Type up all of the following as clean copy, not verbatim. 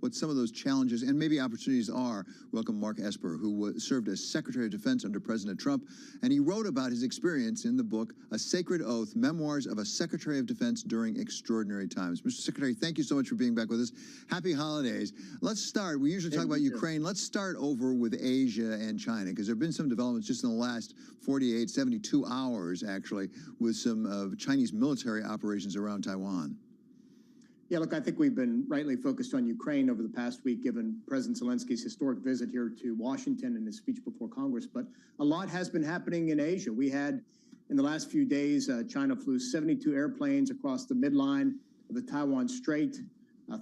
what some of those challenges and maybe opportunities are. Welcome Mark Esper, who served as Secretary of Defense under President Trump, and he wrote about his experience in the book, A Sacred Oath, Memoirs of a Secretary of Defense During Extraordinary Times. Mr. Secretary, thank you so much for being back with us. Happy holidays. Let's start. We usually talk about Ukraine. Let's start over with Asia and China, because there have been some developments just in the last 48, 72 hours, actually, with some Chinese military operations around Taiwan. Yeah, look, I think we've been rightly focused on Ukraine over the past week, given President Zelensky's historic visit here to Washington and his speech before Congress. But a lot has been happening in Asia. We had, in the last few days, China flew 72 airplanes across the midline of the Taiwan Strait,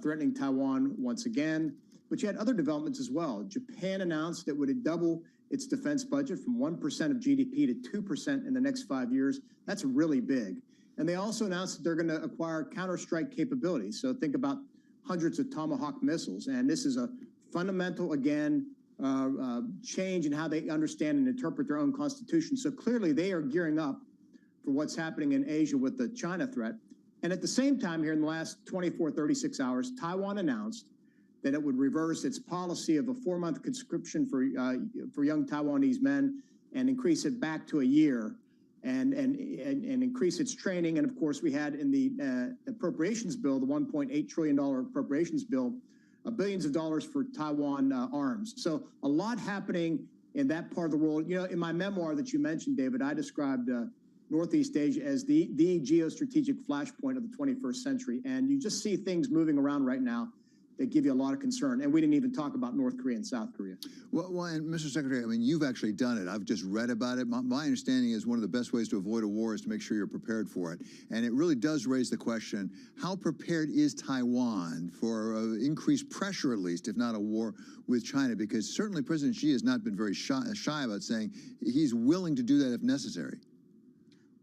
threatening Taiwan once again. But you had other developments as well. Japan announced it would double its defense budget from 1% of GDP to 2% in the next 5 years. That's really big. And they also announced that they're going to acquire counter-strike capabilities. So think about hundreds of Tomahawk missiles. And this is a fundamental, again, change in how they understand and interpret their own constitution. So clearly they are gearing up for what's happening in Asia with the China threat. And at the same time here in the last 24, 36 hours, Taiwan announced that it would reverse its policy of a 4-month conscription for young Taiwanese men and increase it back to a year. And increase its training. And of course, we had in the appropriations bill, the $1.8 trillion appropriations bill, billions of dollars for Taiwan arms. So a lot happening in that part of the world. You know, in my memoir that you mentioned, David, I described Northeast Asia as the geostrategic flashpoint of the 21st century. And you just see things moving around right now that give you a lot of concern. And we didn't even talk about North Korea and South Korea. Well, and Mr. Secretary, I mean, you've actually done it. I've just read about it. My understanding is one of the best ways to avoid a war is to make sure you're prepared for it. And it really does raise the question, how prepared is Taiwan for increased pressure, at least, if not a war with China? Because certainly President Xi has not been very shy about saying he's willing to do that if necessary.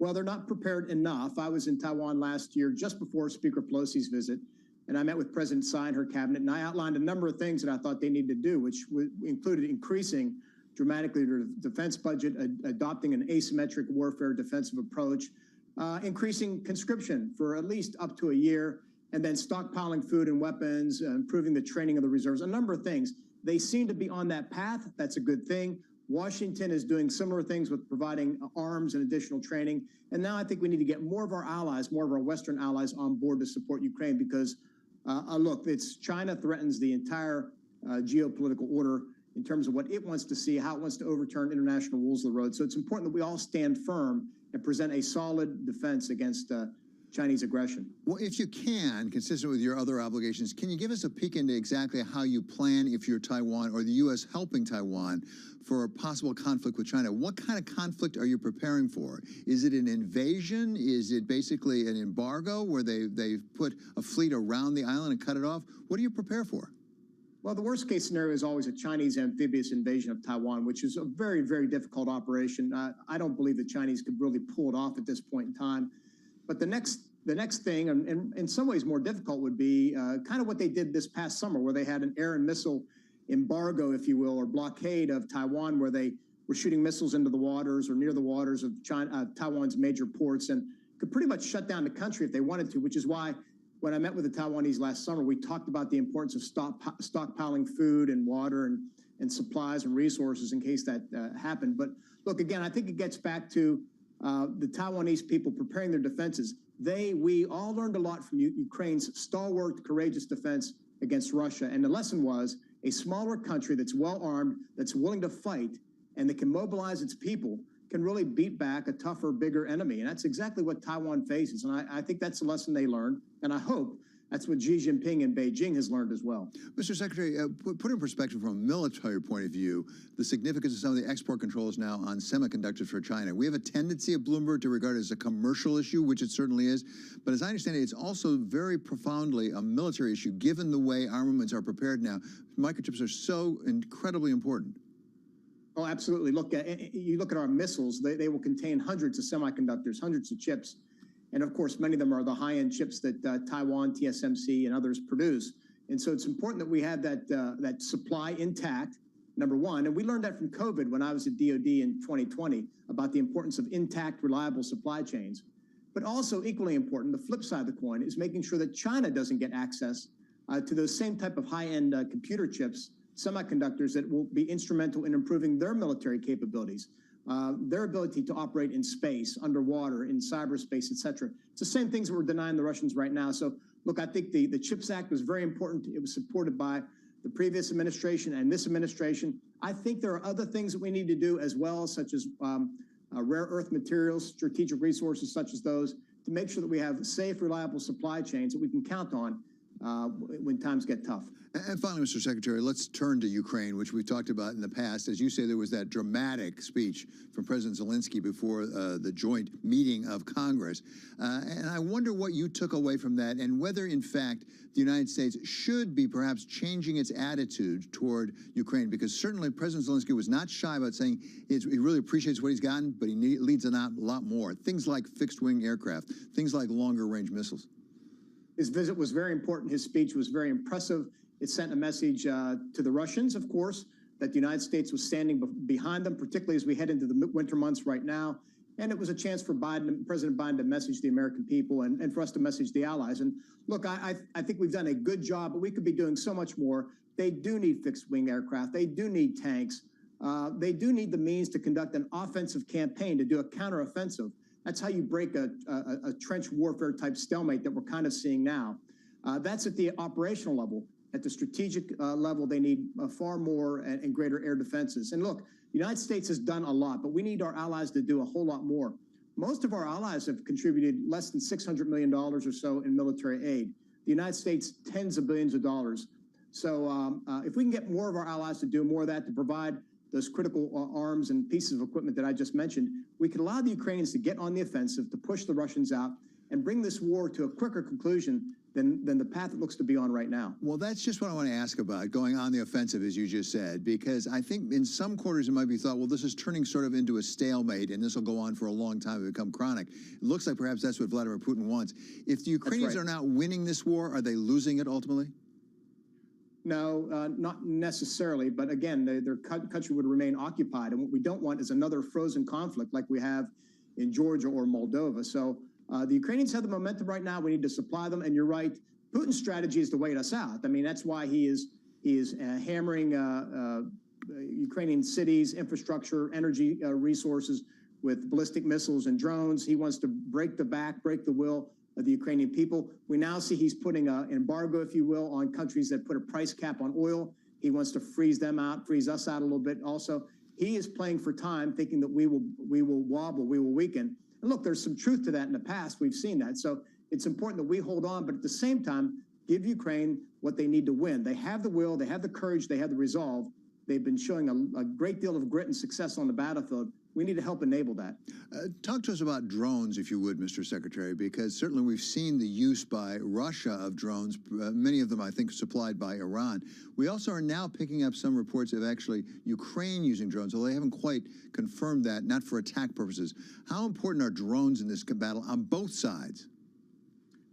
Well, they're not prepared enough. I was in Taiwan last year, just before Speaker Pelosi's visit, and I met with President Tsai and her cabinet, and I outlined a number of things that I thought they needed to do, which included increasing dramatically their defense budget, adopting an asymmetric warfare defensive approach, increasing conscription for at least up to a year, and then stockpiling food and weapons, improving the training of the reserves, a number of things. They seem to be on that path. That's a good thing. Washington is doing similar things with providing arms and additional training. And now I think we need to get more of our allies, more of our Western allies on board to support Ukraine because look, China threatens the entire geopolitical order in terms of what it wants to see, how it wants to overturn international rules of the road. So it's important that we all stand firm and present a solid defense against Chinese aggression. Well, if you can, consistent with your other obligations, can you give us a peek into exactly how you plan, if you're Taiwan or the U.S. helping Taiwan, for a possible conflict with China? What kind of conflict are you preparing for? Is it an invasion? Is it basically an embargo where they put a fleet around the island and cut it off? What do you prepare for? Well, the worst case scenario is always a Chinese amphibious invasion of Taiwan, which is a very, very difficult operation. I don't believe the Chinese could really pull it off at this point in time. But the next thing, and in some ways more difficult, would be kind of what they did this past summer, where they had an air and missile embargo, if you will, or blockade of Taiwan, where they were shooting missiles into the waters or near the waters of Taiwan's major ports, and could pretty much shut down the country if they wanted to, which is why when I met with the Taiwanese last summer, we talked about the importance of stockpiling food and water and supplies and resources in case that happened. But look, again, I think it gets back to the Taiwanese people preparing their defenses. We all learned a lot from Ukraine's stalwart, courageous defense against Russia. And the lesson was a smaller country that's well-armed, that's willing to fight, and that can mobilize its people, can really beat back a tougher, bigger enemy. And that's exactly what Taiwan faces. And I think that's a lesson they learned. And I hope that's what Xi Jinping in Beijing has learned as well. Mr. Secretary, put in perspective from a military point of view, the significance of some of the export controls now on semiconductors for China. We have a tendency at Bloomberg to regard it as a commercial issue, which it certainly is. But as I understand it, it's also very profoundly a military issue, given the way armaments are prepared now. Microchips are so incredibly important. Oh, absolutely. Look, you look at our missiles, they will contain hundreds of semiconductors, hundreds of chips. And of course, many of them are the high-end chips that Taiwan, TSMC, and others produce. And so it's important that we have that supply intact, number one. And we learned that from COVID when I was at DOD in 2020 about the importance of intact, reliable supply chains. But also equally important, the flip side of the coin is making sure that China doesn't get access to those same type of high-end computer chips, semiconductors that will be instrumental in improving their military capabilities, their ability to operate in space, underwater, in cyberspace, et cetera. It's the same things that we're denying the Russians right now. So, look, I think the CHIPS Act was very important. It was supported by the previous administration and this administration. I think there are other things that we need to do as well, such as rare earth materials, strategic resources such as those, to make sure that we have safe, reliable supply chains that we can count on when times get tough. And finally, Mr. Secretary, let's turn to Ukraine, which we've talked about in the past. As you say, there was that dramatic speech from President Zelensky before the joint meeting of Congress. And I wonder what you took away from that and whether, in fact, the United States should be perhaps changing its attitude toward Ukraine, because certainly President Zelensky was not shy about saying he really appreciates what he's gotten, but he needs a lot more. Things like fixed-wing aircraft, things like longer-range missiles. His visit was very important. His speech was very impressive. It sent a message to the Russians, of course, that the United States was standing behind them, particularly as we head into the winter months right now. And it was a chance for President Biden to message the American people and for us to message the allies. And look, I think we've done a good job, but we could be doing so much more. They do need fixed-wing aircraft. They do need tanks. They do need the means to conduct an offensive campaign, to do a counteroffensive. That's how you break a trench warfare type stalemate that we're kind of seeing now. That's at the operational level. At the strategic level, they need far more and greater air defenses. And look, the United States has done a lot, but we need our allies to do a whole lot more. Most of our allies have contributed less than $600 million or so in military aid. The United States, tens of billions of dollars. So if we can get more of our allies to do more of that, to provide those critical arms and pieces of equipment that I just mentioned, we could allow the Ukrainians to get on the offensive, to push the Russians out, and bring this war to a quicker conclusion than the path it looks to be on right now. Well, that's just what I want to ask about, going on the offensive, as you just said, because I think in some quarters it might be thought, well, this is turning sort of into a stalemate, and this will go on for a long time and become chronic. It looks like perhaps that's what Vladimir Putin wants. If the Ukrainians are not winning this war, are they losing it ultimately? No, not necessarily. But again, their country would remain occupied. And what we don't want is another frozen conflict like we have in Georgia or Moldova. So the Ukrainians have the momentum right now. We need to supply them. And you're right, Putin's strategy is to wait us out. I mean, that's why he is hammering Ukrainian cities, infrastructure, energy resources with ballistic missiles and drones. He wants to break the back, break the will of the Ukrainian people. We now see he's putting an embargo, if you will, on countries that put a price cap on oil. He wants to freeze them out, freeze us out a little bit also. He is playing for time, thinking that we will wobble, we will weaken. And look, there's some truth to that in the past. We've seen that. So it's important that we hold on, but at the same time, give Ukraine what they need to win. They have the will, they have the courage, they have the resolve. They've been showing a great deal of grit and success on the battlefield. We need to help enable that. Talk to us about drones, if you would, Mr. Secretary, because certainly we've seen the use by Russia of drones, many of them, I think, supplied by Iran. We also are now picking up some reports of actually Ukraine using drones, although they haven't quite confirmed that, not for attack purposes. How important are drones in this battle on both sides?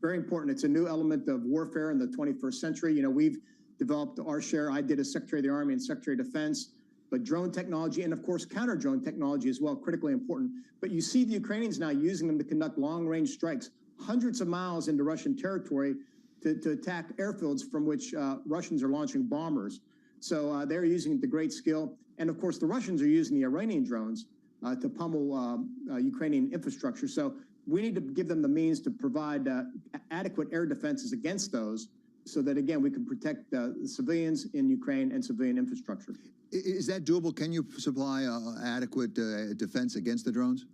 Very important. It's a new element of warfare in the 21st century. You know, we've developed our share. I did as Secretary of the Army and Secretary of Defense. But drone technology and, of course, counter-drone technology as well, critically important. But you see the Ukrainians now using them to conduct long-range strikes, hundreds of miles into Russian territory to attack airfields from which Russians are launching bombers. So they're using it to great skill. And, of course, the Russians are using the Iranian drones to pummel Ukrainian infrastructure. So we need to give them the means to provide adequate air defenses against those so that, again, we can protect civilians in Ukraine and civilian infrastructure. Is that doable? Can you supply adequate defense against the drones?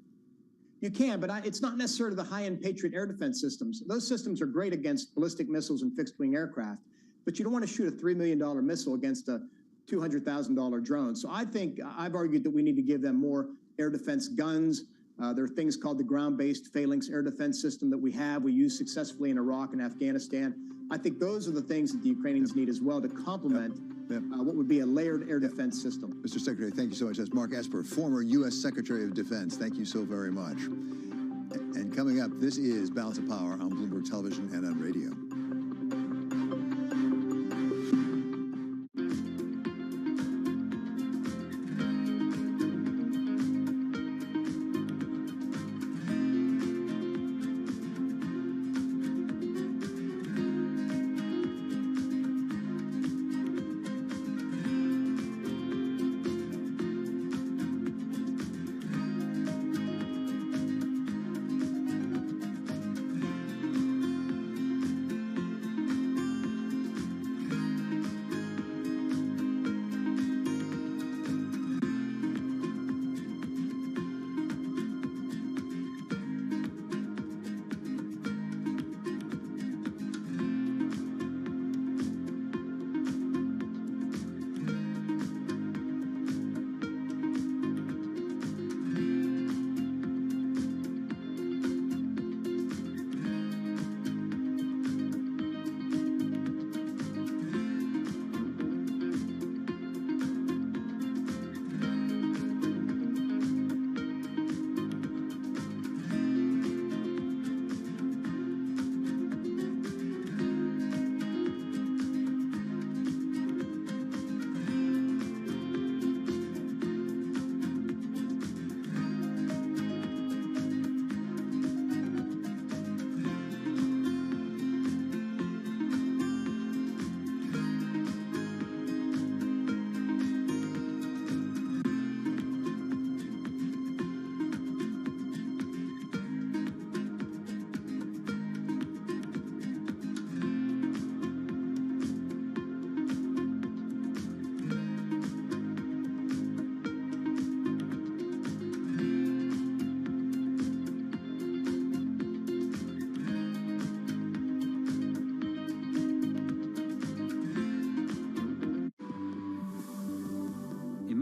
You can, but it's not necessarily the high-end Patriot air defense systems. Those systems are great against ballistic missiles and fixed-wing aircraft, but you don't want to shoot a $3 million missile against a $200,000 drone. So I think I've argued that we need to give them more air defense guns. There are things called the ground-based phalanx air defense system that we use successfully in Iraq and Afghanistan. I think those are the things that the Ukrainians need as well to complement what would be a layered air defense system. Mr. Secretary, thank you so much. That's Mark Esper, former U.S. Secretary of Defense. Thank you so very much. And coming up, this is Balance of Power on Bloomberg Television and on radio.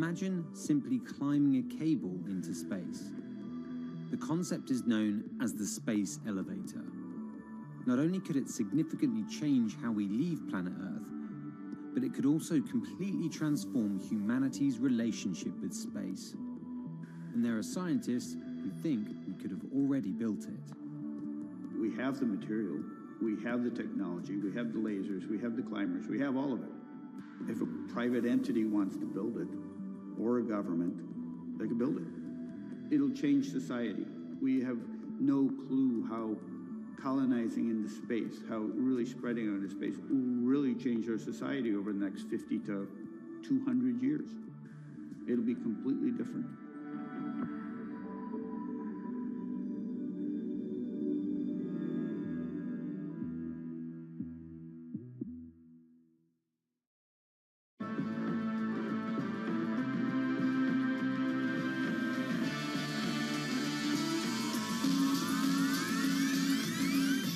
Imagine simply climbing a cable into space. The concept is known as the space elevator. Not only could it significantly change how we leave planet Earth, but it could also completely transform humanity's relationship with space. And there are scientists who think we could have already built it. We have the material, we have the technology, we have the lasers, we have the climbers, we have all of it. If a private entity wants to build it, or a government, they can build it. It'll change society. We have no clue how colonizing into space, how really spreading out into space will really change our society over the next 50 to 200 years. It'll be completely different.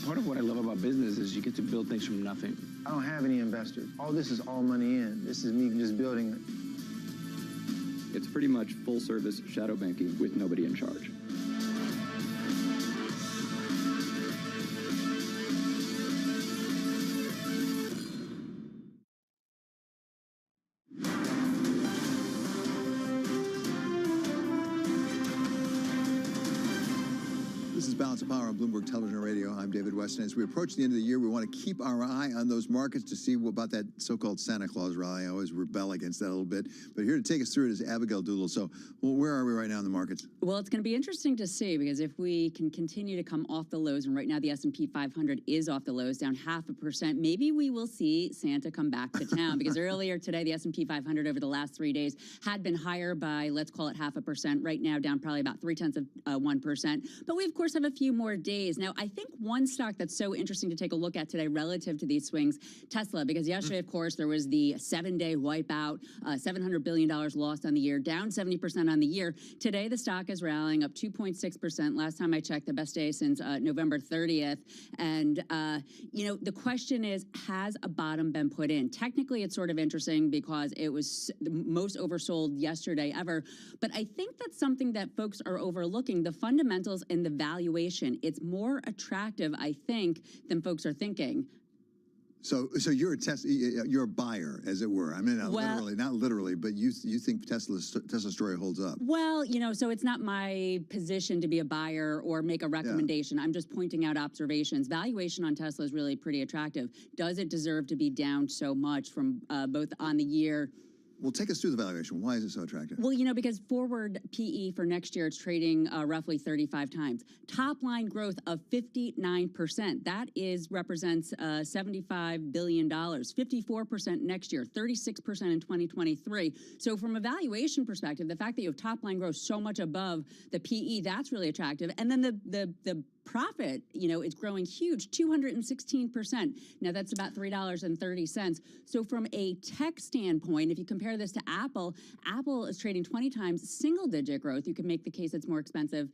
Part of what I love about business is you get to build things from nothing. I don't have any investors. All this is all money in. This is me just building it. It's pretty much full-service shadow banking with nobody in charge. This is Balance of Power on Bloomberg Television and Radio. I'm David Weston. As we approach the end of the year, we want to keep our eye on those markets to see about that so-called Santa Claus rally. I always rebel against that a little bit. But here to take us through it is Abigail Doodle. So, well, where are we right now in the markets? Well, it's going to be interesting to see, because if we can continue to come off the lows, and right now the S&P 500 is off the lows, down 0.5%, maybe we will see Santa come back to town. Because earlier today, the S&P 500 over the last 3 days had been higher by, let's call it 0.5%. Right now, down probably about 0.3%. But we, of course, have a few more days. Now, I think one stock that's so interesting to take a look at today relative to these swings, Tesla, because yesterday, of course, there was the 7-day wipeout, $700 billion lost on the year, down 70% on the year. Today, the stock is rallying up 2.6%. Last time I checked, the best day since November 30th. And, you know, the question is, has a bottom been put in? Technically, it's sort of interesting because it was the most oversold yesterday ever. But I think that's something that folks are overlooking, the fundamentals and the valuation. It's more attractive, I think, than folks are thinking. So you're you're a buyer, as it were. I mean, not literally, but you think Tesla's story holds up. Well, you know, so it's not my position to be a buyer or make a recommendation. Yeah. I'm just pointing out observations. Valuation on Tesla is really pretty attractive. Does it deserve to be down so much from both on the year? Well, take us through the valuation. Why is it so attractive? Well, you know, because forward PE for next year, it's trading roughly 35 times. Top line growth of 59%. That represents $75 billion. 54% next year, 36% in 2023. So from a valuation perspective, the fact that you have top line growth so much above the PE, that's really attractive. And then the profit, you know, is growing huge, 216%. Now that's about $3.30. So from a tech standpoint, if you compare this to Apple, Apple is trading 20 times single-digit growth. You can make the case it's more expensive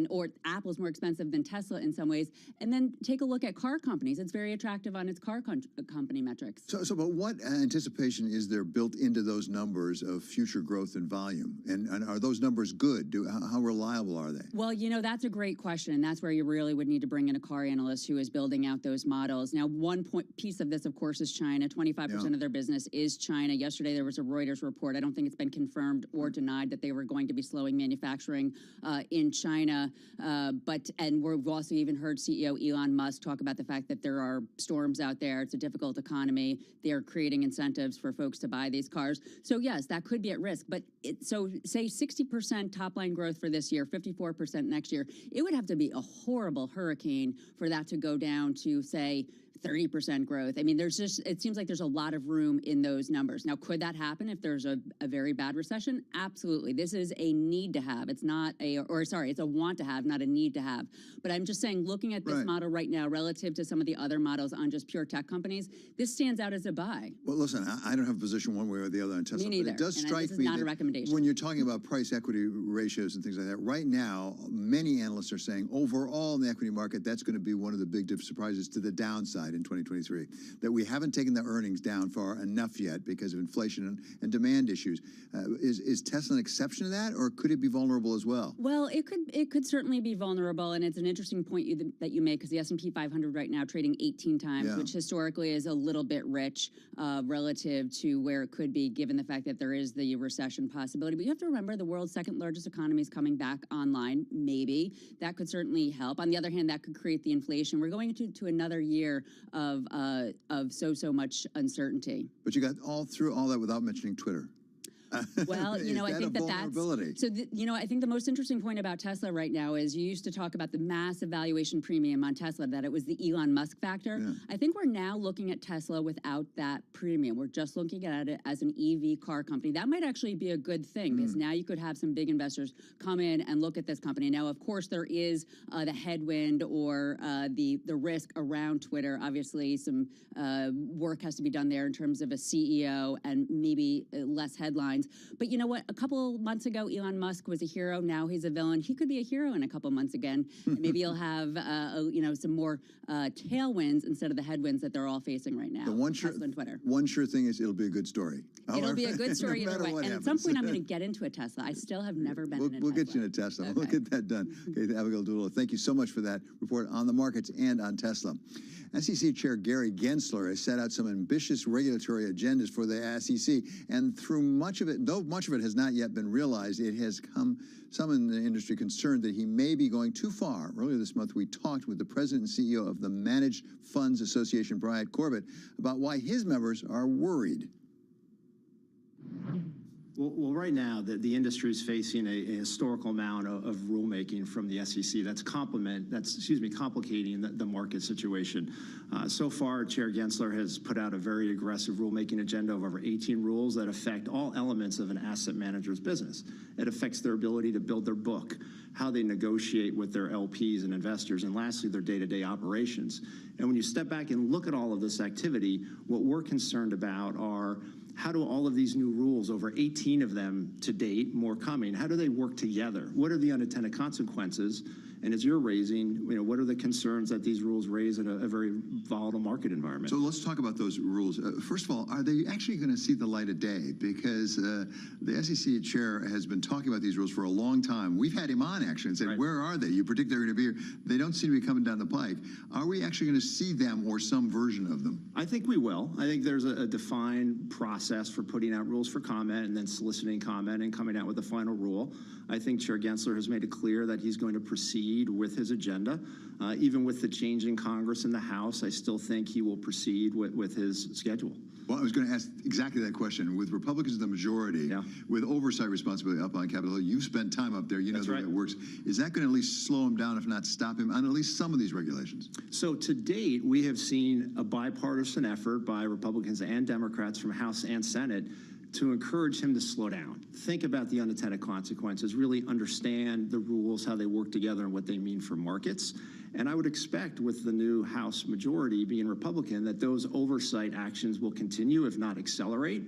or Apple's more expensive than Tesla in some ways. And then take a look at car companies. It's very attractive on its car company metrics. But what anticipation is there built into those numbers of future growth and volume? And are those numbers good? How reliable are they? Well, you know, that's a great question. And that's where you really would need to bring in a car analyst who is building out those models. Now, one piece of this, of course, is China. 25% of their business is China. Yesterday, there was a Reuters report. I don't think it's been confirmed or denied that they were going to be slowing manufacturing in China. And we've also even heard CEO Elon Musk talk about the fact that there are storms out there. It's a difficult economy. They are creating incentives for folks to buy these cars. So yes, that could be at risk. But so say 60% top line growth for this year, 54% next year. It would have to be a horrible hurricane for that to go down to, say, 30% growth. I mean, it seems like there's a lot of room in those numbers. Now, could that happen if there's a very bad recession? Absolutely. This is a need to have. It's a want to have, not a need to have. But I'm just saying, looking at this model right now relative to some of the other models on just pure tech companies, this stands out as a buy. Well, listen, I don't have a position one way or the other on Tesla. Me neither. But it does strike me not a recommendation. When you're talking about price equity ratios and things like that, right now, many analysts are saying overall in the equity market, that's going to be one of the big surprises to the downside. upside in 2023, that we haven't taken the earnings down far enough yet because of inflation and demand issues. Is Tesla an exception to that, or could it be vulnerable as well? Well, it could certainly be vulnerable, and it's an interesting point that you make, because the S&P 500 right now trading 18 times, which historically is a little bit rich relative to where it could be, given the fact that there is the recession possibility. But you have to remember, the world's second largest economy is coming back online. Maybe that could certainly help. On the other hand, that could create the inflation. We're going into another year of so much uncertainty. But you got through all that without mentioning Twitter. Well, you know, I think that's so. You know, I think the most interesting point about Tesla right now is you used to talk about the massive valuation premium on Tesla, that it was the Elon Musk factor. Yeah. I think we're now looking at Tesla without that premium. We're just looking at it as an EV car company. That might actually be a good thing, because now you could have some big investors come in and look at this company. Now, of course, there is the headwind or the risk around Twitter. Obviously, some work has to be done there in terms of a CEO and maybe less headlines. But you know what? A couple months ago, Elon Musk was a hero. Now he's a villain. He could be a hero in a couple months again. And maybe he'll have, you know, some more tailwinds instead of the headwinds that they're all facing right now. The one sure thing is it'll be a good story. It'll be a good story no either way. And happens. at some point, I'm going to get into a Tesla. I still have never been in a Tesla. We'll get you in a Tesla. Okay. We'll get that done. Okay, Abigail Doolittle, thank you so much for that report on the markets and on Tesla. SEC Chair Gary Gensler has set out some ambitious regulatory agendas for the SEC, and through much of it, though much of it has not yet been realized, it has come some in the industry concerned that he may be going too far. Earlier this month, we talked with the president and CEO of the Managed Funds Association, Brian Corbett, about why his members are worried. Well, right now, the industry is facing a historical amount of rulemaking from the SEC that's complicating the market situation. So far, Chair Gensler has put out a very aggressive rulemaking agenda of over 18 rules that affect all elements of an asset manager's business. It affects their ability to build their book, how they negotiate with their LPs and investors, and lastly, their day-to-day operations. And when you step back and look at all of this activity, what we're concerned about are how do all of these new rules, over 18 of them to date, more coming, how do they work together? What are the unintended consequences? And as you're raising, you know, what are the concerns that these rules raise in a very volatile market environment? So let's talk about those rules. First of all, are they actually going to see the light of day? Because the SEC chair has been talking about these rules for a long time. We've had him on actually and said, where are they? You predict they're going to be here. They don't seem to be coming down the pike. Are we actually going to see them or some version of them? I think we will. I think there's a defined process for putting out rules for comment and then soliciting comment and coming out with a final rule. I think Chair Gensler has made it clear that he's going to proceed with his agenda. Even with the change in Congress and the House, I still think he will proceed with his schedule. Well, I was going to ask exactly that question. With Republicans in the majority, with oversight responsibility up on Capitol Hill, you've spent time up there. You know the way it works. Is that going to at least slow him down, if not stop him, on at least some of these regulations? So to date, we have seen a bipartisan effort by Republicans and Democrats from House and Senate to encourage him to slow down, think about the unintended consequences, really understand the rules, how they work together, and what they mean for markets. And I would expect with the new House majority being Republican that those oversight actions will continue, if not accelerate.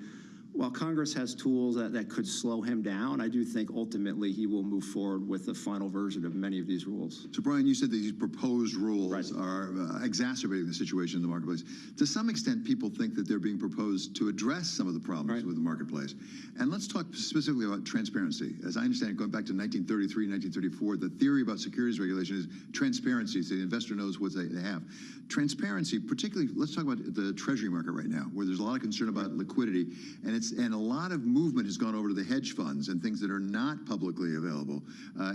While Congress has tools that could slow him down, I do think ultimately he will move forward with the final version of many of these rules. So, Brian, you said that these proposed rules are exacerbating the situation in the marketplace. To some extent, people think that they're being proposed to address some of the problems with the marketplace. And let's talk specifically about transparency. As I understand it, going back to 1933, 1934, the theory about securities regulation is transparency, so the investor knows what they have. Transparency, particularly, let's talk about the Treasury market right now, where there's a lot of concern about liquidity, and a lot of movement has gone over to the hedge funds and things that are not publicly available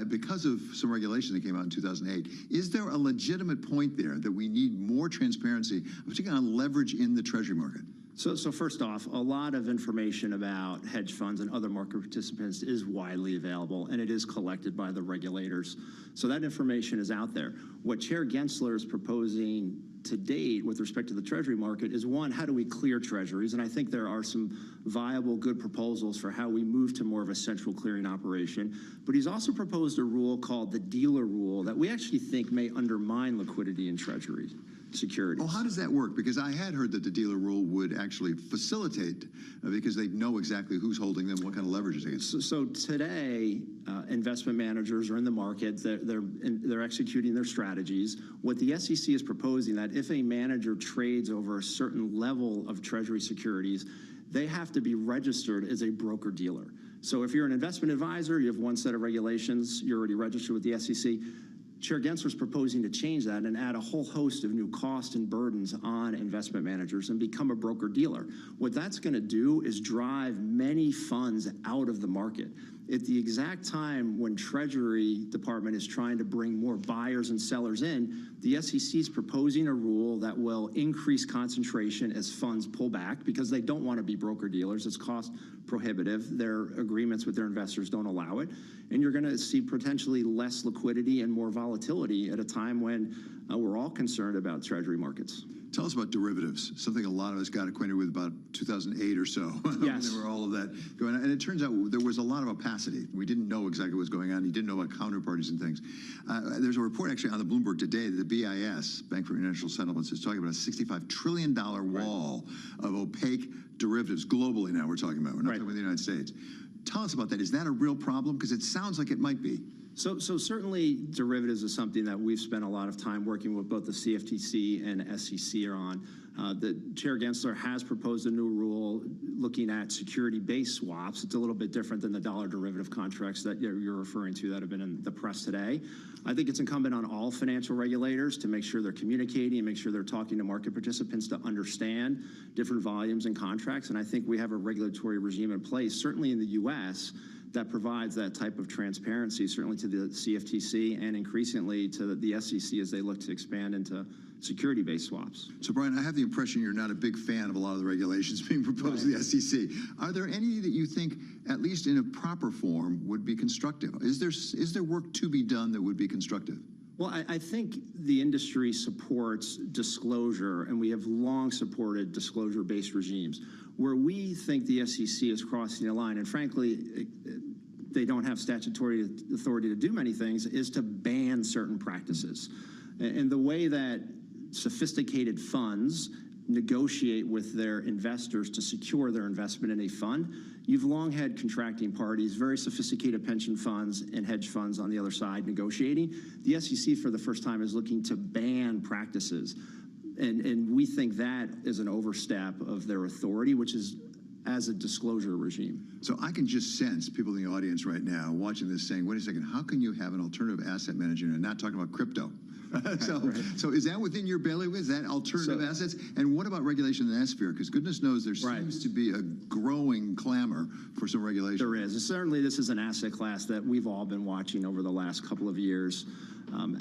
because of some regulation that came out in 2008. Is there a legitimate point there that we need more transparency, particularly on leverage in the Treasury market? So first off, a lot of information about hedge funds and other market participants is widely available, and it is collected by the regulators. So that information is out there. What Chair Gensler is proposing to date with respect to the Treasury market is, one, how do we clear Treasuries? And I think there are some viable, good proposals for how we move to more of a central clearing operation. But he's also proposed a rule called the dealer rule that we actually think may undermine liquidity in Treasuries. securities. Oh, how does that work? Because I had heard that the dealer rule would actually facilitate, because they know exactly who's holding them, what kind of leverage is against. So today, investment managers are in the market. They're executing their strategies. What the SEC is proposing, that if a manager trades over a certain level of Treasury securities, they have to be registered as a broker-dealer. So if you're an investment advisor, you have one set of regulations, you're already registered with the SEC. Chair Gensler is proposing to change that and add a whole host of new costs and burdens on investment managers and become a broker-dealer. What that's going to do is drive many funds out of the market. At the exact time when Treasury Department is trying to bring more buyers and sellers in, the SEC is proposing a rule that will increase concentration as funds pull back because they don't want to be broker-dealers. It's cost prohibitive. Their agreements with their investors don't allow it. And you're going to see potentially less liquidity and more volatility at a time when we're all concerned about Treasury markets. Tell us about derivatives, something a lot of us got acquainted with about 2008 or so. Yes. There were all of that going on. And it turns out there was a lot of opacity. We didn't know exactly what was going on. You didn't know about counterparties and things. There's a report actually on the Bloomberg today that the BIS, Bank for International Settlements, is talking about a $65 trillion wall of opaque derivatives globally now we're talking about. We're not talking about the United States. Tell us about that. Is that a real problem? Because it sounds like it might be. So certainly derivatives is something that we've spent a lot of time working with both the CFTC and SEC on. The Chair Gensler has proposed a new rule looking at security-based swaps. It's a little bit different than the dollar derivative contracts that you're referring to that have been in the press today. I think it's incumbent on all financial regulators to make sure they're communicating and make sure they're talking to market participants to understand different volumes and contracts. And I think we have a regulatory regime in place, certainly in the U.S., that provides that type of transparency, certainly to the CFTC and increasingly to the SEC as they look to expand into security-based swaps. So, Brian, I have the impression you're not a big fan of a lot of the regulations being proposed to the SEC. Are there any that you think, at least in a proper form, would be constructive? Is there work to be done that would be constructive? Well, I think the industry supports disclosure, and we have long supported disclosure-based regimes. Where we think the SEC is crossing the line, and frankly, they don't have statutory authority to do many things, is to ban certain practices. And the way that sophisticated funds negotiate with their investors to secure their investment in a fund, you've long had contracting parties, very sophisticated pension funds and hedge funds on the other side negotiating. The SEC for the first time is looking to ban practices. And we think that is an overstep of their authority, which is as a disclosure regime. So I can just sense people in the audience right now watching this saying, wait a second, how can you have an alternative asset manager and not talking about crypto? So is that within your bailiwick? Is that alternative assets? And what about regulation in that sphere? Because goodness knows there seems to be a growing clamor for some regulation. There is. And certainly this is an asset class that we've all been watching over the last couple of years.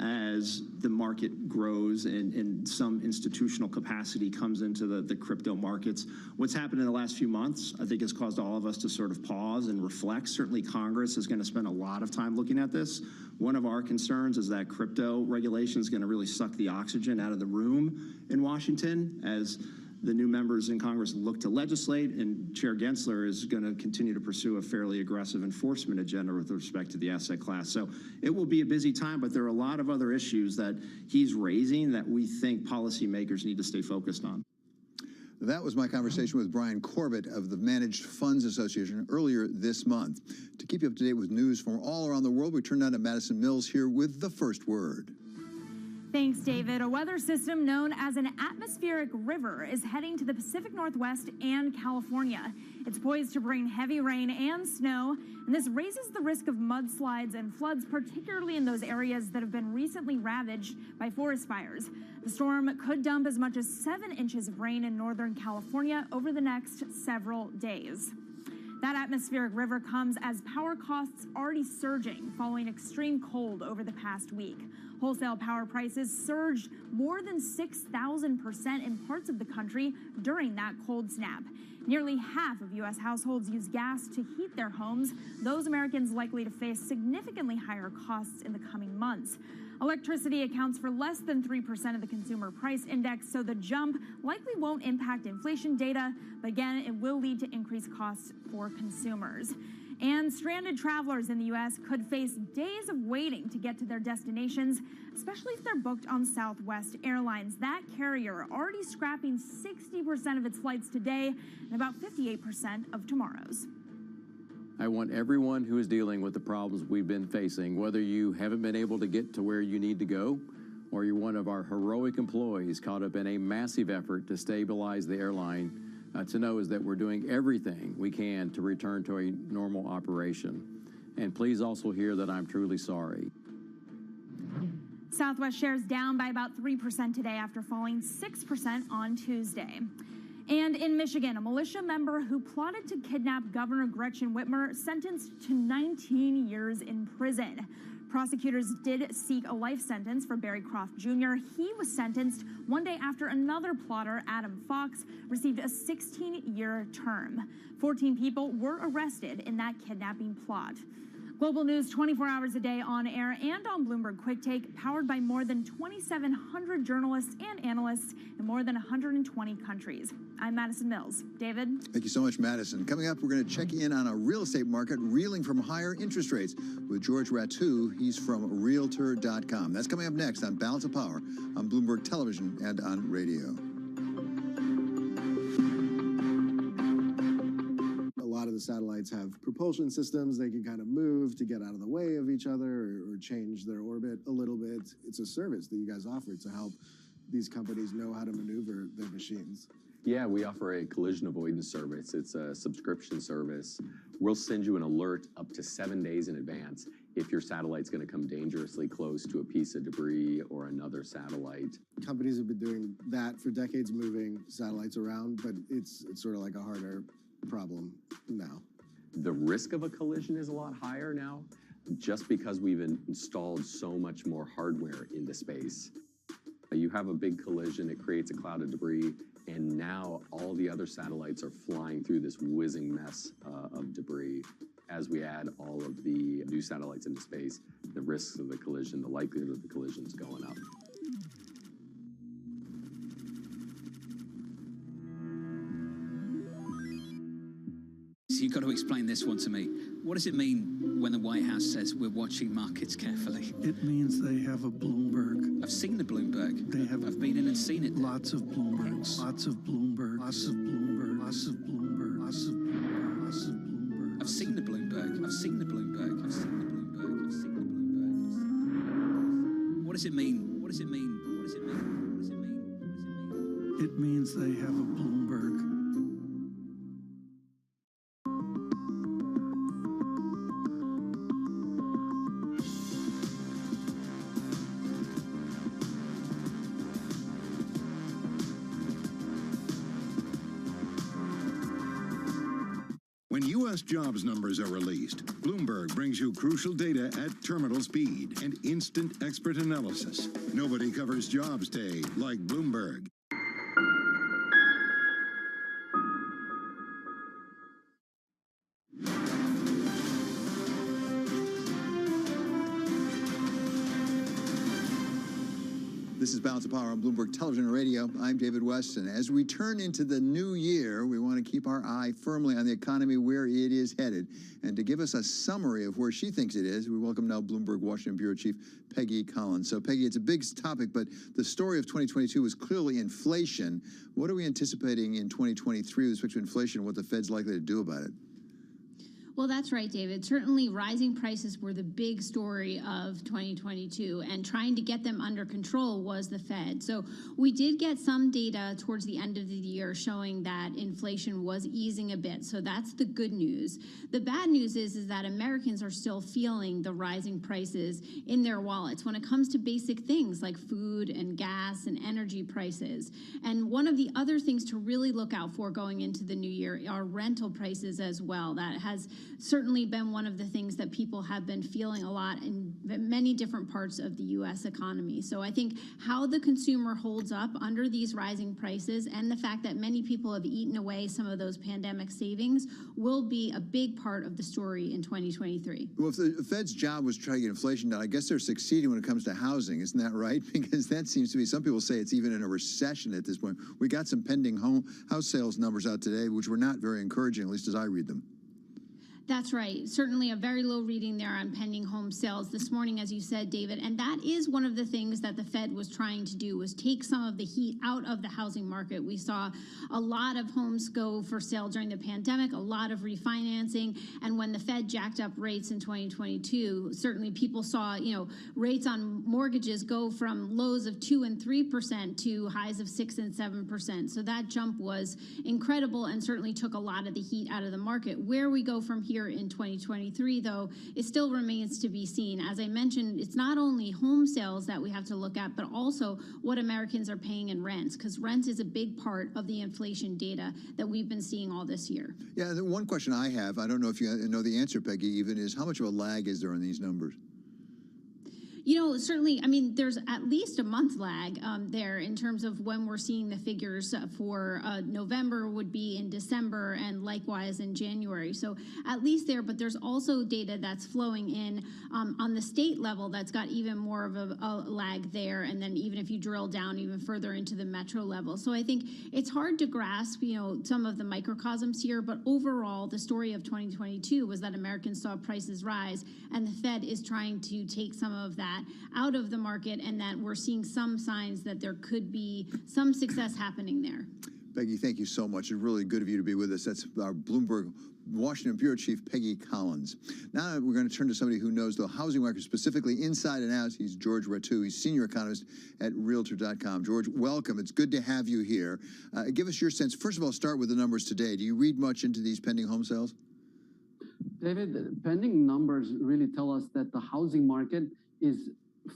As the market grows and some institutional capacity comes into the crypto markets. What's happened in the last few months, I think, has caused all of us to sort of pause and reflect. Certainly Congress is going to spend a lot of time looking at this. One of our concerns is that crypto regulation is going to really suck the oxygen out of the room in Washington as the new members in Congress look to legislate, and Chair Gensler is going to continue to pursue a fairly aggressive enforcement agenda with respect to the asset class. So it will be a busy time, but there are a lot of other issues that he's raising that we think policymakers need to stay focused on. That was my conversation with Brian Corbett of the Managed Funds Association earlier this month. To keep you up to date with news from all around the world, we turn now to Madison Mills here with the first word. Thanks, David. A weather system known as an atmospheric river is heading to the Pacific Northwest and California. It's poised to bring heavy rain and snow, and this raises the risk of mudslides and floods, particularly in those areas that have been recently ravaged by forest fires. The storm could dump as much as 7 inches of rain in Northern California over the next several days. That atmospheric river comes as power costs already surging following extreme cold over the past week. Wholesale power prices surged more than 6,000% in parts of the country during that cold snap. Nearly half of U.S. households use gas to heat their homes. Those Americans likely to face significantly higher costs in the coming months. Electricity accounts for less than 3% of the consumer price index, so the jump likely won't impact inflation data, but again, it will lead to increased costs for consumers. And stranded travelers in the U.S. could face days of waiting to get to their destinations, especially if they're booked on Southwest Airlines. That carrier already scrapping 60% of its flights today and about 58% of tomorrow's. I want everyone who is dealing with the problems we've been facing, whether you haven't been able to get to where you need to go, or you're one of our heroic employees caught up in a massive effort to stabilize the airline, to know is that we're doing everything we can to return to a normal operation. And please also hear that I'm truly sorry. Southwest shares down by about 3% today after falling 6% on Tuesday. And in Michigan, a militia member who plotted to kidnap Governor Gretchen Whitmer sentenced to 19 years in prison. Prosecutors did seek a life sentence for Barry Croft Jr. He was sentenced one day after another plotter, Adam Fox, received a 16-year term. 14 people were arrested in that kidnapping plot. Global news 24 hours a day on air and on Bloomberg Quick Take, powered by more than 2,700 journalists and analysts in more than 120 countries. I'm Madison Mills. David? Thank you so much, Madison. Coming up, we're going to check in on a real estate market reeling from higher interest rates with George Ratu. He's from Realtor.com. That's coming up next on Balance of Power on Bloomberg Television and on radio. A lot of the satellites have propulsion systems. They can kind of move to get out of the way of each other or change their orbit a little bit. It's a service that you guys offer to help these companies know how to maneuver their machines. Yeah, we offer a collision avoidance service. It's a subscription service. We'll send you an alert up to 7 days in advance if your satellite's going to come dangerously close to a piece of debris or another satellite. Companies have been doing that for decades, moving satellites around, but it's sort of like a harder problem now. The risk of a collision is a lot higher now, just because we've installed so much more hardware into space. You have a big collision, it creates a cloud of debris, and now all the other satellites are flying through this whizzing mess of debris. As we add all of the new satellites into space, the risks of the collision, the likelihood of the collision is going up. So you've got to explain this one to me. What does it mean when the White House says we're watching markets carefully? It means they have a Bloomberg. I've seen the Bloomberg. They have. I've been in and seen it. Lots of Bloombergs. Lots of Bloomberg. Lots of Bloomberg. Lots of Bloomberg. Lots of Bloomberg. Lots of Bloomberg. I've seen the Bloomberg. I've seen the Bloomberg. I've seen the Bloomberg. I've seen the Bloomberg. What does it mean? What does it mean? What does it mean? What does it mean? What does it mean? It means they have a Bloomberg. When U.S. jobs numbers are released, Bloomberg brings you crucial data at terminal speed and instant expert analysis. Nobody covers jobs day like Bloomberg. This is Balance of Power on Bloomberg Television and Radio. I'm David West, and as we turn into the new year, we want to keep our eye firmly on the economy, where it is headed. And to give us a summary of where she thinks it is, we welcome now Bloomberg Washington Bureau Chief Peggy Collins. So, Peggy, it's a big topic, but the story of 2022 was clearly inflation. What are we anticipating in 2023 with respect to inflation and what the Fed's likely to do about it? Well, that's right, David. Certainly rising prices were the big story of 2022, and trying to get them under control was the Fed. So we did get some data towards the end of the year showing that inflation was easing a bit. So that's the good news. The bad news is that Americans are still feeling the rising prices in their wallets when it comes to basic things like food and gas and energy prices. And one of the other things to really look out for going into the new year are rental prices as well. That has certainly been one of the things that people have been feeling a lot in many different parts of the U.S. economy. So I think how the consumer holds up under these rising prices and the fact that many people have eaten away some of those pandemic savings will be a big part of the story in 2023. Well, if the Fed's job was to try to get inflation down, I guess they're succeeding when it comes to housing. Isn't that right? Because that seems to be, some people say it's even in a recession at this point. We got some pending house sales numbers out today, which were not very encouraging, at least as I read them. That's right. Certainly a very low reading there on pending home sales this morning, as you said, David. And that is one of the things that the Fed was trying to do, was take some of the heat out of the housing market. We saw a lot of homes go for sale during the pandemic, a lot of refinancing. And when the Fed jacked up rates in 2022, certainly people saw, rates on mortgages go from lows of 2 and 3% to highs of 6 and 7%. So that jump was incredible and certainly took a lot of the heat out of the market. Where we go from here in 2023, though, it still remains to be seen. As I mentioned, it's not only home sales that we have to look at, but also what Americans are paying in rents, because rent is a big part of the inflation data that we've been seeing all this year. Yeah, the one question I have, I don't know if you know the answer, Peggy, even, is how much of a lag is there on these numbers? Certainly, there's at least a month lag there in terms of when we're seeing the figures for November would be in December and likewise in January. So at least there, but there's also data that's flowing in on the state level that's got even more of a lag there. And then even if you drill down even further into the metro level. So I think it's hard to grasp, some of the microcosms here, but overall, the story of 2022 was that Americans saw prices rise and the Fed is trying to take some of that out of the market, and that we're seeing some signs that there could be some success happening there. Peggy, thank you so much. It's really good of you to be with us. That's our Bloomberg Washington Bureau Chief, Peggy Collins. Now we're going to turn to somebody who knows the housing market specifically inside and out. He's George Ratu. He's senior economist at Realtor.com. George, welcome. It's good to have you here. Give us your sense. First of all, start with the numbers today. Do you read much into these pending home sales? David, pending numbers really tell us that the housing market is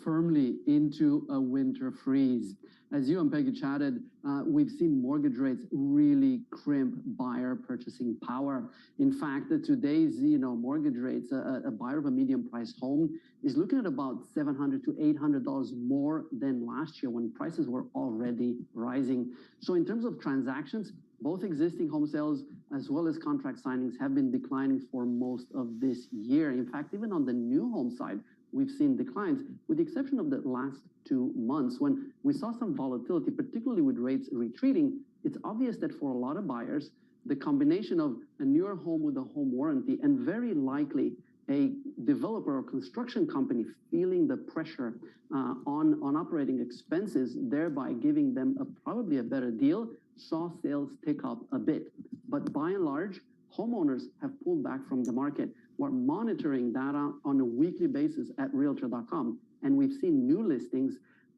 firmly into a winter freeze. As you and Peggy chatted, we've seen mortgage rates really crimp buyer purchasing power. In fact, today's mortgage rates, a buyer of a medium-priced home is looking at about $700 to $800 more than last year when prices were already rising. So in terms of transactions, both existing home sales as well as contract signings have been declining for most of this year. In fact, even on the new home side, we've seen declines, with the exception of the last 2 months when we saw some volatility, particularly with rates retreating. It's obvious that for a lot of buyers, the combination of a newer home with a home warranty and very likely a developer or construction company feeling the pressure on operating expenses, thereby giving them probably a better deal, saw sales tick up a bit. But by and large, homeowners have pulled back from the market. We're monitoring data on a weekly basis at Realtor.com, and we've seen new listings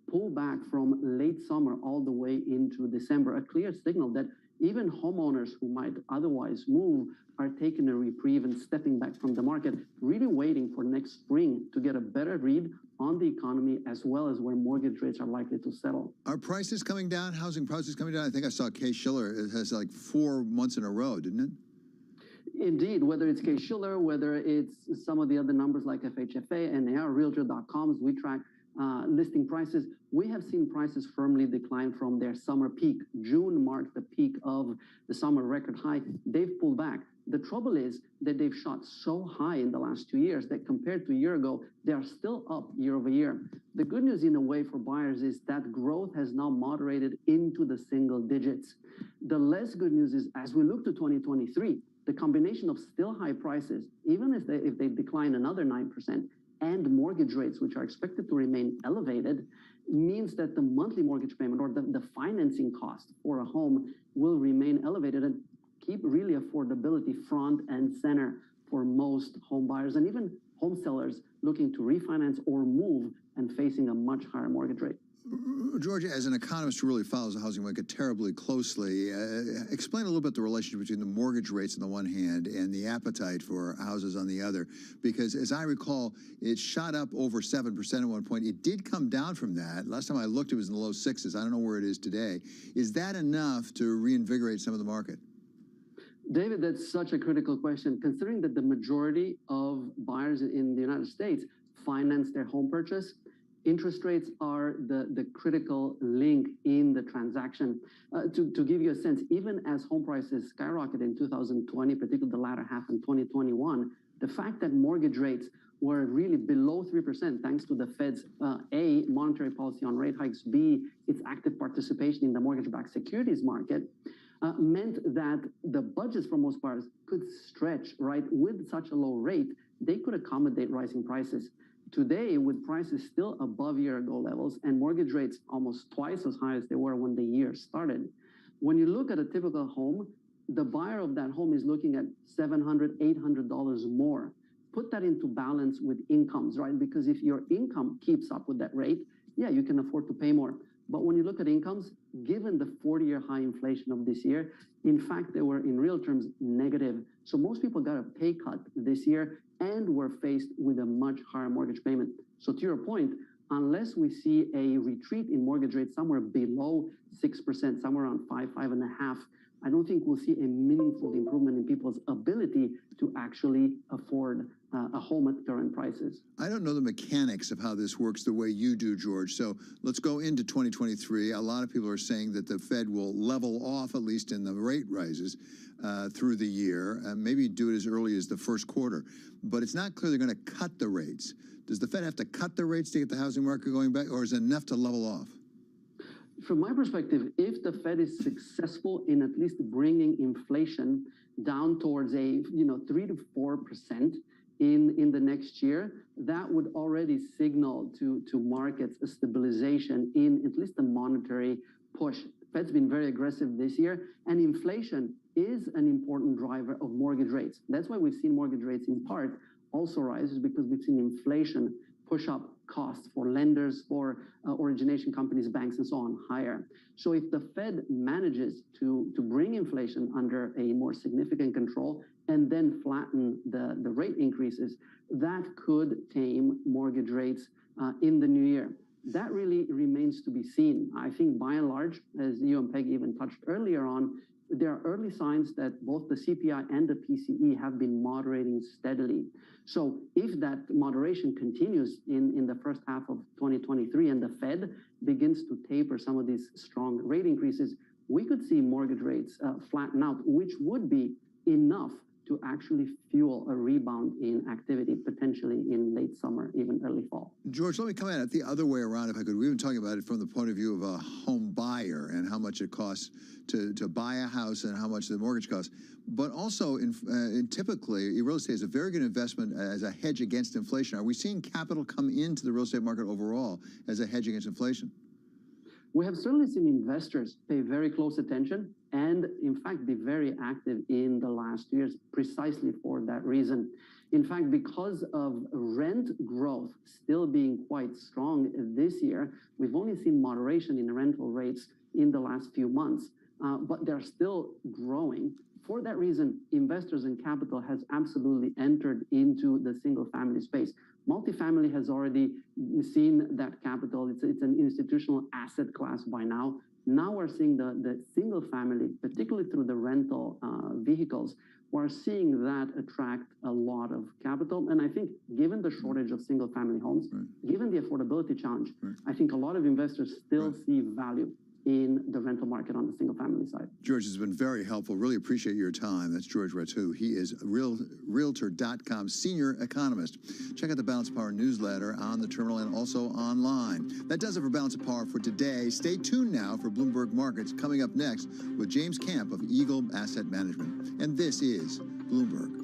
pull back from late summer all the way into December, a clear signal that even homeowners who might otherwise move are taking a reprieve and stepping back from the market, really waiting for next spring to get a better read on the economy as well as where mortgage rates are likely to settle. Are prices coming down, housing prices coming down? I think I saw Case-Shiller, it has like 4 months in a row, didn't it? Indeed, whether it's Case-Shiller, whether it's some of the other numbers like FHFA and NAR, Realtor.com, we track listing prices. We have seen prices firmly decline from their summer peak. June marked the peak of the summer record high. They've pulled back. The trouble is that they've shot so high in the last 2 years that compared to a year ago, they are still up year over year. The good news in a way for buyers is that growth has now moderated into the single digits. The less good news is as we look to 2023, the combination of still high prices, even if they decline another 9%, and mortgage rates, which are expected to remain elevated, means that the monthly mortgage payment or the financing cost for a home will remain elevated and keep really affordability front and center for most home buyers and even home sellers looking to refinance or move and facing a much higher mortgage rate. Georgia, as an economist who really follows the housing market terribly closely, explain a little bit the relationship between the mortgage rates on the one hand and the appetite for houses on the other. Because as I recall, it shot up over 7% at one point. It did come down from that. Last time I looked, it was in the low 6s. I don't know where it is today. Is that enough to reinvigorate some of the market? David, that's such a critical question, considering that the majority of buyers in the United States finance their home purchase. Interest rates are the critical link in the transaction. To give you a sense, even as home prices skyrocketed in 2020, particularly the latter half in 2021, the fact that mortgage rates were really below 3% thanks to the Fed's A, monetary policy on rate hikes, B, its active participation in the mortgage-backed securities market, meant that the budgets for most buyers could stretch, right? With such a low rate, they could accommodate rising prices. Today, with prices still above year-ago levels and mortgage rates almost twice as high as they were when the year started, when you look at a typical home, the buyer of that home is looking at $700, $800 more. Put that into balance with incomes, right? Because if your income keeps up with that rate, yeah, you can afford to pay more. But when you look at incomes, given the 40-year high inflation of this year, in fact, they were in real terms negative. So most people got a pay cut this year and were faced with a much higher mortgage payment. So to your point, unless we see a retreat in mortgage rates somewhere below 6%, somewhere around 5.5%, I don't think we'll see a meaningful improvement in people's ability to actually afford a home at current prices. I don't know the mechanics of how this works the way you do, George. So let's go into 2023. A lot of people are saying that the Fed will level off, at least in the rate rises, through the year, and maybe do it as early as the first quarter. But it's not clear they're going to cut the rates. Does the Fed have to cut the rates to get the housing market going back, or is it enough to level off? From my perspective, if the Fed is successful in at least bringing inflation down towards a 3 to 4% in the next year, that would already signal to markets a stabilization in at least the monetary push. Fed's been very aggressive this year, and inflation is an important driver of mortgage rates. That's why we've seen mortgage rates in part also rise, is because we've seen inflation push up costs for lenders, for origination companies, banks, and so on higher. So if the Fed manages to bring inflation under a more significant control and then flatten the rate increases, that could tame mortgage rates in the new year. That really remains to be seen. I think by and large, as you and Peggy even touched earlier on, there are early signs that both the CPI and the PCE have been moderating steadily. So if that moderation continues in the first half of 2023 and the Fed begins to taper some of these strong rate increases, we could see mortgage rates flatten out, which would be enough to actually fuel a rebound in activity, potentially in late summer, even early fall. George, let me come at it the other way around, if I could. We've been talking about it from the point of view of a home buyer and how much it costs to buy a house and how much the mortgage costs. But also, typically, real estate is a very good investment as a hedge against inflation. Are we seeing capital come into the real estate market overall as a hedge against inflation? We have certainly seen investors pay very close attention and, in fact, be very active in the last years precisely for that reason. In fact, because of rent growth still being quite strong this year, we've only seen moderation in rental rates in the last few months, but they're still growing. For that reason, investors and capital has absolutely entered into the single-family space. Multifamily has already seen that capital. It's an institutional asset class by now. Now we're seeing the single family, particularly through the rental vehicles, we're seeing that attract a lot of capital. And I think given the shortage of single family homes, given the affordability challenge, I think a lot of investors still see value in the rental market on the single family side. George has been very helpful. Really appreciate your time. That's George Ratu. He is Realtor.com senior economist. Check out the Balance of Power newsletter on the terminal and also online. That does it for Balance of Power for today. Stay tuned now for Bloomberg Markets coming up next with James Camp of Eagle Asset Management. And this is Bloomberg.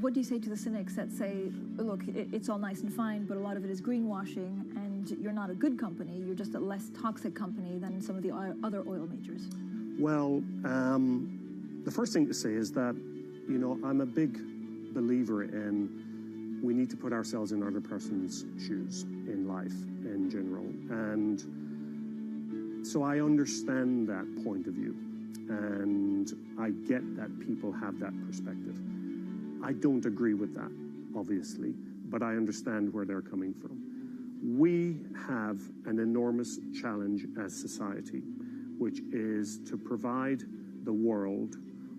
What do you say to the cynics that say, look, it's all nice and fine, but a lot of it is greenwashing, and you're not a good company, you're just a less toxic company than some of the other oil majors? Well, the first thing to say is that, I'm a big believer in we need to put ourselves in other person's shoes in life in general. And so I understand that point of view, and I get that people have that perspective. I don't agree with that, obviously, but I understand where they're coming from. We have an enormous challenge as society, which is to provide the world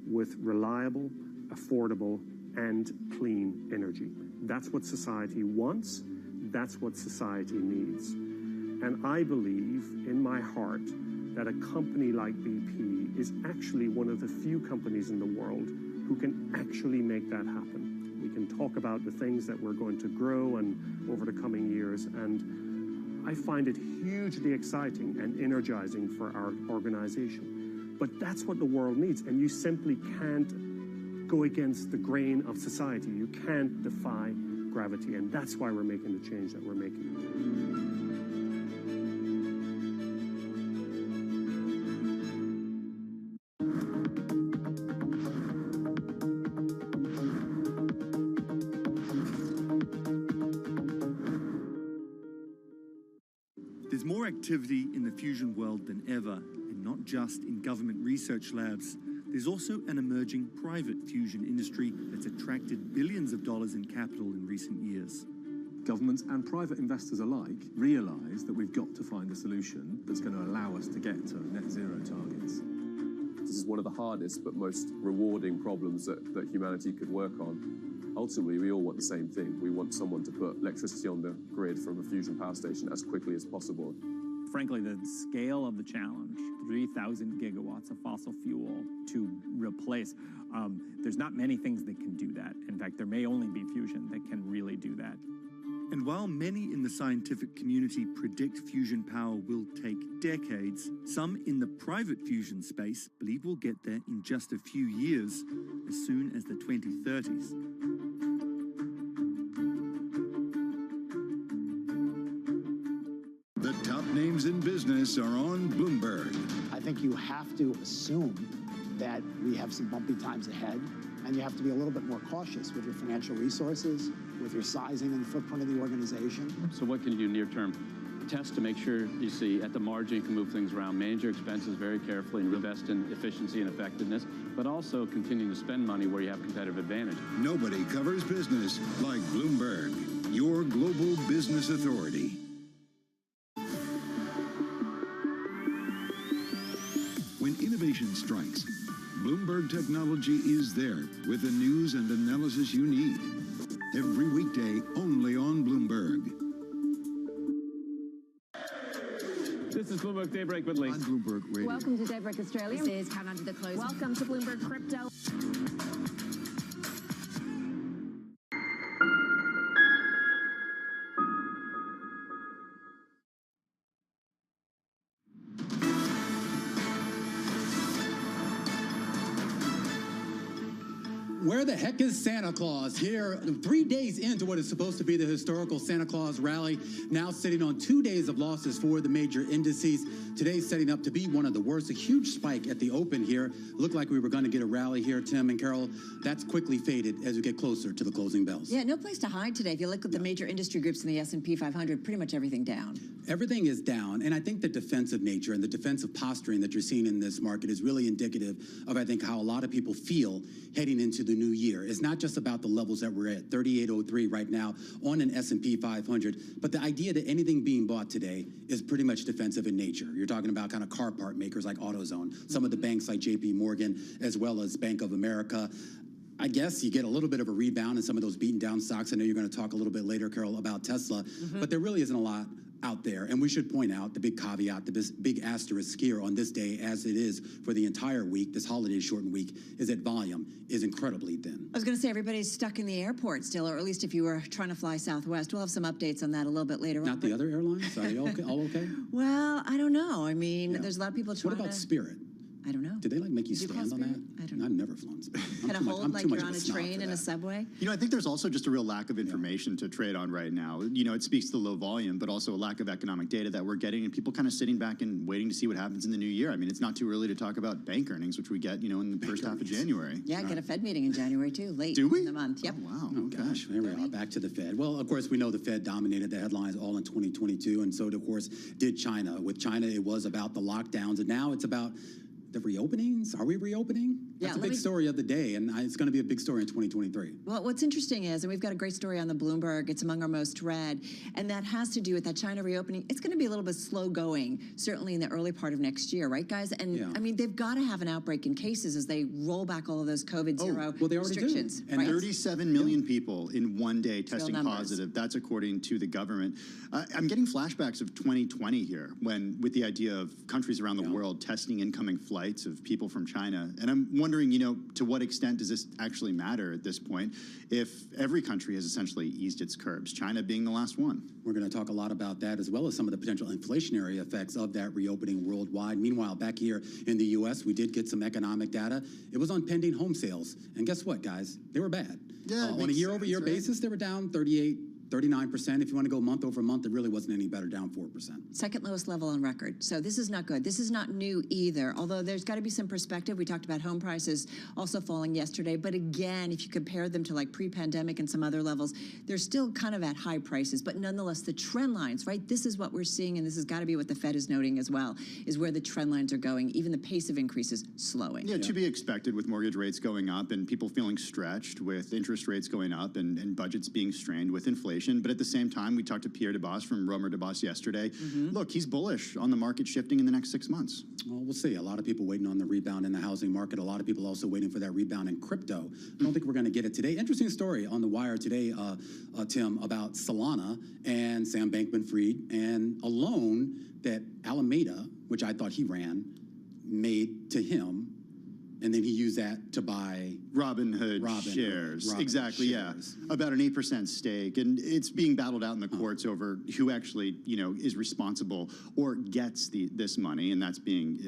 with reliable, affordable, and clean energy. That's what society wants. That's what society needs. And I believe in my heart that a company like BP is actually one of the few companies in the world who can actually make that happen. We can talk about the things that we're going to grow and over the coming years. And I find it hugely exciting and energizing for our organization. But that's what the world needs. And you simply can't go against the grain of society. You can't defy gravity. And that's why we're making the change that we're making. There's more activity in the fusion world than ever, and not just in government research labs. There's also an emerging private fusion industry that's attracted billions of dollars in capital in recent years. Governments and private investors alike realise that we've got to find a solution that's going to allow us to get to net zero targets. This is one of the hardest but most rewarding problems that humanity could work on. Ultimately, we all want the same thing. We want someone to put electricity on the grid from a fusion power station as quickly as possible. Frankly, the scale of the challenge, 3,000 gigawatts of fossil fuel to replace, there's not many things that can do that. In fact, there may only be fusion that can really do that. And while many in the scientific community predict fusion power will take decades, some in the private fusion space believe we'll get there in just a few years, as soon as the 2030s. The top names in business are on Bloomberg. I think you have to assume that we have some bumpy times ahead, and you have to be a little bit more cautious with your financial resources, with your sizing and the footprint of the organization. So what can you do near term? Test to make sure you see at the margin you can move things around, manage your expenses very carefully and invest in efficiency and effectiveness, but also continue to spend money where you have competitive advantage. Nobody covers business like Bloomberg, your global business authority. When innovation strikes, Bloomberg Technology is there with the news and analysis you need. Every weekday, only on Bloomberg. This is Bloomberg Daybreak with Lee. On Bloomberg Radio. Welcome to Daybreak Australia. This is Countdown to the Close. Welcome to Bloomberg Crypto. Where the heck is Santa Claus? Here, 3 days into what is supposed to be the historical Santa Claus rally, now sitting on 2 days of losses for the major indices. Today's setting up to be one of the worst. A huge spike at the open here. Looked like we were going to get a rally here, Tim and Carol. That's quickly faded as we get closer to the closing bells. Yeah, no place to hide today. If you look at the major industry groups in the S&P 500, pretty much everything down. Everything is down, and I think the defensive nature and the defensive posturing that you're seeing in this market is really indicative of, I think, how a lot of people feel heading into the new year. It's not just about the levels that we're at, 3803 right now on an S&P 500, but the idea that anything being bought today is pretty much defensive in nature. You're talking about kind of car part makers like AutoZone, some of the banks like JP Morgan, as well as Bank of America. I guess you get a little bit of a rebound in some of those beaten down stocks. I know you're going to talk a little bit later, Carol, about Tesla, but there really isn't a lot out there. And we should point out the big caveat, the big asterisk here on this day, as it is for the entire week, this holiday shortened week, is that volume is incredibly thin. I was going to say everybody's stuck in the airport still, or at least if you were trying to fly Southwest. We'll have some updates on that a little bit later on. Not the other airlines? Are they all okay? Well, I don't know. I mean, there's a lot of people trying to... What about Spirit? I don't know. Did they make you stand on that? I don't know. I've never flown Spirit. Kind of hold like you're on a train in a subway? You know, I think there's also just a real lack of information to trade on right now. You know, it speaks to the low volume, but also a lack of economic data that we're getting and people kind of sitting back and waiting to see what happens in the new year. I mean, it's not too early to talk about bank earnings, which we get, you know, in the first half of January. Yeah, get a Fed meeting in January too, late in the month. Yep. Oh, wow. Oh, gosh, there we are, back to the Fed. Well, of course, we know the Fed dominated the headlines all in 2022, and so, of course, did China. With China, it was about the lockdowns, and now it's about the reopenings. Are we reopening? That's a big story of the day, and it's going to be a big story in 2023. Well, what's interesting is, and we've got a great story on the Bloomberg, it's among our most read, and that has to do with that China reopening. It's going to be a little bit slow going, certainly in the early part of next year, right, guys? And I mean, they've got to have an outbreak in cases as they roll back all of those COVID zero restrictions. And right? 37 million people in one day testing positive. That's according to the government. I'm getting flashbacks of 2020 here, when with the idea of countries around the world testing incoming flights of people from China. And I'm wondering wondering, to what extent does this actually matter at this point if every country has essentially eased its curbs, China being the last one? We're going to talk a lot about that, as well as some of the potential inflationary effects of that reopening worldwide. Meanwhile, back here in the U.S., we did get some economic data. It was on pending home sales. And guess what, guys? They were bad. Yeah, on a year-over-year basis, they were down 39%. If you want to go month over month, it really wasn't any better, down 4%. Second lowest level on record. So this is not good. This is not new either, although there's got to be some perspective. We talked about home prices also falling yesterday. But again, if you compare them to like pre-pandemic and some other levels, they're still kind of at high prices. But nonetheless, the trend lines, right? This is what we're seeing, and this has got to be what the Fed is noting as well, is where the trend lines are going. Even the pace of increases slowing. Yeah, to be expected with mortgage rates going up and people feeling stretched with interest rates going up and budgets being strained with inflation. But at the same time, we talked to Pierre DeBoss from Romer DeBoss yesterday. Look, he's bullish on the market shifting in the next 6 months. Well, we'll see. A lot of people waiting on the rebound in the housing market. A lot of people also waiting for that rebound in crypto. I don't think we're going to get it today. Interesting story on the wire today, Tim, about Solana and Sam Bankman-Fried and a loan that Alameda, which I thought he ran, made to him. And then he used that to buy Robinhood shares. Exactly, shares. Yeah. About an 8% stake. And it's being battled out in the courts over who actually, is responsible or gets this money. And that's being,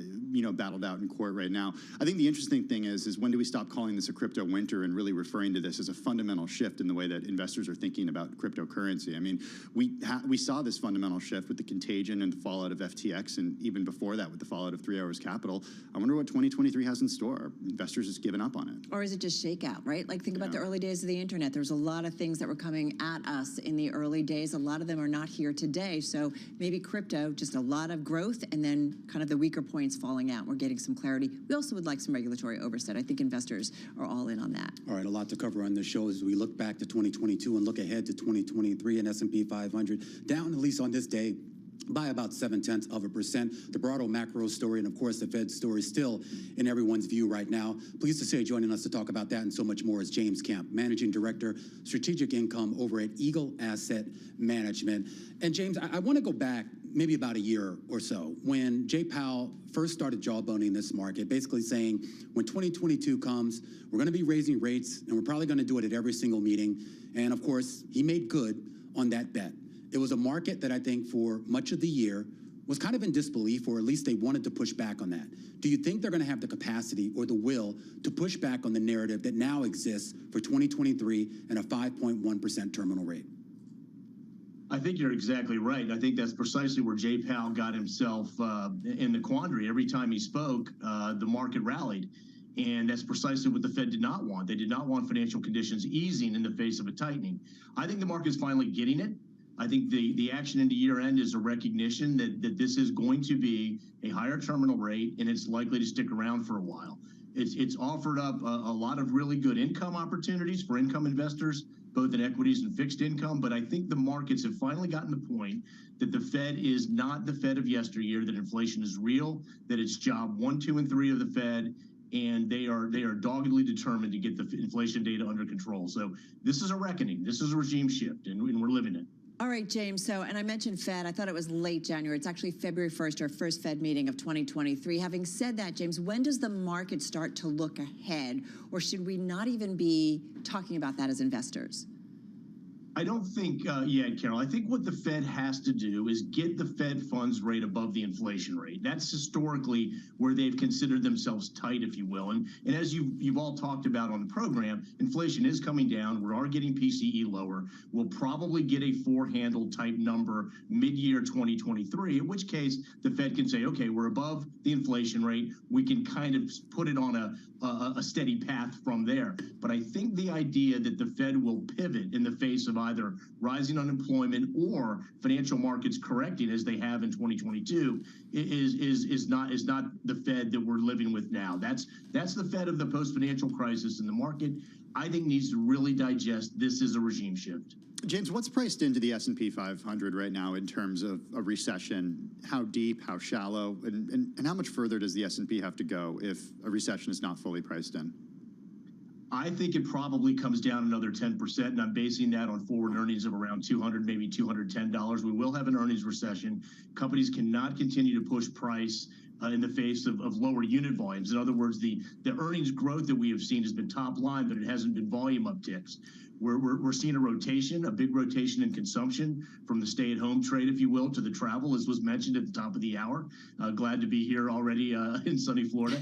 battled out in court right now. I think the interesting thing is when do we stop calling this a crypto winter and really referring to this as a fundamental shift in the way that investors are thinking about cryptocurrency? I mean, we saw this fundamental shift with the contagion and the fallout of FTX, and even before that with the fallout of 3 Hours Capital. I wonder what 2023 has in store. Investors just given up on it. Or is it just shakeout, right? Like think about the early days of the internet. There's a lot of things that were coming at us in the early days. A lot of them are not here today. So maybe crypto, just a lot of growth and then kind of the weaker points falling out. We're getting some clarity. We also would like some regulatory oversight. I think investors are all in on that. All right, a lot to cover on this show as we look back to 2022 and look ahead to 2023 and S&P 500 down, at least on this day, by about 0.7%. The broader macro story and, of course, the Fed story still in everyone's view right now. Pleased to say joining us to talk about that and so much more is James Camp, Managing Director, Strategic Income over at Eagle Asset Management. And, James, I want to go back maybe about a year or so when Jay Powell first started jawboning this market, basically saying when 2022 comes, we're going to be raising rates and we're probably going to do it at every single meeting. And, of course, he made good on that bet. It was a market that I think for much of the year was kind of in disbelief, or at least they wanted to push back on that. Do you think they're going to have the capacity or the will to push back on the narrative that now exists for 2023 and a 5.1% terminal rate? I think you're exactly right. I think that's precisely where Jay Powell got himself in the quandary. Every time he spoke, the market rallied. And that's precisely what the Fed did not want. They did not want financial conditions easing in the face of a tightening. I think the market's finally getting it. I think the action into year end is a recognition that this is going to be a higher terminal rate and it's likely to stick around for a while. It's offered up a lot of really good income opportunities for income investors, both in equities and fixed income. But I think the markets have finally gotten the point that the Fed is not the Fed of yesteryear, that inflation is real, that it's job 1, 2, and 3 of the Fed. And they are doggedly determined to get the inflation data under control. So this is a reckoning. This is a regime shift, and we're living it. All right, James. So, and I mentioned Fed. I thought it was late January. It's actually February 1st, our first Fed meeting of 2023. Having said that, James, when does the market start to look ahead? Or should we not even be talking about that as investors? I don't think yet, Carol. I think what the Fed has to do is get the Fed funds rate above the inflation rate. That's historically where they've considered themselves tight, if you will. And as you've all talked about on the program, inflation is coming down. We are getting PCE lower. We'll probably get a 4-handle type number mid-year 2023, in which case the Fed can say, okay, we're above the inflation rate. We can kind of put it on a steady path from there. But I think the idea that the Fed will pivot in the face of either rising unemployment or financial markets correcting as they have in 2022 is not the Fed that we're living with now. That's the Fed of the post-financial crisis, and the market, I think, needs to really digest this is a regime shift. James, what's priced into the S&P 500 right now in terms of a recession? How deep, how shallow, and how much further does the S&P have to go if a recession is not fully priced in? I think it probably comes down another 10%, and I'm basing that on forward earnings of around $200, maybe $210. We will have an earnings recession. Companies cannot continue to push price in the face of lower unit volumes. In other words, the earnings growth that we have seen has been top line, but it hasn't been volume upticks. We're seeing a rotation, a big rotation in consumption from the stay-at-home trade, if you will, to the travel, as was mentioned at the top of the hour. Glad to be here already in sunny Florida.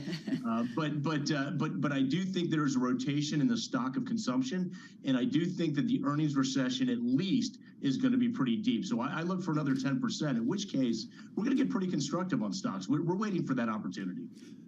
But I do think there's a rotation in the stock of consumption, and I do think that the earnings recession at least is going to be pretty deep. So I look for another 10%, in which case we're going to get pretty constructive on stocks. We're waiting for that opportunity.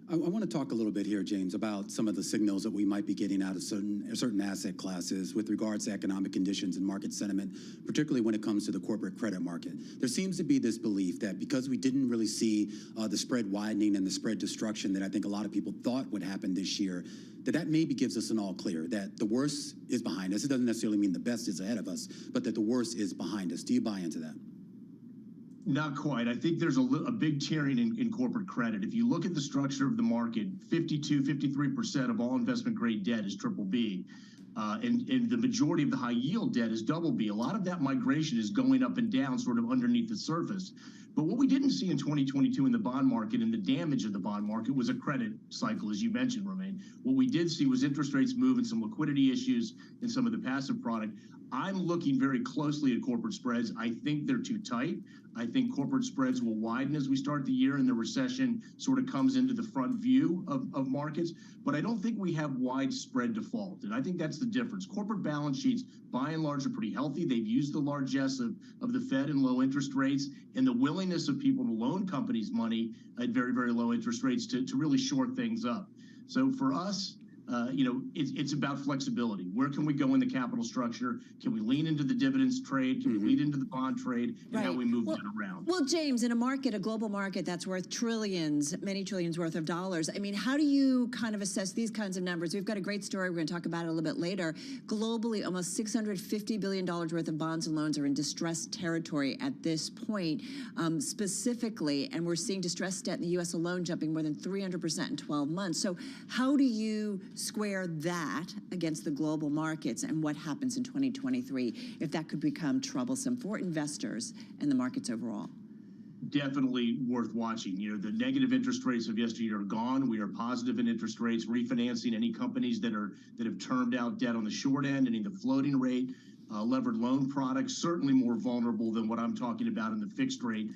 I want to talk a little bit here, James, about some of the signals that we might be getting out of certain asset classes with regards to economic conditions and market sentiment, particularly when it comes to the corporate credit market. There seems to be this belief that because we didn't really see the spread widening and the spread destruction that I think a lot of people thought would happen this year, that maybe gives us an all clear, that the worst is behind us. It doesn't necessarily mean the best is ahead of us, but that the worst is behind us. Do you buy into that? Not quite. I think there's a big tearing in corporate credit. If you look at the structure of the market, 53% of all investment grade debt is triple B. And the majority of the high yield debt is double B. A lot of that migration is going up and down sort of underneath the surface. But what we didn't see in 2022 in the bond market and the damage of the bond market was a credit cycle, as you mentioned, Romaine. What we did see was interest rates move and some liquidity issues in some of the passive product. I'm looking very closely at corporate spreads. I think they're too tight. I think corporate spreads will widen as we start the year and the recession sort of comes into the front view of markets. But I don't think we have widespread default. And I think that's the difference. Corporate balance sheets, by and large, are pretty healthy. They've used the largesse of the Fed and low interest rates and the willingness of people to loan companies money at very, very low interest rates to really shore things up. So for us, it's about flexibility. Where can we go in the capital structure? Can we lean into the dividends trade? Can we lean into the bond trade? And how we move that around? Well, James, in a global market that's worth trillions, many trillions worth of dollars, I mean, how do you kind of assess these kinds of numbers? We've got a great story. We're going to talk about it a little bit later. Globally, almost $650 billion worth of bonds and loans are in distressed territory at this point, specifically, and we're seeing distressed debt in the U.S. alone jumping more than 300% in 12 months. So how do you square that against the global markets and what happens in 2023 if that could become troublesome for investors and the markets overall? Definitely worth watching. The negative interest rates of yesteryear are gone. We are positive in interest rates, refinancing any companies that have termed out debt on the short end, any of the floating rate, levered loan products, certainly more vulnerable than what I'm talking about in the fixed rate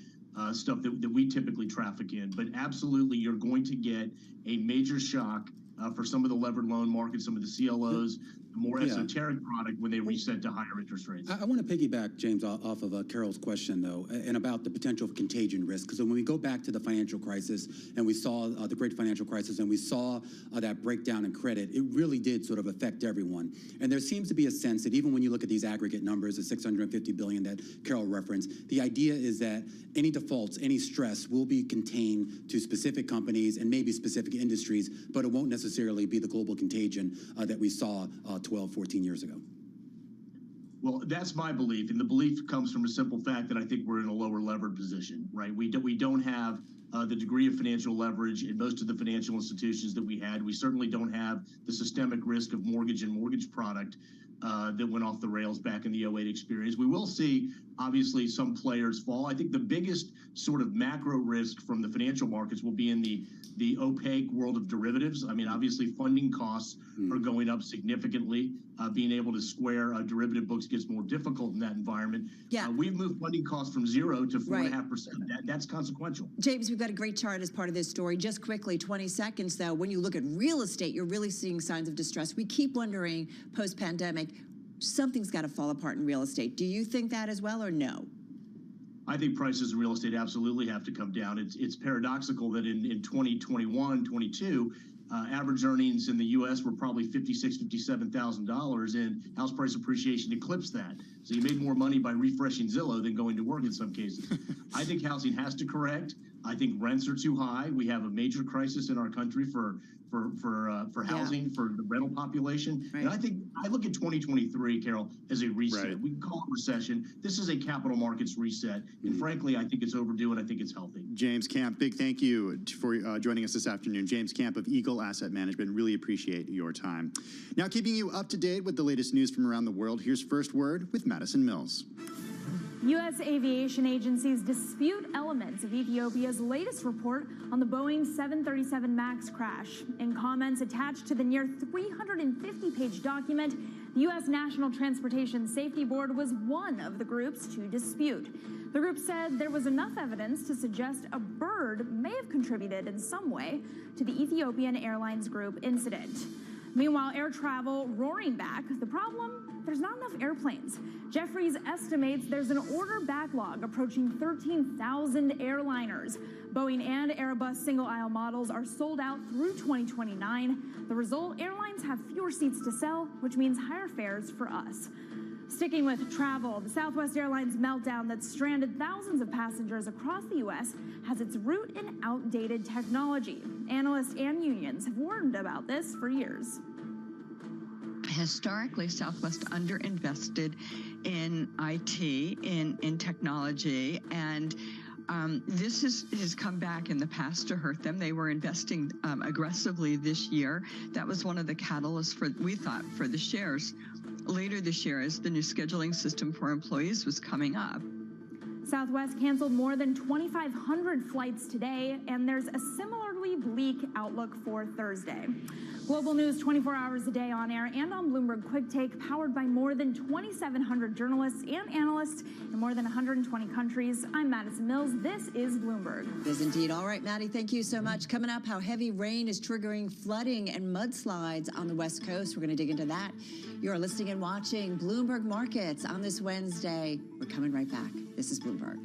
stuff that we typically traffic in. But absolutely, you're going to get a major shock for some of the levered loan markets, some of the CLOs, the more esoteric product when they reset to higher interest rates. I want to piggyback, James, off of Carol's question, though, and about the potential of contagion risk. Because when we go back to the financial crisis and we saw the great financial crisis and we saw that breakdown in credit, it really did sort of affect everyone. And there seems to be a sense that even when you look at these aggregate numbers, the $650 billion that Carol referenced, the idea is that any defaults, any stress will be contained to specific companies and maybe specific industries, but it won't necessarily be the global contagion that we saw 12, 14 years ago. Well, that's my belief, and the belief comes from a simple fact that I think we're in a lower levered position, right? We don't have the degree of financial leverage in most of the financial institutions that we had. We certainly don't have the systemic risk of mortgage and mortgage product that went off the rails back in the 08 experience. We will see, obviously, some players fall. I think the biggest sort of macro risk from the financial markets will be in the opaque world of derivatives. I mean, obviously, funding costs are going up significantly. Being able to square derivative books gets more difficult in that environment. Yeah. We've moved funding costs from 0 to 4.5%. That's consequential. James, we've got a great chart as part of this story. Just quickly, 20 seconds, though, when you look at real estate, you're really seeing signs of distress. We keep wondering, post-pandemic, something's got to fall apart in real estate. Do you think that as well, or no? I think prices in real estate absolutely have to come down. It's paradoxical that in 2021, 22, average earnings in the U.S. were probably $56,000, $57,000, and house price appreciation eclipsed that. So you made more money by refreshing Zillow than going to work in some cases. I think housing has to correct. I think rents are too high. We have a major crisis in our country for housing, for the rental population. And I look at 2023, Carol, as a reset. We can call it recession. This is a capital markets reset. And frankly, I think it's overdue and I think it's healthy. James Camp, big thank you for joining us this afternoon. James Camp of Eagle Asset Management. Really appreciate your time. Now, keeping you up to date with the latest news from around the world, here's First Word with Madison Mills. U.S. aviation agencies dispute elements of Ethiopia's latest report on the Boeing 737 MAX crash. In comments attached to the near 350-page document, the U.S. National Transportation Safety Board was one of the groups to dispute. The group said there was enough evidence to suggest a bird may have contributed in some way to the Ethiopian Airlines Group incident. Meanwhile, air travel roaring back. The problem? There's not enough airplanes. Jefferies estimates there's an order backlog approaching 13,000 airliners. Boeing and Airbus single-aisle models are sold out through 2029. The result, airlines have fewer seats to sell, which means higher fares for us. Sticking with travel, the Southwest Airlines meltdown that stranded thousands of passengers across the U.S. has its root in outdated technology. Analysts and unions have warned about this for years. Historically, Southwest underinvested in IT, in technology, and this has come back in the past to hurt them. They were investing aggressively this year. That was one of the catalysts we thought, for the shares later this year as the new scheduling system for employees was coming up. Southwest canceled more than 2,500 flights today, and there's a similarly bleak outlook for Thursday. Global news 24 hours a day on air and on Bloomberg Quick Take, powered by more than 2,700 journalists and analysts in more than 120 countries. I'm Madison Mills. This is Bloomberg. It is indeed. All right, Maddie, thank you so much. Coming up, how heavy rain is triggering flooding and mudslides on the West Coast. We're going to dig into that. You're listening and watching Bloomberg Markets on this Wednesday. We're coming right back. This is Bloomberg.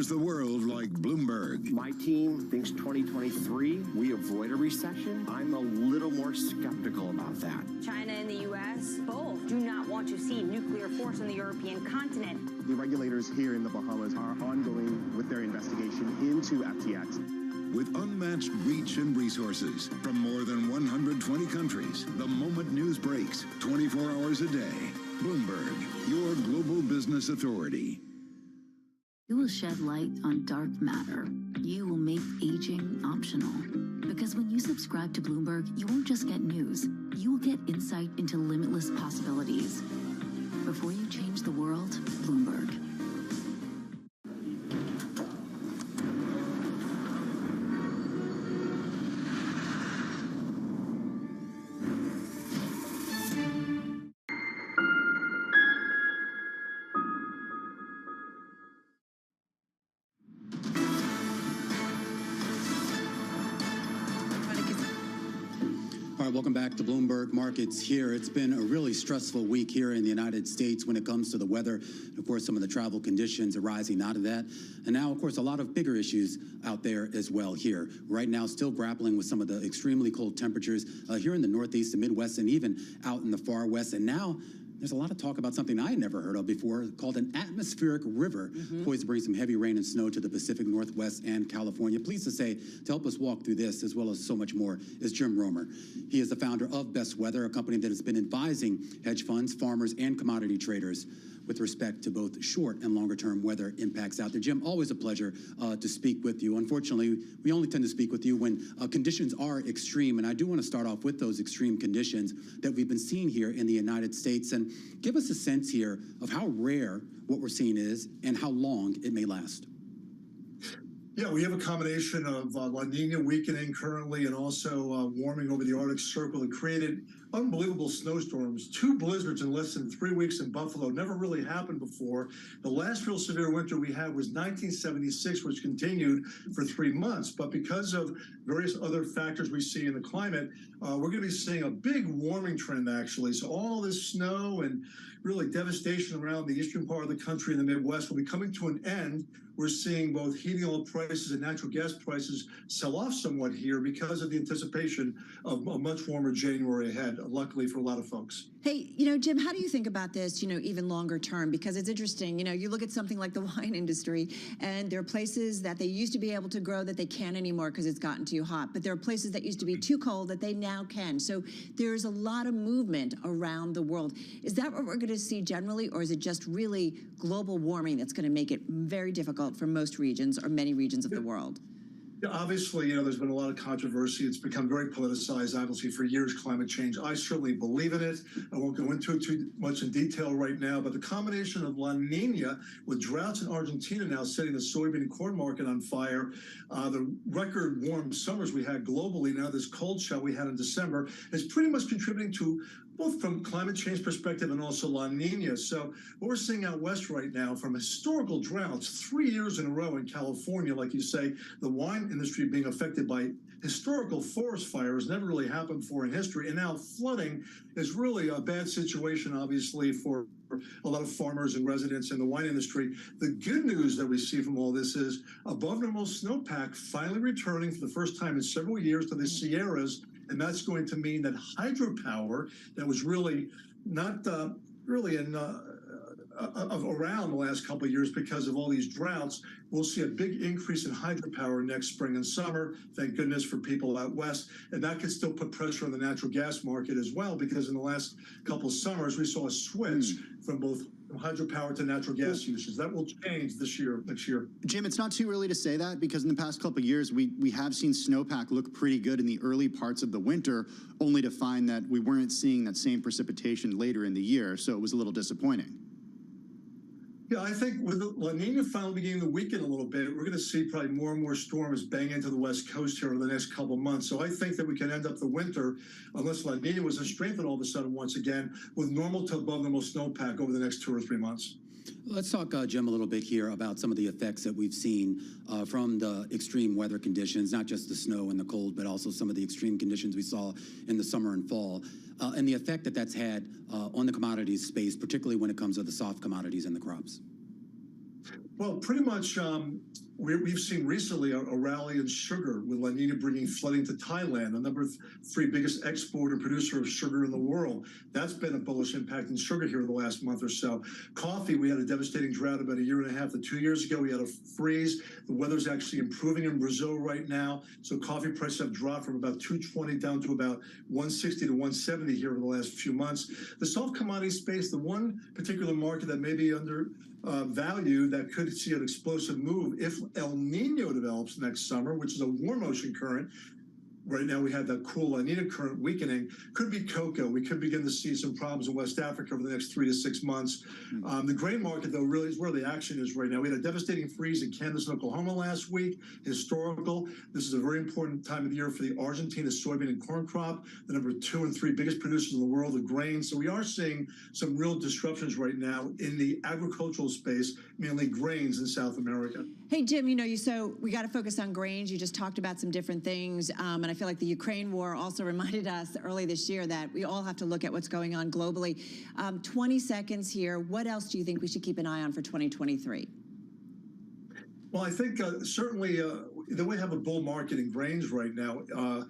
The world like Bloomberg. My team thinks 2023 we avoid a recession. I'm a little more skeptical about that. China and the U.S. both do not want to see nuclear force on the European continent. The regulators here in the Bahamas are ongoing with their investigation into FTX. With unmatched reach and resources from more than 120 countries, the moment news breaks, 24 hours a day. Bloomberg, your global business authority. You will shed light on dark matter. You will make aging optional. Because when you subscribe to Bloomberg, you won't just get news. You will get insight into limitless possibilities. Before you change the world, Bloomberg. Welcome back to Bloomberg Markets here. It's been a really stressful week here in the United States when it comes to the weather. Of course, some of the travel conditions arising out of that. And now, of course, a lot of bigger issues out there as well here. Right now, still grappling with some of the extremely cold temperatures here in the Northeast and Midwest and even out in the far West. And now, there's a lot of talk about something I never heard of before called an atmospheric river, poised to bring some heavy rain and snow to the Pacific Northwest and California. Pleased to say, to help us walk through this, as well as so much more, is Jim Romer. He is the founder of Best Weather, a company that has been advising hedge funds, farmers, and commodity traders with respect to both short and longer term weather impacts out there. Jim, always a pleasure to speak with you. Unfortunately, we only tend to speak with you when conditions are extreme, and I do want to start off with those extreme conditions that we've been seeing here in the United States, and give us a sense here of how rare what we're seeing is and how long it may last. Yeah, we have a combination of La Nina weakening currently and also warming over the Arctic Circle that created unbelievable snowstorms, 2 blizzards in less than 3 weeks in Buffalo. Never really happened before. The last real severe winter we had was 1976, which continued for 3 months. But because of various other factors we see in the climate, we're going to be seeing a big warming trend, actually. So all this snow and really devastation around the eastern part of the country and the Midwest will be coming to an end. We're seeing both heating oil prices and natural gas prices sell off somewhat here because of the anticipation of a much warmer January ahead, luckily for a lot of folks. Hey, Jim, how do you think about this, even longer term? Because it's interesting, you look at something like the wine industry, and there are places that they used to be able to grow that they can't anymore because it's gotten too hot. But there are places that used to be too cold that they now can. So there's a lot of movement around the world. Is that what we're going to see generally, or is it just really global warming that's going to make it very difficult for most regions or many regions of the world? Yeah, obviously, there's been a lot of controversy. It's become very politicized, obviously, for years, climate change. I certainly believe in it. I won't go into it too much in detail right now, but the combination of La Nina with droughts in Argentina now setting the soybean and corn market on fire, the record warm summers we had globally, now this cold shell we had in December, is pretty much contributing to both from climate change perspective and also La Nina. So what we're seeing out west right now from historical droughts, 3 years in a row in California, like you say, the wine industry being affected by historical forest fires, never really happened before in history. And now flooding is really a bad situation, obviously, for a lot of farmers and residents in the wine industry. The good news that we see from all this is above normal snowpack finally returning for the first time in several years to the Sierras. And that's going to mean that hydropower that was really not really in around the last couple of years because of all these droughts, we'll see a big increase in hydropower next spring and summer. Thank goodness for people out west. And that could still put pressure on the natural gas market as well, because in the last couple of summers, we saw a switch from both hydropower to natural gas uses. That will change this year, next year. Jim, it's not too early to say that, because in the past couple of years, we have seen snowpack look pretty good in the early parts of the winter, only to find that we weren't seeing that same precipitation later in the year. So it was a little disappointing. Yeah, I think with La Nina finally beginning to weaken a little bit, we're going to see probably more and more storms bang into the West Coast here over the next couple of months. So I think that we can end up the winter, unless La Nina was to strengthen all of a sudden once again, with normal to above normal snowpack over the next 2 or 3 months. Let's talk, Jim, a little bit here about some of the effects that we've seen from the extreme weather conditions, not just the snow and the cold, but also some of the extreme conditions we saw in the summer and fall, and the effect that that's had on the commodities space, particularly when it comes to the soft commodities and the crops. Well, pretty much we've seen recently a rally in sugar, with La Nina bringing flooding to Thailand, the number 3 biggest exporter and producer of sugar in the world. That's been a bullish impact in sugar here in the last month or so. Coffee, we had a devastating drought about 1.5 to 2 years ago. We had a freeze. The weather's actually improving in Brazil right now. So coffee prices have dropped from about $2.20 down to about $1.60 to $1.70 here over the last few months. The soft commodity space, the one particular market that may be under value that could see an explosive move if El Nino develops next summer, which is a warm ocean current. Right now we have that cool La Nina current weakening. Could be cocoa. We could begin to see some problems in West Africa over the next 3 to 6 months. The grain market, though, really is where the action is right now. We had a devastating freeze in Kansas and Oklahoma last week, historical. This is a very important time of the year for the Argentina soybean and corn crop, the number 2 and 3 biggest producers in the world of grain. So we are seeing some real disruptions right now in the agricultural space, mainly grains in South America. Hey, Jim, so we got to focus on grains. You just talked about some different things, and I feel like the Ukraine war also reminded us early this year that we all have to look at what's going on globally. 20 seconds here. What else do you think we should keep an eye on for 2023? Well, I think certainly we have a bull market in grains right now.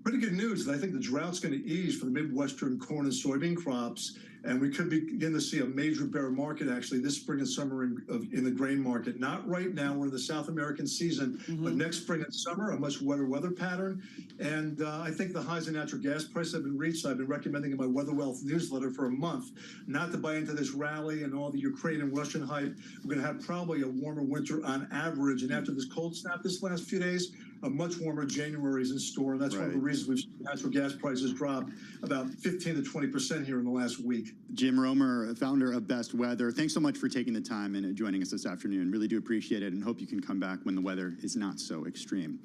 Pretty good news. I think the drought's going to ease for the Midwestern corn and soybean crops, and we could begin to see a major bear market actually this spring and summer in the grain market. Not right now, we're in the South American season, but next spring and summer, a much wetter weather pattern. And I think the highs in natural gas prices have been reached. I've been recommending in my Weather Wealth newsletter for a month not to buy into this rally and all the Ukraine and Russian hype. We're going to have probably a warmer winter on average, and after this cold snap this last few days, a much warmer January is in store, and that's one of the reasons we've seen natural gas prices drop about 15 to 20% here in the last week. Jim Romer, founder of Best Weather, thanks so much for taking the time and joining us this afternoon. Really do appreciate it and hope you can come back when the weather is not so extreme.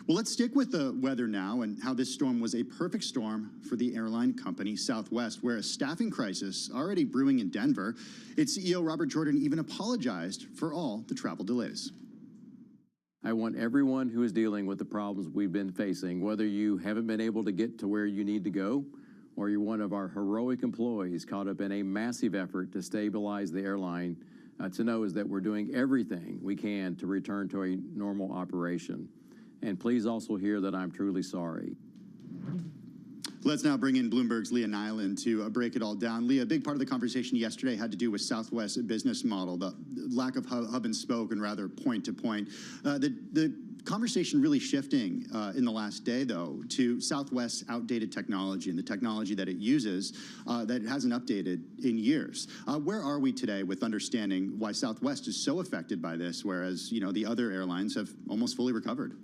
Well, let's stick with the weather now and how this storm was a perfect storm for the airline company Southwest, where a staffing crisis already brewing in Denver. Its CEO, Robert Jordan, even apologized for all the travel delays. I want everyone who is dealing with the problems we've been facing, whether you haven't been able to get to where you need to go, or you're one of our heroic employees caught up in a massive effort to stabilize the airline, to know is that we're doing everything we can to return to a normal operation. And please also hear that I'm truly sorry. Let's now bring in Bloomberg's Leah Nyland to break it all down. Leah, a big part of the conversation yesterday had to do with Southwest's business model, the lack of hub and spoke and rather point to point. The conversation really shifting in the last day, though, to Southwest's outdated technology and the technology that it uses that it hasn't updated in years. Where are we today with understanding why Southwest is so affected by this, whereas, you know, the other airlines have almost fully recovered?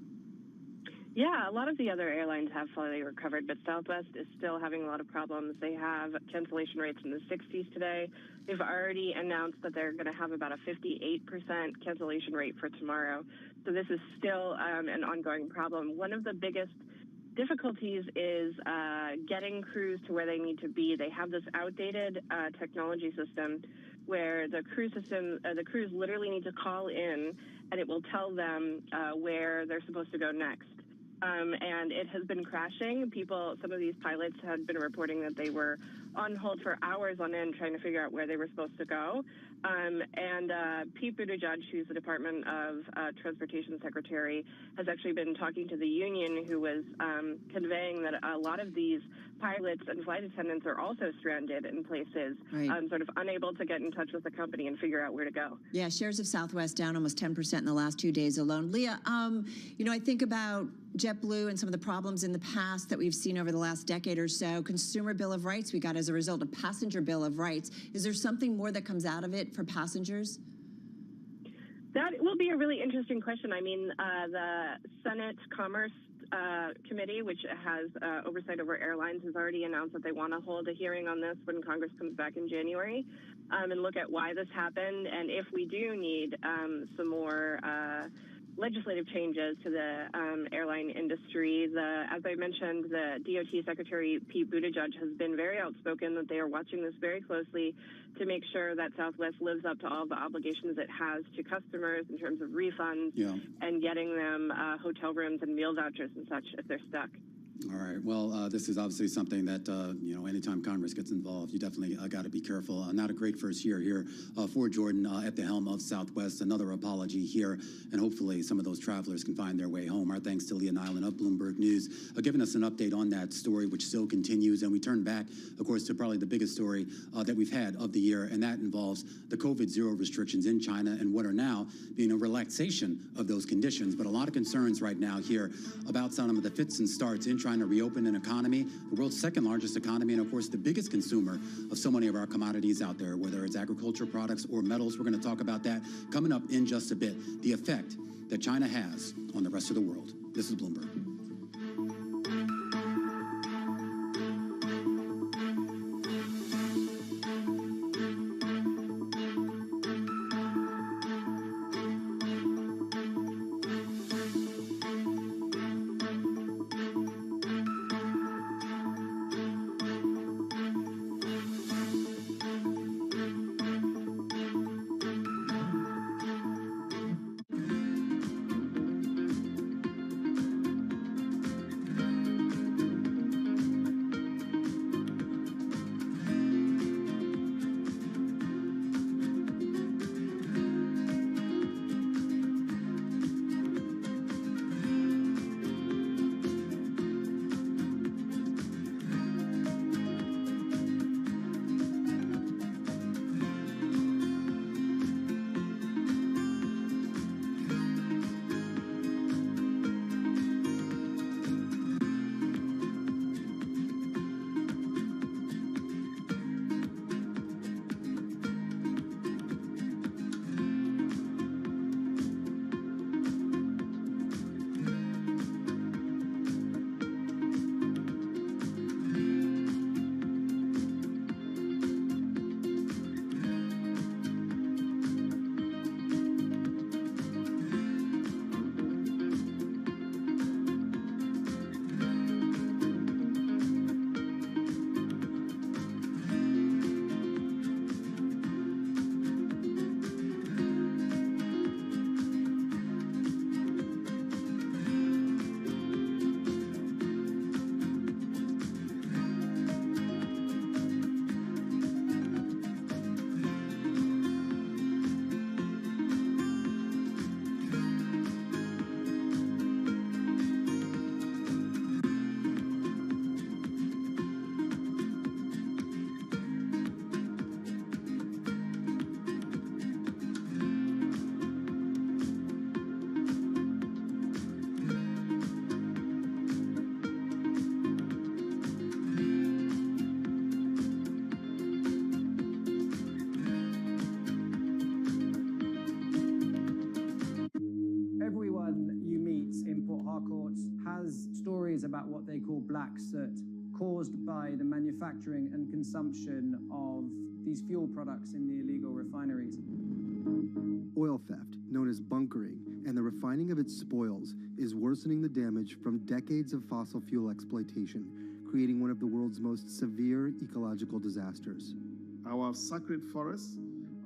Yeah, a lot of the other airlines have fully recovered, but Southwest is still having a lot of problems. They have cancellation rates in the 60s today. They've already announced that they're going to have about a 58% cancellation rate for tomorrow. So this is still an ongoing problem. One of the biggest difficulties is getting crews to where they need to be. They have this outdated technology system where the crews literally need to call in and it will tell them where they're supposed to go next. And it has been crashing. Some of these pilots had been reporting that they were on hold for hours on end trying to figure out where they were supposed to go. And Pete Buttigieg, who's the Department of Transportation Secretary, has actually been talking to the union, who was conveying that a lot of these pilots and flight attendants are also stranded in places, sort of unable to get in touch with the company and figure out where to go. Yeah, shares of Southwest down almost 10% in the last 2 days alone. Leah, you know, I think about JetBlue and some of the problems in the past that we've seen over the last decade or so. Consumer Bill of Rights we got as a result of Passenger Bill of Rights. Is there something more that comes out of it for passengers? That will be a really interesting question. I mean, the Senate Commerce Committee, which has oversight over airlines, has already announced that they want to hold a hearing on this when Congress comes back in January and look at why this happened and if we do need some more legislative changes to the airline industry. As I mentioned, the DOT Secretary, Pete Buttigieg, has been very outspoken that they are watching this very closely to make sure that Southwest lives up to all the obligations it has to customers in terms of refunds and getting them hotel rooms and meal vouchers and such if they're stuck. All right. Well, this is obviously something that, you know, anytime Congress gets involved, you definitely got to be careful. Not a great first year here for Jordan at the helm of Southwest. Another apology here, and hopefully some of those travelers can find their way home. Our thanks to Leah Nyland of Bloomberg News, giving us an update on that story, which still continues. And we turn back, of course, to probably the biggest story that we've had of the year, and that involves the COVID-0 restrictions in China and what are now being a relaxation of those conditions. But a lot of concerns right now here about some of the fits and starts in trying to reopen an economy, the world's second largest economy, and of course the biggest consumer of so many of our commodities out there, whether it's agriculture products or metals. We're going to talk about that coming up in just a bit, the effect that China has on the rest of the world. This is Bloomberg. about what they call black soot, caused by the manufacturing and consumption of these fuel products in the illegal refineries. Oil theft, known as bunkering, and the refining of its spoils is worsening the damage from decades of fossil fuel exploitation, creating one of the world's most severe ecological disasters. Our sacred forests,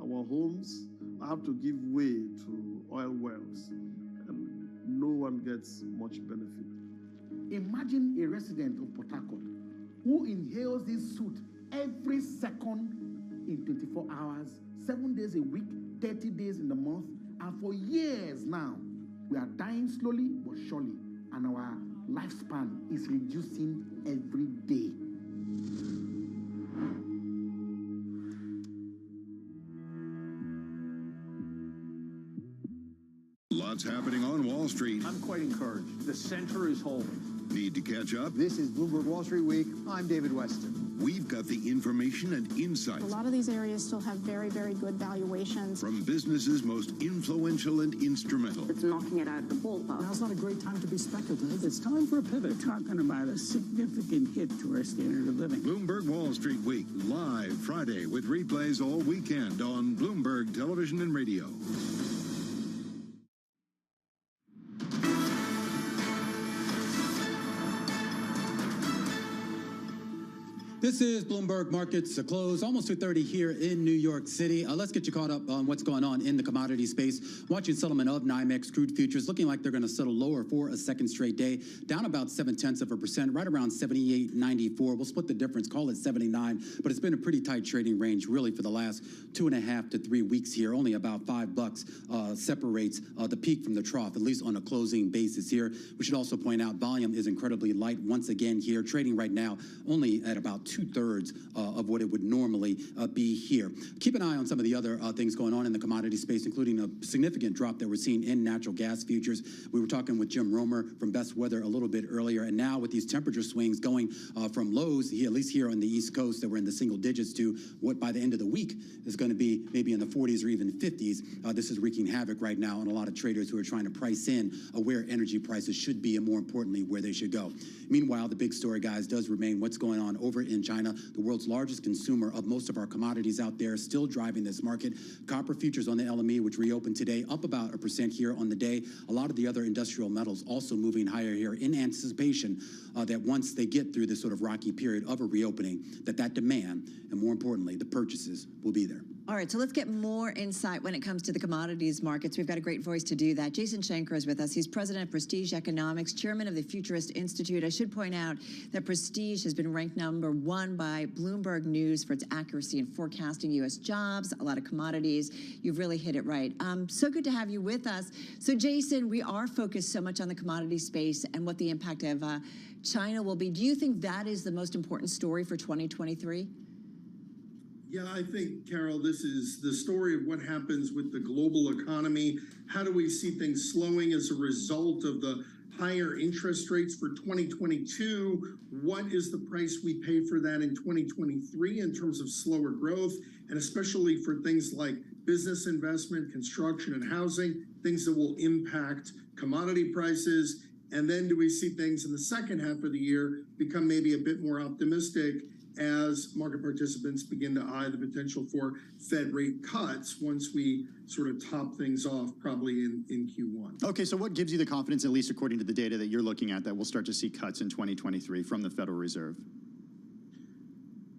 our homes have to give way to oil wells, and no one gets much benefit. Imagine a resident of Port Harcourt who inhales this soot every second in 24 hours, 7 days a week, 30 days in the month, and for years now, we are dying slowly but surely, and our lifespan is reducing every day. Lots happening on Wall Street. I'm quite encouraged. The center is holding. Need to catch up? This is Bloomberg Wall Street Week. I'm David Weston. We've got the information and insights A lot of these areas still have very, very good valuations. from businesses most influential and instrumental. It's knocking it out of the ballpark. Now's not a great time to be speculative. It's time for a pivot. We're talking about a significant hit to our standard of living. Bloomberg Wall Street Week, live Friday with replays all weekend on Bloomberg Television and Radio. This is Bloomberg Markets Close, almost 2:30 here in New York City. Let's get you caught up on what's going on in the commodity space. Watching settlement of NYMEX crude futures, looking like they're going to settle lower for a second straight day, down about 0.7%, right around 78.94. We'll split the difference, call it 79, but it's been a pretty tight trading range really for the last 2.5 to 3 weeks here. Only about $5 separates the peak from the trough, at least on a closing basis here. We should also point out volume is incredibly light once again here, trading right now only at about 2/3 of what it would normally be here. Keep an eye on some of the other things going on in the commodity space, including a significant drop that we're seeing in natural gas futures. We were talking with Jim Romer from Best Weather a little bit earlier, and now with these temperature swings going from lows, at least here on the East Coast, that were in the single digits to what by the end of the week is going to be maybe in the 40s or even 50s. This is wreaking havoc right now on a lot of traders who are trying to price in where energy prices should be and more importantly, where they should go. Meanwhile, the big story, guys, does remain what's going on over in China, the world's largest consumer of most of our commodities out there, still driving this market. Copper futures on the LME, which reopened today, up about 1% here on the day. A lot of the other industrial metals also moving higher here in anticipation that once they get through this sort of rocky period of a reopening, that demand, and more importantly, the purchases will be there. All right, so let's get more insight when it comes to the commodities markets. We've got a great voice to do that. Jason Shanker is with us. He's president of Prestige Economics, chairman of the Futurist Institute. I should point out that Prestige has been ranked #1 by Bloomberg News for its accuracy in forecasting U.S. jobs, a lot of commodities. You've really hit it right. So good to have you with us. So, Jason, we are focused so much on the commodity space and what the impact of China will be. Do you think that is the most important story for 2023? Yeah, I think, Carol, this is the story of what happens with the global economy. How do we see things slowing as a result of the higher interest rates for 2022? What is the price we pay for that in 2023 in terms of slower growth, and especially for things like business investment, construction, and housing, things that will impact commodity prices? And then do we see things in the second half of the year become maybe a bit more optimistic as market participants begin to eye the potential for Fed rate cuts once we sort of top things off probably in Q1. Okay, so what gives you the confidence, at least according to the data that you're looking at, that we'll start to see cuts in 2023 from the Federal Reserve?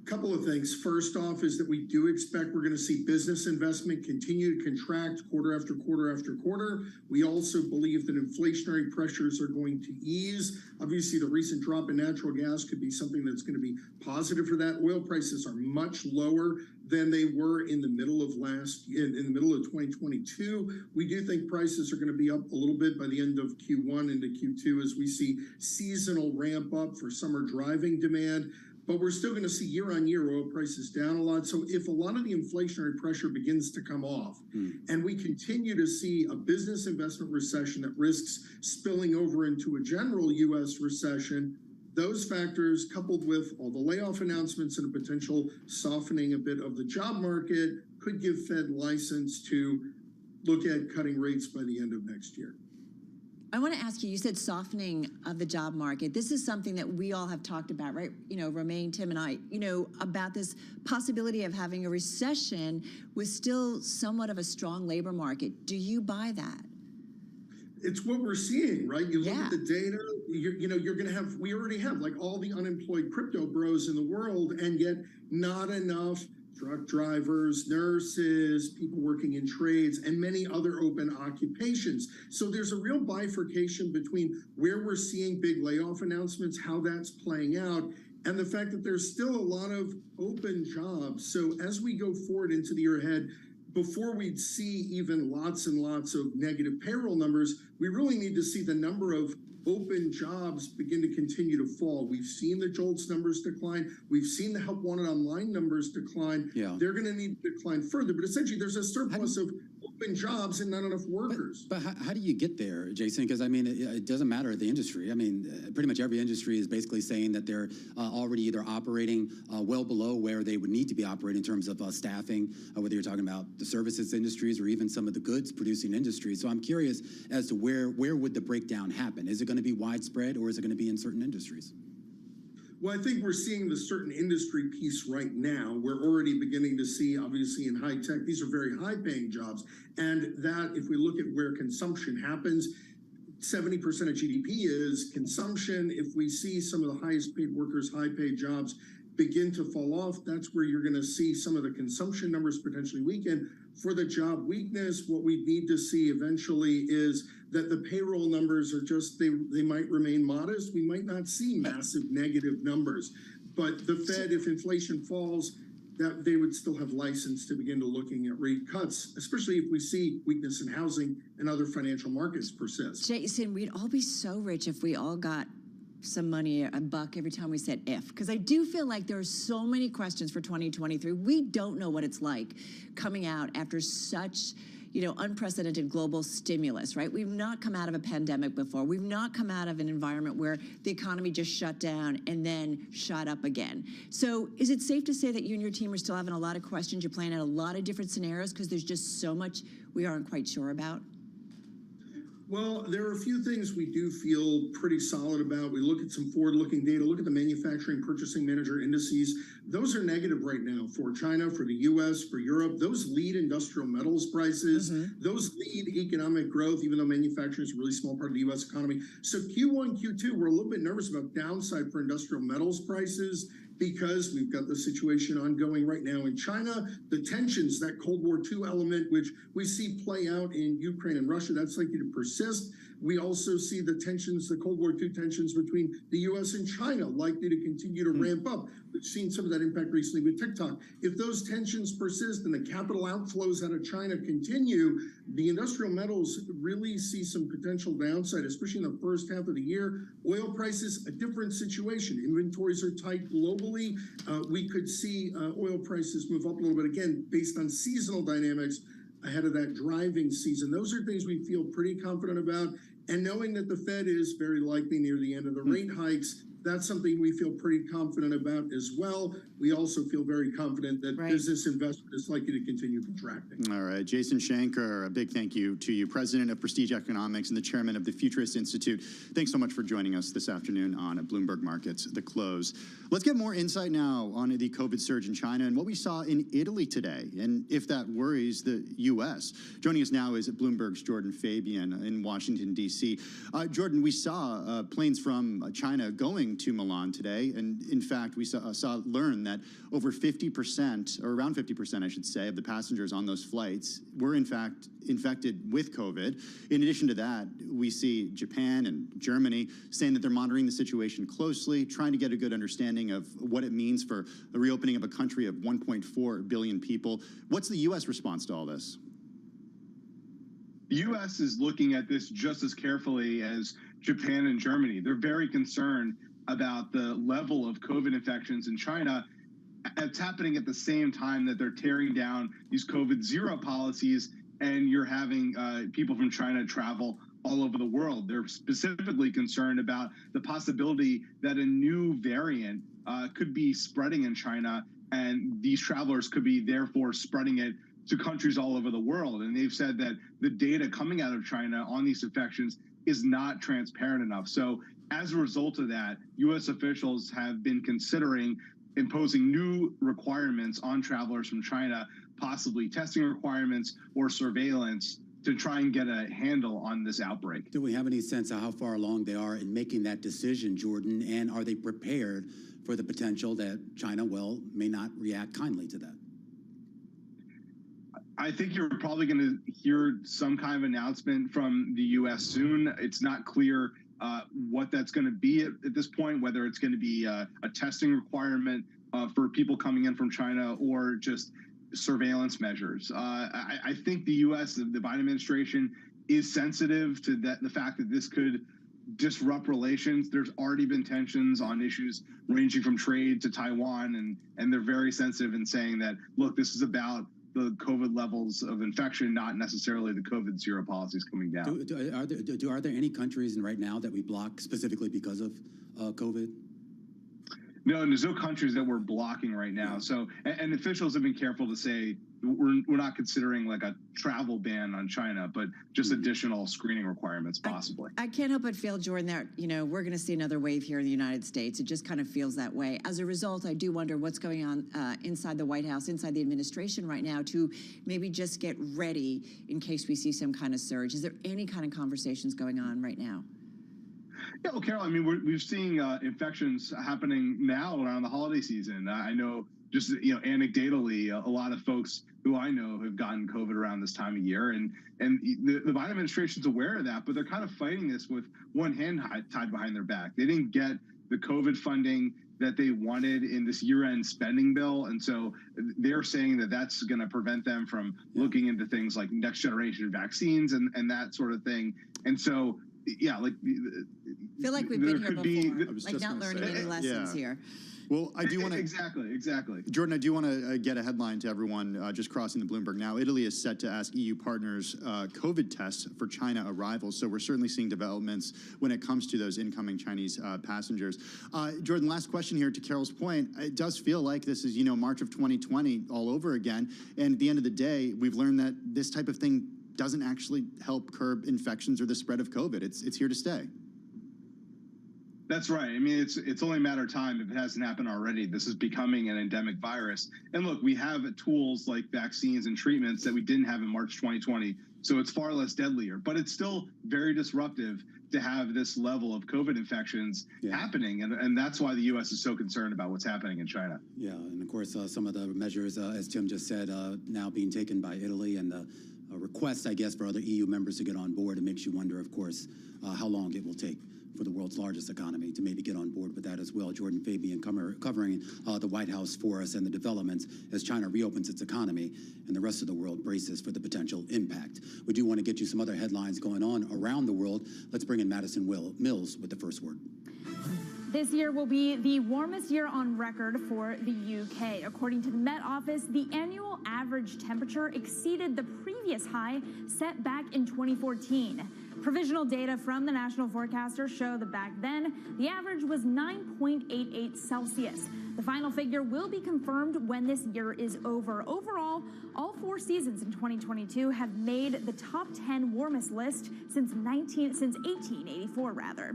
Couple of things. First off is that we do expect we're going to see business investment continue to contract quarter after quarter after quarter. We also believe that inflationary pressures are going to ease. Obviously, the recent drop in natural gas could be something that's going to be positive for that. Oil prices are much lower than they were in the middle of in the middle of 2022. We do think prices are going to be up a little bit by the end of Q1 into Q2 as we see seasonal ramp up for summer driving demand. But we're still going to see year-on-year oil prices down a lot. So if a lot of the inflationary pressure begins to come off and we continue to see a business investment recession that risks spilling over into a general U.S. recession, those factors, coupled with all the layoff announcements and a potential softening a bit of the job market, could give Fed license to look at cutting rates by the end of next year. I want to ask you, you said softening of the job market. This is something that we all have talked about, right? You know, Romaine, Tim, and I, you know, about this possibility of having a recession with still somewhat of a strong labor market. Do you buy that? It's what we're seeing, right? You look at the data, you're going to have, we already have like all the unemployed crypto bros in the world, and yet not enough truck drivers, nurses, people working in trades, and many other open occupations. So there's a real bifurcation between where we're seeing big layoff announcements, how that's playing out, and the fact that there's still a lot of open jobs. So as we go forward into the year ahead, before we'd see even lots and lots of negative payroll numbers, we really need to see the number of open jobs begin to continue to fall. We've seen the JOLTS numbers decline. We've seen the Help Wanted Online numbers decline. They're going to need to decline further. But essentially, there's a surplus of open jobs and not enough workers. But how do you get there, Jason? Because, I mean, it doesn't matter the industry. I mean, pretty much every industry is basically saying that they're already either operating well below where they would need to be operating in terms of staffing, whether you're talking about the services industries or even some of the goods producing industries. So I'm curious as to where would the breakdown happen? Is it going to be widespread, or is it going to be in certain industries? Well, I think we're seeing the certain industry piece right now. We're already beginning to see, obviously, in high tech, these are very high-paying jobs. And that, if we look at where consumption happens, 70% of GDP is consumption. If we see some of the highest paid workers, high-paid jobs begin to fall off, that's where you're going to see some of the consumption numbers potentially weaken. For the job weakness, what we need to see eventually is that the payroll numbers are just, they might remain modest. We might not see massive negative numbers. But the Fed, if inflation falls, that they would still have license to begin to looking at rate cuts, especially if we see weakness in housing and other financial markets persist. Jason, we'd all be so rich if we all got some money, a buck every time we said if, because I do feel like there are so many questions for 2023. We don't know what it's like coming out after such, you know, unprecedented global stimulus, right? We've not come out of a pandemic before. We've not come out of an environment where the economy just shut down and then shot up again. So is it safe to say that you and your team are still having a lot of questions? You're playing out a lot of different scenarios because there's just so much we aren't quite sure about? Well, there are a few things we do feel pretty solid about. We look at some forward-looking data, look at the manufacturing purchasing manager indices. Those are negative right now for China, for the US, for Europe. Those lead industrial metals prices. Those lead economic growth, even though manufacturing is a really small part of the US economy. So Q1, Q2, we're a little bit nervous about downside for industrial metals prices, because we've got the situation ongoing right now in China, the tensions, that Cold War II element, which we see play out in Ukraine and Russia, that's likely to persist. We also see the tensions, the Cold War II tensions between the US and China likely to continue to ramp up. We've seen some of that impact recently with TikTok. If those tensions persist and the capital outflows out of China continue, the industrial metals really see some potential downside, especially in the first half of the year. Oil prices, a different situation. Inventories are tight globally. We could see oil prices move up a little bit, again, based on seasonal dynamics ahead of that driving season. Those are things we feel pretty confident about. And knowing that the Fed is very likely near the end of the rate hikes, that's something we feel pretty confident about as well. We also feel very confident that business investment is likely to continue contracting. All right. Jason Shanker, a big thank you to you, President of Prestige Economics and the Chairman of the Futurist Institute. Thanks so much for joining us this afternoon on Bloomberg Markets, The Close. Let's get more insight now on the COVID surge in China and what we saw in Italy today, and if that worries the U.S. Joining us now is Bloomberg's Jordan Fabian in Washington, D.C. Jordan, we saw planes from China going to Milan today, and in fact, we learned that over 50%, or around 50%, I should say, of the passengers on those flights were in fact infected with COVID. In addition to that, we see Japan and Germany saying that they're monitoring the situation closely, trying to get a good understanding of what it means for the reopening of a country of 1.4 billion people. What's the U.S. response to all this? The U.S. is looking at this just as carefully as Japan and Germany. They're very concerned about the level of COVID infections in China. It's happening at the same time that they're tearing down these COVID zero policies, and you're having people from China travel all over the world. They're specifically concerned about the possibility that a new variant could be spreading in China, and these travelers could be therefore spreading it to countries all over the world. And they've said that the data coming out of China on these infections is not transparent enough. So as a result of that, U.S. officials have been considering imposing new requirements on travelers from China, possibly testing requirements or surveillance, to try and get a handle on this outbreak. Do we have any sense of how far along they are in making that decision, Jordan? And are they prepared for the potential that China, well, may not react kindly to that? I think you're probably going to hear some kind of announcement from the U.S. soon. It's not clear what that's going to be at this point, whether it's going to be a testing requirement for people coming in from China or just surveillance measures. I think the U.S., the Biden administration, is sensitive to the fact that this could disrupt relations. There's already been tensions on issues ranging from trade to Taiwan, and they're very sensitive in saying that, look, this is about the COVID levels of infection, not necessarily the COVID zero policies coming down. Are there any countries right now that we block specifically because of COVID? No, there's no countries that we're blocking right now. So, and officials have been careful to say we're not considering like a travel ban on China, but just additional screening requirements possibly. I can't help but feel, Jordan, that, we're going to see another wave here in the United States. It just kind of feels that way. As a result, I do wonder what's going on inside the White House, inside the administration right now to maybe just get ready in case we see some kind of surge. Is there any kind of conversations going on right now? Yeah, well, Carol, I mean, we're seeing infections happening now around the holiday season. I know just, anecdotally, a lot of folks who I know have gotten COVID around this time of year. And the Biden administration's aware of that, but they're kind of fighting this with one hand tied behind their back. They didn't get the COVID funding that they wanted in this year-end spending bill. And so they're saying that that's going to prevent them from looking into things like next generation vaccines and that sort of thing. And so, yeah, like I feel like we've been here before, like not learning any lessons here. Well, I do want to... Exactly. Jordan, I do want to get a headline to everyone just crossing the Bloomberg now. Italy is set to ask EU partners COVID tests for China arrivals. So we're certainly seeing developments when it comes to those incoming Chinese passengers. Jordan, last question here to Carol's point. It does feel like this is, March of 2020 all over again. And at the end of the day, we've learned that this type of thing doesn't actually help curb infections or the spread of COVID. It's here to stay. That's right. I mean, it's only a matter of time if it hasn't happened already. This is becoming an endemic virus. And look, we have tools like vaccines and treatments that we didn't have in March 2020. So it's far less deadlier, but it's still very disruptive to have this level of COVID infections happening. And that's why the U.S. is so concerned about what's happening in China. Yeah, and of course, some of the measures, as Tim just said, now being taken by Italy and the request, I guess, for other EU members to get on board. It makes you wonder, of course, how long it will take for the world's largest economy to maybe get on board with that as well. Jordan Fabian covering the White House for us and the developments as China reopens its economy and the rest of the world braces for the potential impact. We do want to get you some other headlines going on around the world. Let's bring in Madison Mills with the first word. This year will be the warmest year on record for the UK. According to the Met Office, the annual average temperature exceeded the previous high set back in 2014. Provisional data from the National Forecaster show that back then, the average was 9.88 Celsius. The final figure will be confirmed when this year is over. Overall, all 4 seasons in 2022 have made the top 10 warmest list since 1884, rather.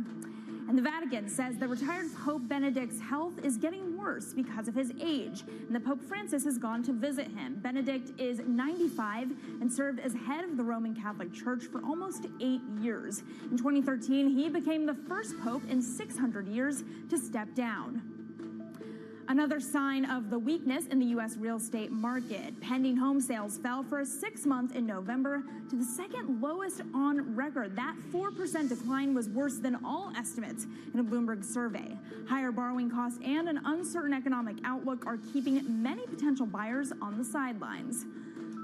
And the Vatican says that retired Pope Benedict's health is getting worse because of his age, and that Pope Francis has gone to visit him. Benedict is 95 and served as head of the Roman Catholic Church for almost 8 years. In 2013, he became the first pope in 600 years to step down. Another sign of the weakness in the U.S. real estate market. Pending home sales fell for a 6-month in November to the second lowest on record. That 4% decline was worse than all estimates in a Bloomberg survey. Higher borrowing costs and an uncertain economic outlook are keeping many potential buyers on the sidelines.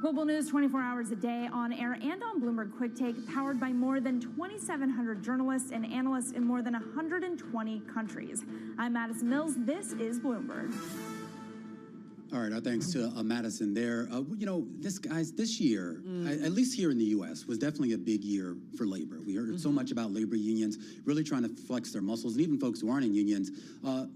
Global news 24 hours a day on air and on Bloomberg Quick Take, powered by more than 2,700 journalists and analysts in more than 120 countries. I'm Madison Mills. This is Bloomberg. All right, our thanks to Madison there. This year, at least here in the U.S., was definitely a big year for labor. We heard so much about labor unions really trying to flex their muscles, and even folks who aren't in unions,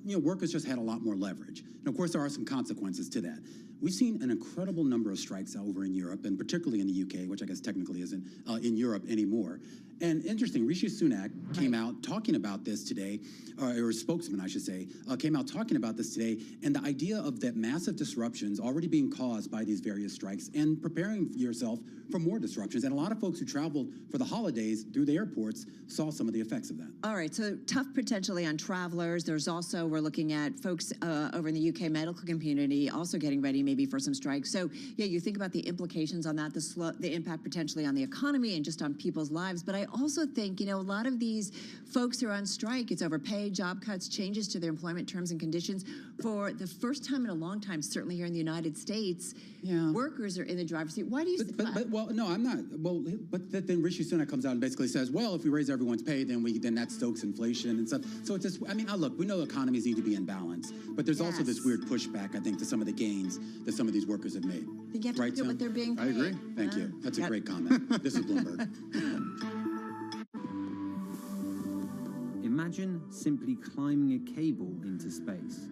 workers just had a lot more leverage. And of course, there are some consequences to that. We've seen an incredible number of strikes over in Europe, and particularly in the UK, which I guess technically isn't in Europe anymore. And interesting, Rishi Sunak came out talking about this today, or a spokesman, I should say, came out talking about this today, and the idea of that massive disruptions already being caused by these various strikes and preparing yourself for more disruptions. And a lot of folks who traveled for the holidays through the airports saw some of the effects of that. All right, so tough potentially on travelers. There's also, we're looking at folks over in the UK medical community also getting ready maybe for some strikes. So yeah, you think about the implications on that, the impact potentially on the economy and just on people's lives. But I also think, a lot of these folks who are on strike, it's over pay, job cuts, changes to their employment terms and conditions. For the first time in a long time, certainly here in the United States, workers are in the driver's seat. Why do you say that? Well, no, I'm not. Well, but then Rishi Sunak comes out and basically says, well, if we raise everyone's pay, then that stokes inflation and stuff. So it's just, look, we know economies need to be in balance, but there's also this weird pushback, I think, to some of the gains that some of these workers have made. You have to right, look at what they're being paid. I agree. Thank you. That's a great comment. This is Bloomberg. Imagine simply climbing a cable into space.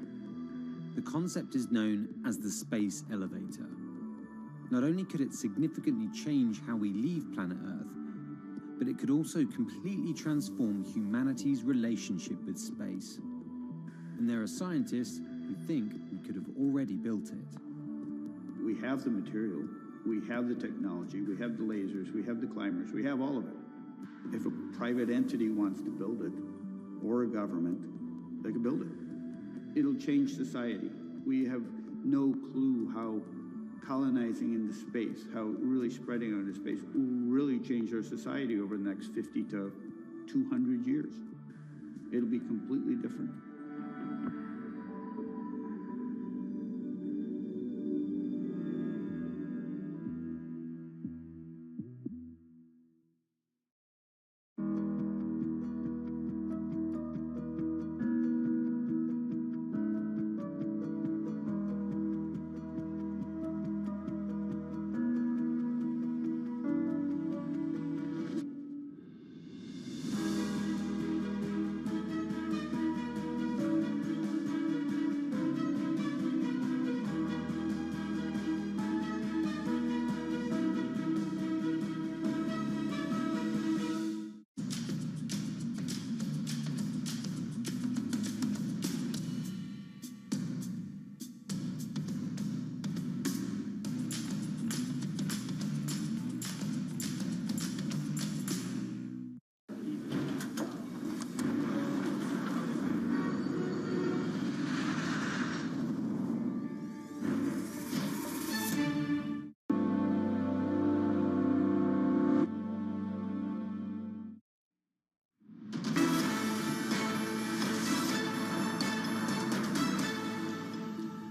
The concept is known as the space elevator. Not only could it significantly change how we leave planet Earth, but it could also completely transform humanity's relationship with space. And there are scientists who think we could have already built it. We have the material, we have the technology, we have the lasers, we have the climbers, we have all of it. If a private entity wants to build it, or a government, they can build it. It'll change society. We have no clue how colonizing into space, how really spreading out into space will really change our society over the next 50 to 200 years. It'll be completely different.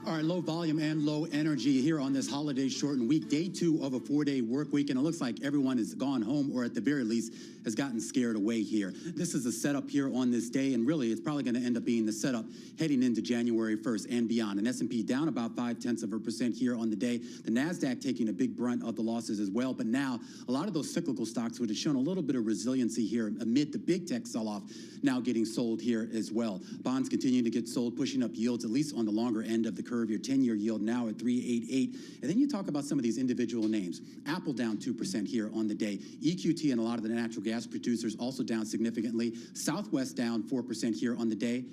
All right, low volume and low energy here on this holiday shortened week, day 2 of a 4-day work week, and it looks like everyone has gone home, or at the very least has gotten scared away here. This is the setup here on this day, and really it's probably going to end up being the setup heading into January 1st and beyond. And S&P down about 0.5% here on the day. The NASDAQ taking a big brunt of the losses as well, but now a lot of those cyclical stocks would have shown a little bit of resiliency here amid the big tech sell-off now getting sold here as well. Bonds continuing to get sold, pushing up yields, at least on the longer end of the curve. Your 10-year yield now at 3.88. And then you talk about some of these individual names. Apple down 2% here on the day. EQT and a lot of the natural gas producers also down significantly. Southwest down 4% here on the day.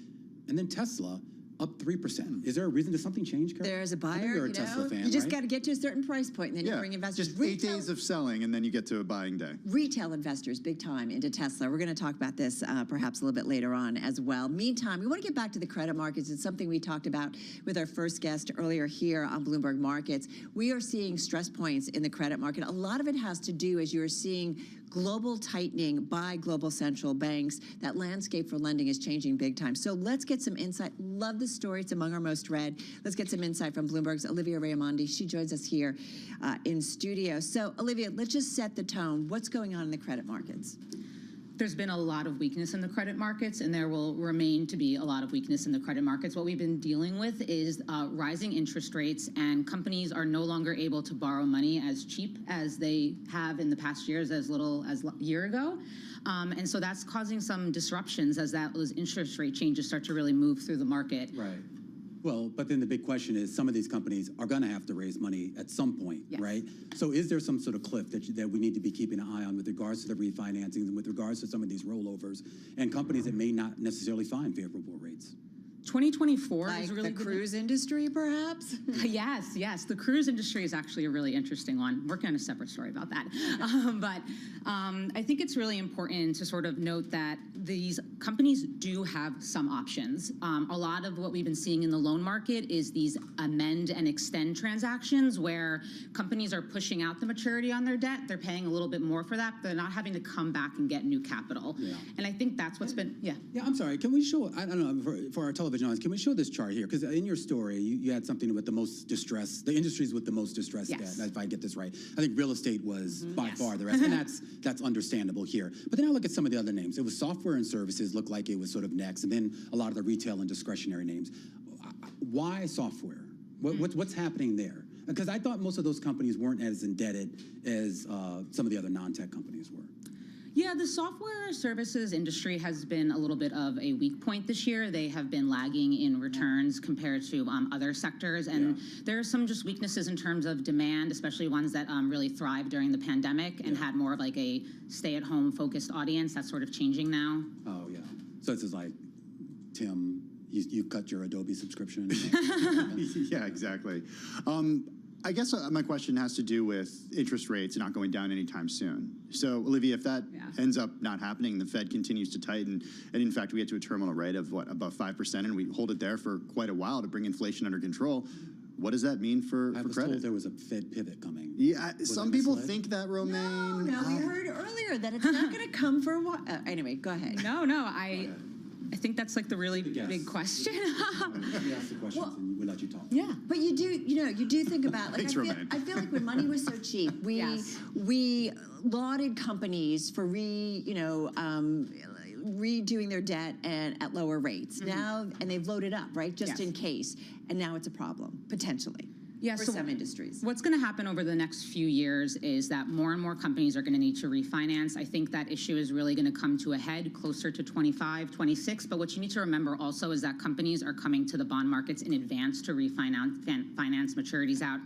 And then Tesla up 3%. Is there a reason? Does something change, Kurt? There's a buyer, I know you're a Tesla fan, you just right? got to get to a certain price point, and then you bring investors. Just 8 days of selling, and then you get to a buying day. Retail investors, big time into Tesla. We're going to talk about this perhaps a little bit later on as well. Meantime, we want to get back to the credit markets. It's something we talked about with our first guest earlier here on Bloomberg Markets. We are seeing stress points in the credit market. A lot of it has to do, as you're seeing, global tightening by global central banks. That landscape for lending is changing big time. So let's get some insight. Love the story. It's among our most read. Let's get some insight from Bloomberg's Olivia Raimondi. She joins us here in studio. So Olivia, let's just set the tone. What's going on in the credit markets? There's been a lot of weakness in the credit markets, and there will remain to be a lot of weakness in the credit markets. What we've been dealing with is rising interest rates, and companies are no longer able to borrow money as cheap as they have in the past years, as little as a year ago. And so that's causing some disruptions as those interest rate changes start to really move through the market. Right. Well, but then the big question is, some of these companies are going to have to raise money at some point, right? So is there some sort of cliff that we need to be keeping an eye on with regards to the refinancing and with regards to some of these rollovers and companies that may not necessarily find favorable rates? 2024 like is really the cruise industry, perhaps? Yes. The cruise industry is actually a really interesting one. I'm working on a separate story about that. But I think it's really important to sort of note that these companies do have some options. A lot of what we've been seeing in the loan market is these amend and extend transactions where companies are pushing out the maturity on their debt. They're paying a little bit more for that. But they're not having to come back and get new capital. And I think that's what's been, Yeah, I'm sorry. Can we show, I don't know, for our television audience, can we show this chart here? Because in your story, you had something with the most distress, the industries with the most distressed debt, if I get this right. I think real estate was by far the rest, and that's understandable here. But then I look at some of the other names. It was software and services looked like it was sort of next, and then a lot of the retail and discretionary names. Why software? What's happening there? Because I thought most of those companies weren't as indebted as some of the other non-tech companies were. Yeah, the software services industry has been a little bit of a weak point this year. They have been lagging in returns compared to other sectors. And there are some just weaknesses in terms of demand, especially ones that really thrived during the pandemic and had more of like a stay-at-home focused audience. That's sort of changing now. Oh, yeah. So this is like, Tim, you cut your Adobe subscription? Yeah, exactly. I guess my question has to do with interest rates not going down anytime soon. So, Olivia, if that ends up not happening, the Fed continues to tighten, and in fact, we get to a terminal rate of above 5%, and we hold it there for quite a while to bring inflation under control. What does that mean for I was credit? told there was a Fed pivot coming. Yeah, some people think that, Romaine. No, we heard earlier that it's not going to come for a while. Anyway, go ahead. No, I think that's like the really big question. Let me ask the questions and we'll let you talk. Yeah, but you do think about, like, Thanks, I feel like when money was so cheap, we lauded companies for redoing their debt and at lower rates. Now, and they've loaded up, right, just in case, and now it's a problem potentially. For some industries. What's going to happen over the next few years is that more and more companies are going to need to refinance. I think that issue is really going to come to a head closer to 25, 26. But what you need to remember also is that companies are coming to the bond markets in advance to finance maturities out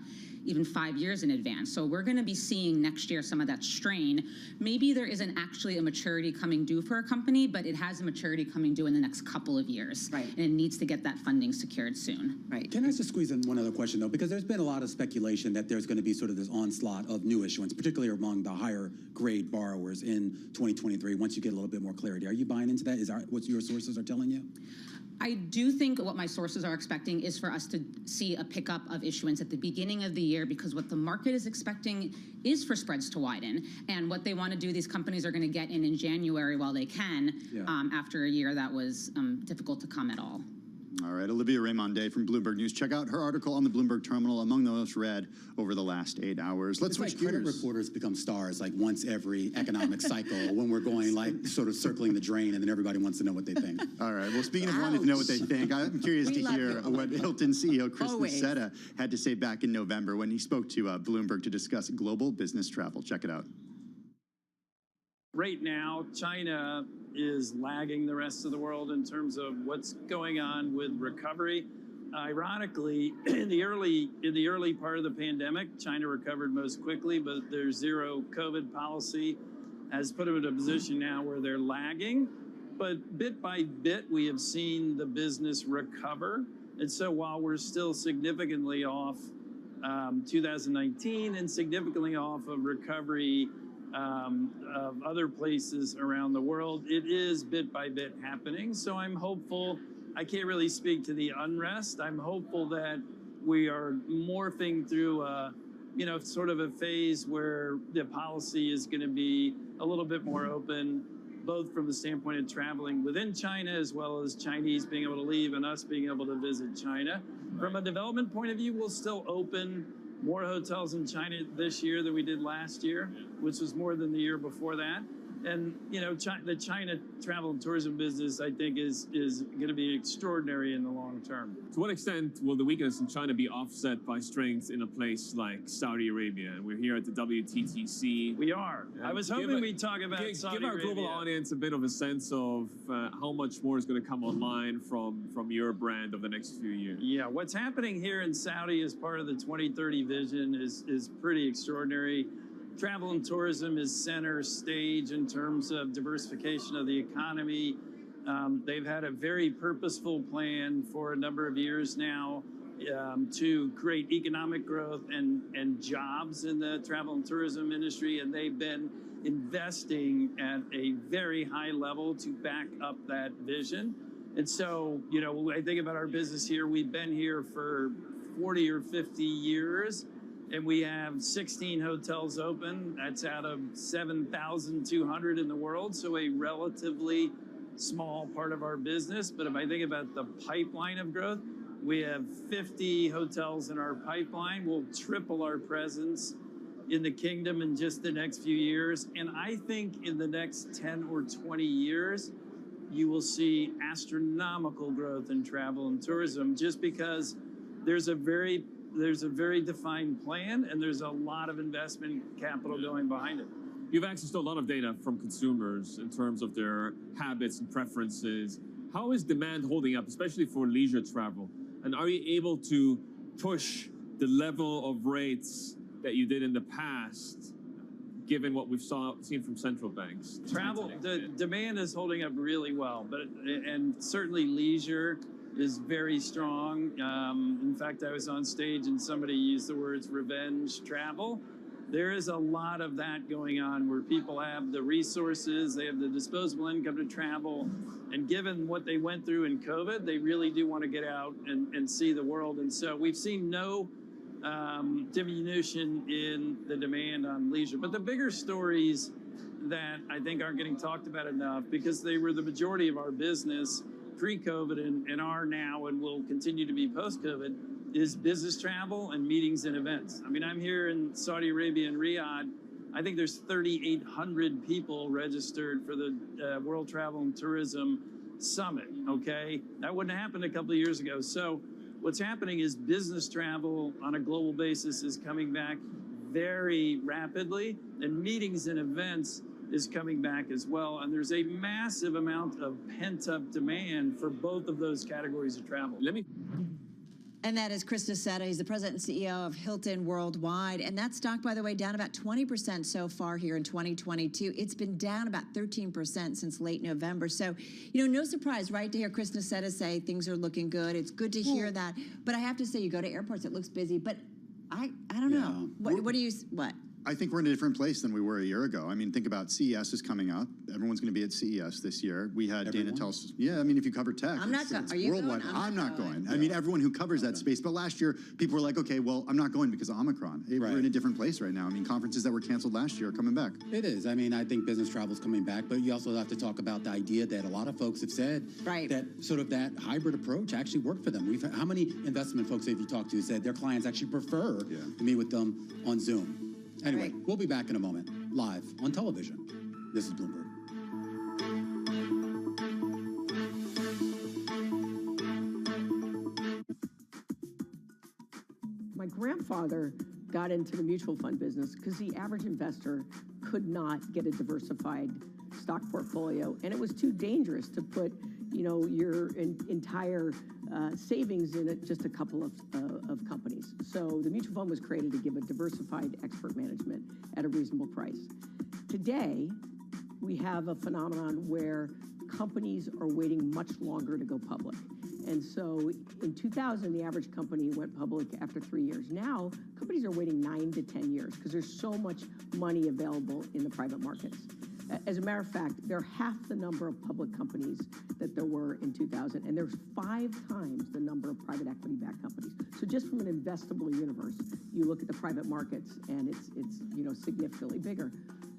even 5 years in advance. So we're going to be seeing next year some of that strain. Maybe there isn't actually a maturity coming due for a company, but it has a maturity coming due in the next couple of years. Right. And it needs to get that funding secured soon. Right. Can I just squeeze in one other question, though? Because there's been a lot of speculation that there's going to be sort of this onslaught of new issuance, particularly among the higher grade borrowers in 2023, once you get a little bit more clarity. Are you buying into that? Is that what your sources are telling you? I do think what my sources are expecting is for us to see a pickup of issuance at the beginning of the year, because what the market is expecting is for spreads to widen. And what they want to do, these companies are going to get in January while they can, after a year that was difficult to come at all. All right, Olivia Raymonde from Bloomberg News. Check out her article on the Bloomberg Terminal, among the most read over the last 8 hours. Let's switch gears. Credit reporters become stars like once every economic cycle when we're going like sort of circling the drain and then everybody wants to know what they think. All right, well, speaking of wanting to know what they think, I'm curious to hear what Hilton CEO Chris Nassetta had to say back in November when he spoke to Bloomberg to discuss global business travel. Check it out. Right now, China is lagging the rest of the world in terms of what's going on with recovery. Ironically, in the early part of the pandemic, China recovered most quickly, but their zero COVID policy has put them in a position now where they're lagging. But bit by bit, we have seen the business recover. And so while we're still significantly off 2019 and significantly off of recovery of other places around the world, it is bit by bit happening. So I'm hopeful. I can't really speak to the unrest. I'm hopeful that we are morphing through sort of a phase where the policy is going to be a little bit more open, both from the standpoint of traveling within China as well as Chinese being able to leave and us being able to visit China. From a development point of view, we'll still open more hotels in China this year than we did last year, which was more than the year before that. And the China travel and tourism business, I think, is going to be extraordinary in the long term. To what extent will the weakness in China be offset by strength in a place like Saudi Arabia? And we're here at the WTTC. We are. I was hoping we'd talk about Saudi Give our Arabia. global audience a bit of a sense of how much more is going to come online from your brand over the next few years. Yeah, what's happening here in Saudi as part of the 2030 vision is pretty extraordinary. Travel and tourism is center stage in terms of diversification of the economy. They've had a very purposeful plan for a number of years now to create economic growth and jobs in the travel and tourism industry, and they've been investing at a very high level to back up that vision. And so, I think about our business here. We've been here for 40 or 50 years. And we have 16 hotels open. That's out of 7,200 in the world, so a relatively small part of our business. But if I think about the pipeline of growth, we have 50 hotels in our pipeline. We'll triple our presence in the kingdom in just the next few years. And I think in the next 10 or 20 years, you will see astronomical growth in travel and tourism, just because there's a very defined plan, and there's a lot of investment capital going behind it. You have access to a lot of data from consumers in terms of their habits and preferences. How is demand holding up, especially for leisure travel? And are you able to push the level of rates that you did in the past, given what we've seen from central banks? Travel, the demand is holding up really well, and certainly leisure is very strong. In fact, I was on stage and somebody used the words revenge travel. There is a lot of that going on where people have the resources, they have the disposable income to travel, and given what they went through in COVID, they really do want to get out and see the world. And so we've seen no diminution in the demand on leisure. But the bigger stories that I think aren't getting talked about enough, because they were the majority of our business pre-COVID and are now and will continue to be post-COVID, is business travel and meetings and events. I mean, I'm here in Saudi Arabia in Riyadh. I think there's 3,800 people registered for the World Travel and Tourism Summit, okay? That wouldn't have happened a couple of years ago. So what's happening is business travel on a global basis is coming back very rapidly, and meetings and events is coming back as well. And there's a massive amount of pent-up demand for both of those categories of travel. And that is Chris Nassetta. He's the president and CEO of Hilton Worldwide. And that stock, by the way, down about 20% so far here in 2022. It's been down about 13% since late November. So, no surprise, right, to hear Chris Nassetta say things are looking good. It's good to hear that. But I have to say, you go to airports, it looks busy. But I don't know. What? I think we're in a different place than we were a year ago. I mean, think about CES is coming up. Everyone's going to be at CES this year. We had Dana tell us. Yeah, I mean, if you cover tech, I'm not going. Are you worldwide. Going? I'm not going. I mean, everyone who covers that space. But last year, people were like, okay, well, I'm not going because of Omicron. Hey, we're in a different place right now. I mean, conferences that were canceled last year are coming back. It is. I mean, I think business travel is coming back, but you also have to talk about the idea that a lot of folks have said that sort of that hybrid approach actually worked for them. How many investment folks have you talked to who said their clients actually prefer to meet with them on Zoom? Anyway, we'll be back in a moment, live on television. This is Bloomberg. My grandfather got into the mutual fund business because the average investor could not get a diversified stock portfolio, and it was too dangerous to put, your entire savings in just a couple of companies. So the mutual fund was created to give a diversified expert management at a reasonable price. Today, we have a phenomenon where companies are waiting much longer to go public. And so in 2000, the average company went public after 3 years. Now, companies are waiting 9 to 10 years because there's so much money available in the private markets. As a matter of fact, there are half the number of public companies that there were in 2000, and there's 5 times the number of private equity-backed companies. So just from an investable universe, you look at the private markets, and it's significantly bigger.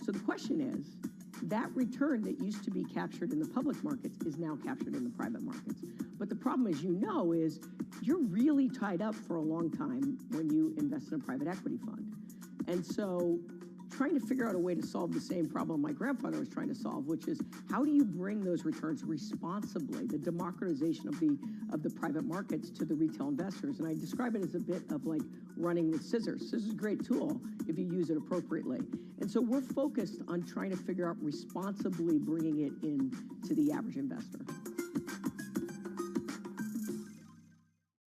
So the question is, that return that used to be captured in the public markets is now captured in the private markets. But the problem, as you know, is you're really tied up for a long time when you invest in a private equity fund. And so trying to figure out a way to solve the same problem my grandfather was trying to solve, which is how do you bring those returns responsibly, the democratization of the private markets to the retail investors. And I describe it as a bit of like running with scissors. Scissors is a great tool if you use it appropriately. And so we're focused on trying to figure out responsibly bringing it in to the average investor.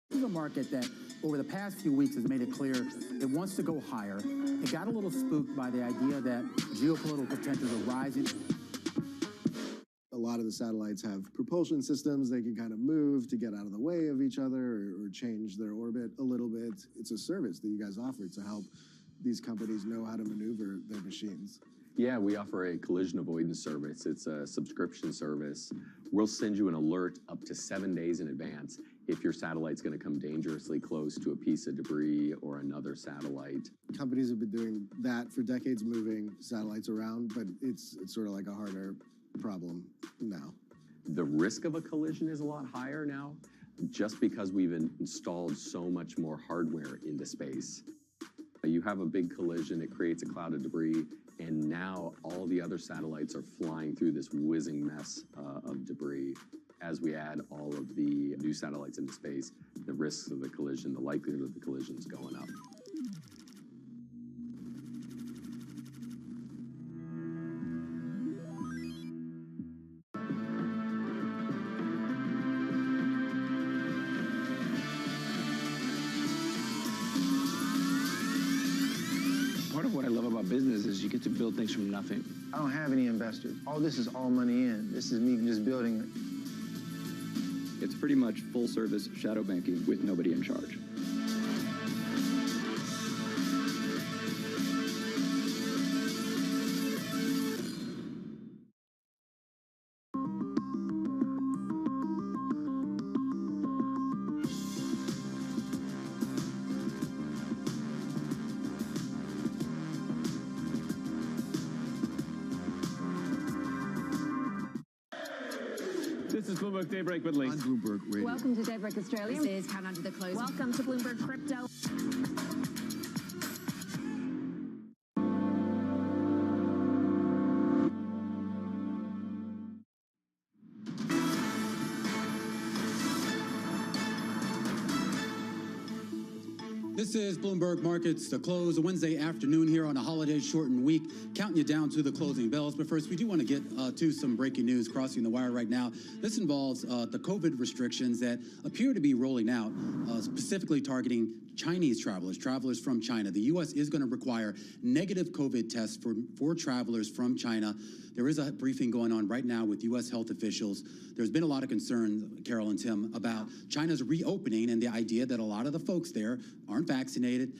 This is a market that over the past few weeks has made it clear it wants to go higher. It got a little spooked by the idea that geopolitical tensions are rising. A lot of the satellites have propulsion systems. They can kind of move to get out of the way of each other or change their orbit a little bit. It's a service that you guys offer to help these companies know how to maneuver their machines. Yeah, we offer a collision avoidance service. It's a subscription service. We'll send you an alert up to 7 days in advance if your satellite's going to come dangerously close to a piece of debris or another satellite. Companies have been doing that for decades, moving satellites around, but it's sort of like a harder problem now. The risk of a collision is a lot higher now, just because we've installed so much more hardware into space. You have a big collision, it creates a cloud of debris, and now all the other satellites are flying through this whizzing mess of debris. As we add all of the new satellites into space, the risks of the collision, the likelihood of the collision is going up. Part of what I love about business is you get to build things from nothing. I don't have any investors. All this is all money in. This is me just building it. It's pretty much full-service shadow banking with nobody in charge. This is Bloomberg Daybreak with Lee. On Bloomberg Radio. Welcome to Daybreak Australia. This is Countdown to the Close. Welcome to Bloomberg Crypto. This is Bloomberg Markets, the close, a Wednesday afternoon here on a holiday-shortened week, counting you down to the closing bells. But first, we do want to get to some breaking news crossing the wire right now. This involves the COVID restrictions that appear to be rolling out, specifically targeting Chinese travelers from China. The U.S. is going to require negative COVID tests for travelers from China. There is a briefing going on right now with U.S. health officials. There's been a lot of concern, Carol and Tim, about China's reopening and the idea that a lot of the folks there aren't vaccinated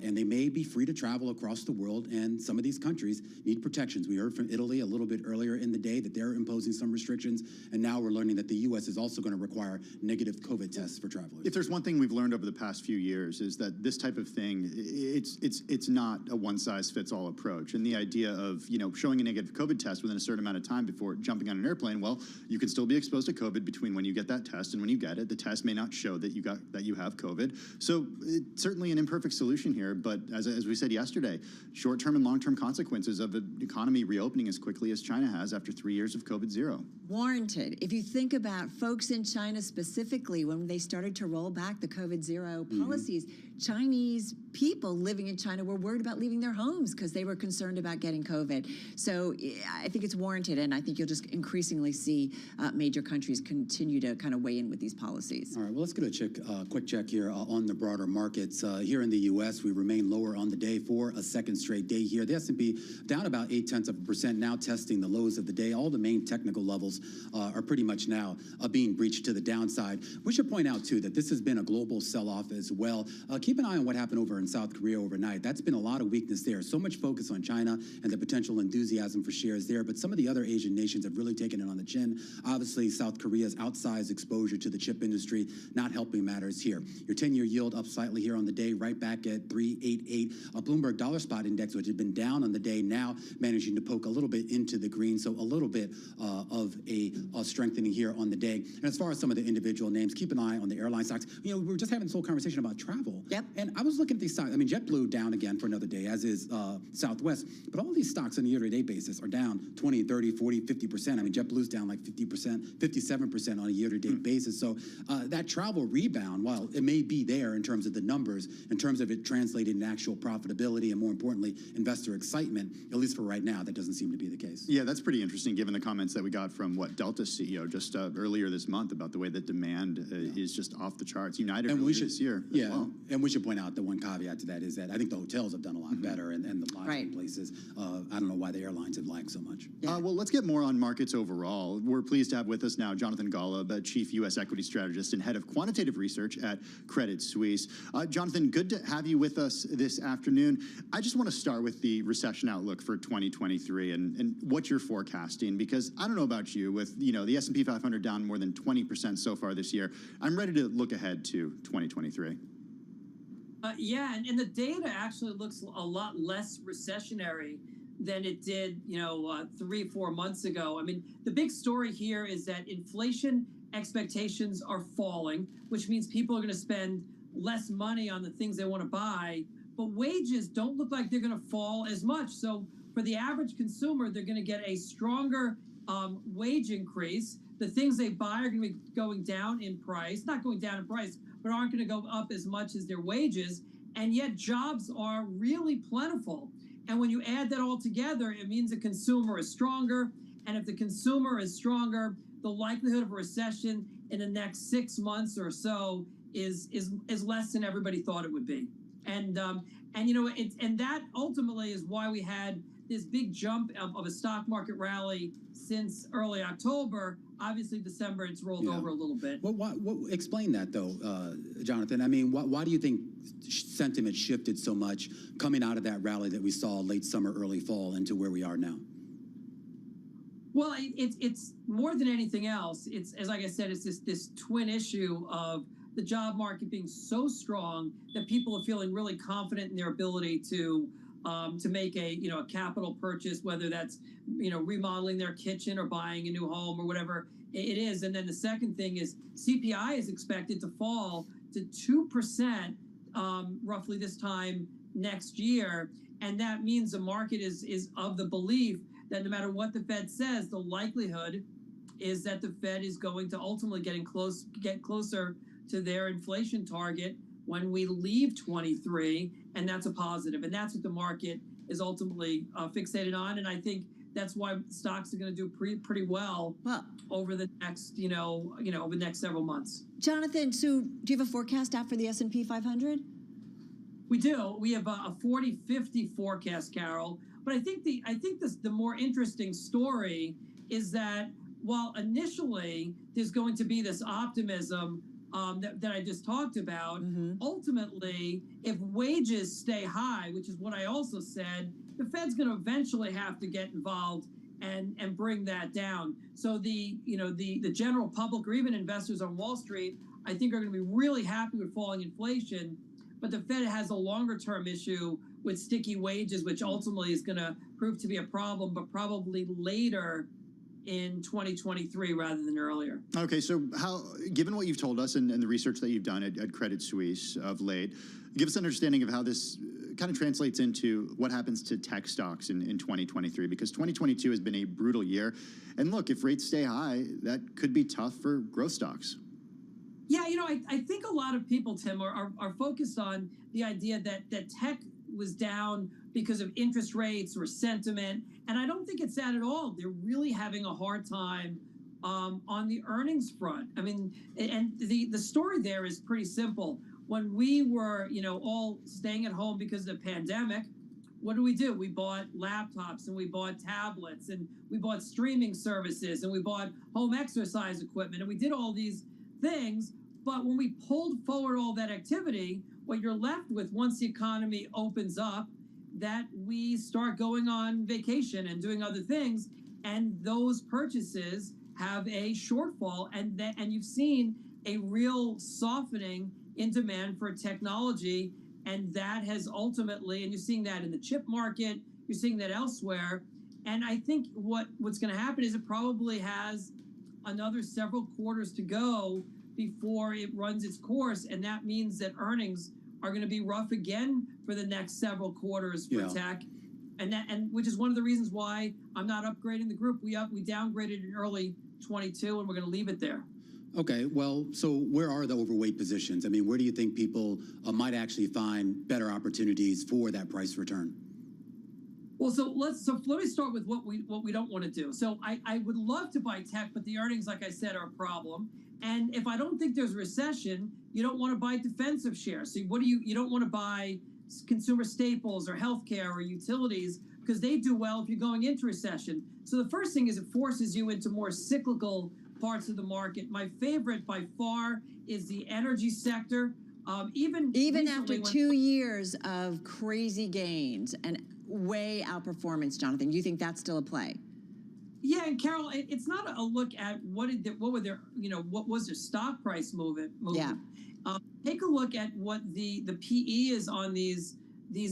and they may be free to travel across the world, and some of these countries need protections. We heard from Italy a little bit earlier in the day that they're imposing some restrictions, and now we're learning that the U.S. is also going to require negative COVID tests for travelers. If there's one thing we've learned over the past few years is that this type of thing, it's not a one-size-fits-all approach. And the idea of, showing a negative COVID test within a certain amount of time before jumping on an airplane, well, you can still be exposed to COVID between when you get that test and when you get it. The test may not show that you have COVID. So it's certainly an imperfect solution here, but as we said yesterday, short-term and long-term consequences of an economy reopening as quickly as China has after 3 years of COVID zero. Warranted. If you think about folks in China specifically, when they started to roll back the COVID zero policies, Chinese people living in China were worried about leaving their homes because they were concerned about getting COVID. So I think it's warranted, and I think you'll just increasingly see major countries continue to kind of weigh in with these policies. All right, well, let's get a quick check here on the broader markets. Here in the U.S., we remain lower on the day for a second straight day here. The S&P down about 0.8%, now testing the lows of the day. All the main technical levels are pretty much now being breached to the downside. We should point out, too, that this has been a global sell-off as well. Keep an eye on what happened over in South Korea overnight. That's been a lot of weakness there. So much focus on China and the potential enthusiasm for shares there, but some of the other Asian nations have really taken it on the chin. Obviously, South Korea's outsized exposure to the chip industry not helping matters here. Your 10-year yield up slightly here on the day, right back at 388. A Bloomberg Dollar Spot Index, which had been down on the day, now managing to poke a little bit into the green, so a little bit of a strengthening here on the day. And as far as some of the individual names, keep an eye on the airline stocks. We were just having this whole conversation about travel. Yep. And I was looking at these stocks. I mean, JetBlue down again for another day, as is Southwest. But all these stocks on a year-to-date basis are down 20, 30, 40, 50%. I mean, JetBlue's down like 50%, 57% on a year-to-date basis. So that travel rebound, while it may be there in terms of the numbers, in terms of it translating in actual profitability and, more importantly, investor excitement, at least for right now, that doesn't seem to be the case. Yeah, that's pretty interesting given the comments that we got from, Delta's CEO just earlier this month about the way that demand is just off the charts. United earlier this year as well. And we should point out the one caveat to that is that I think the hotels have done a lot better and the lodging places. I don't know why the airlines have lagged so much. Well, let's get more on markets overall. We're pleased to have with us now Jonathan Golub, Chief U.S. Equity Strategist and Head of Quantitative Research at Credit Suisse. Jonathan, good to have you with us this afternoon. I just want to start with the recession outlook for 2023 and what you're forecasting, because I don't know about you, with the S&P 500 down more than 20% so far this year, I'm ready to look ahead to 2023. Yeah, and the data actually looks a lot less recessionary than it did, 3-4 months ago. I mean, the big story here is that inflation expectations are falling, which means people are going to spend less money on the things they want to buy, but wages don't look like they're going to fall as much. So for the average consumer, they're going to get a stronger wage increase. The things they buy are going to be going down in price, not going down in price, but aren't going to go up as much as their wages. And yet jobs are really plentiful. And when you add that all together, it means the consumer is stronger. And if the consumer is stronger, the likelihood of a recession in the next 6 months or so is less than everybody thought it would be. And that ultimately is why we had this big jump of a stock market rally since early October. Obviously, December, it's rolled over a little bit. Well, explain that, though, Jonathan. I mean, why do you think sentiment shifted so much coming out of that rally that we saw late summer, early fall into where we are now? Well, it's more than anything else. It's, as like I said, it's this twin issue of the job market being so strong that people are feeling really confident in their ability to make a capital purchase, whether that's remodeling their kitchen or buying a new home or whatever it is. And then the second thing is CPI is expected to fall to 2% roughly this time next year, and that means the market is of the belief that no matter what the Fed says, the likelihood is that the Fed is going to ultimately get closer to their inflation target when we leave 23, and that's a positive. And that's what the market is ultimately fixated on. And I think that's why stocks are going to do pretty well over the next, over the next several months. Jonathan, so do you have a forecast out for the S&P 500? We do. We have a 40-50 forecast, Carol. But I think the more interesting story is that while initially there's going to be this optimism that I just talked about, ultimately, if wages stay high, which is what I also said, the Fed's going to eventually have to get involved and bring that down. So the general public or even investors on Wall Street, I think, are going to be really happy with falling inflation. But the Fed has a longer term issue with sticky wages, which ultimately is going to prove to be a problem, but probably later in 2023 rather than earlier. Okay, so given what you've told us and the research that you've done at Credit Suisse of late, give us an understanding of how this kind of translates into what happens to tech stocks in 2023, because 2022 has been a brutal year. And look, if rates stay high, that could be tough for growth stocks. Yeah, I think a lot of people, Tim, are focused on the idea that tech was down because of interest rates or sentiment. And I don't think it's that at all. They're really having a hard time on the earnings front. I mean, and the story there is pretty simple. When we were, all staying at home because of the pandemic, what do? We bought laptops and we bought tablets and we bought streaming services and we bought home exercise equipment and we did all these things. But when we pulled forward all that activity, what you're left with once the economy opens up, that we start going on vacation and doing other things, and those purchases have a shortfall, and you've seen a real softening in demand for technology, and that has ultimately, and you're seeing that in the chip market, you're seeing that elsewhere, and I think what's going to happen is it probably has another several quarters to go before it runs its course, and that means that earnings are going to be rough again for the next several quarters for tech. And which is one of the reasons why I'm not upgrading the group. We downgraded in early 22, and we're going to leave it there. Okay, well, so where are the overweight positions? I mean, where do you think people might actually find better opportunities for that price return? Well, so let me start with what we don't want to do. So I would love to buy tech, but the earnings, like I said, are a problem. And if I don't think there's a recession, you don't want to buy defensive shares. So you don't want to buy consumer staples or healthcare or utilities because they do well if you're going into recession. So the first thing is it forces you into more cyclical parts of the market. My favorite by far is the energy sector. Even after 2 years of crazy gains and way outperformance, Jonathan, you think that's still a play? Yeah, and Carol, it's not a look at what was their stock price movement. Yeah. Take a look at what the PE is on these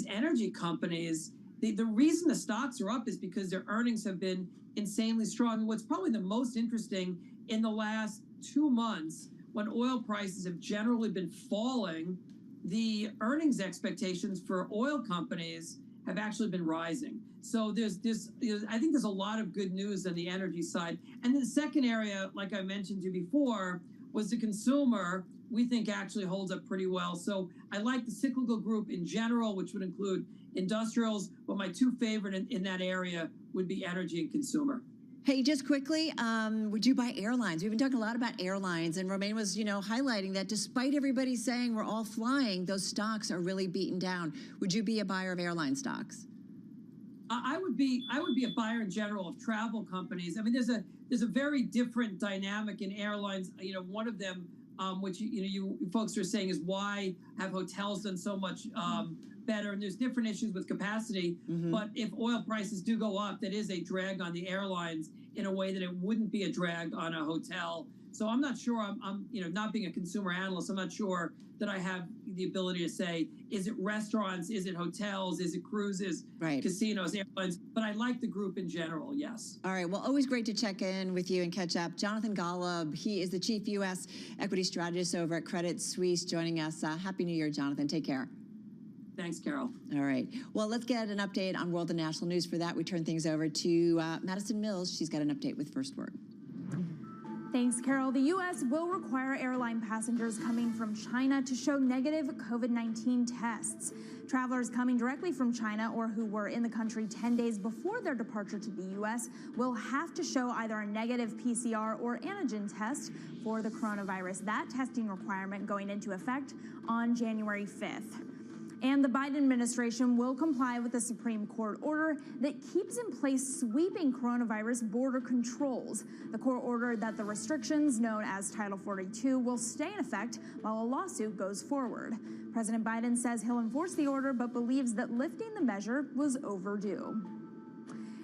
energy companies. The reason the stocks are up is because their earnings have been insanely strong. And what's probably the most interesting in the last 2 months, when oil prices have generally been falling, the earnings expectations for oil companies have actually been rising. So I think there's a lot of good news on the energy side. And the second area, like I mentioned to you before, was the consumer. We think actually holds up pretty well. So I like the cyclical group in general, which would include industrials, but my two favorite in that area would be energy and consumer. Hey, just quickly, would you buy airlines? We've been talking a lot about airlines, and Romain was, highlighting that despite everybody saying we're all flying, those stocks are really beaten down. Would you be a buyer of airline stocks? I would be a buyer in general of travel companies. I mean, there's a very different dynamic in airlines. One of them, which you folks are saying, is why have hotels done so much better? And there's different issues with capacity. But if oil prices do go up, that is a drag on the airlines in a way that it wouldn't be a drag on a hotel. So I'm not sure. I'm not being a consumer analyst, I'm not sure that I have the ability to say, is it restaurants, is it hotels, is it cruises, casinos, airlines? But I like the group in general, yes. All right, well, always great to check in with you and catch up. Jonathan Golub, he is the Chief U.S. Equity Strategist over at Credit Suisse, joining us. Happy New Year, Jonathan. Take care. Thanks, Carol. All right. Well, let's get an update on world and national news. For that, we turn things over to Madison Mills. She's got an update with First Word. Thanks, Carol. The U.S. will require airline passengers coming from China to show negative COVID-19 tests. Travelers coming directly from China or who were in the country 10 days before their departure to the U.S. will have to show either a negative PCR or antigen test for the coronavirus. That testing requirement going into effect on January 5th. And the Biden administration will comply with the Supreme Court order that keeps in place sweeping coronavirus border controls. The court ordered that the restrictions known as Title 42 will stay in effect while a lawsuit goes forward. President Biden says he'll enforce the order, but believes that lifting the measure was overdue.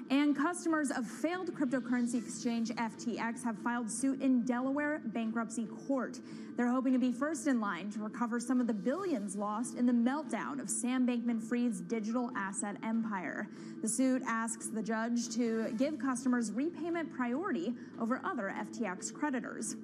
And customers of failed cryptocurrency exchange FTX have filed suit in Delaware bankruptcy court. They're hoping to be first in line to recover some of the billions lost in the meltdown of Sam Bankman-Fried's digital asset empire. The suit asks the judge to give customers repayment priority over other FTX creditors.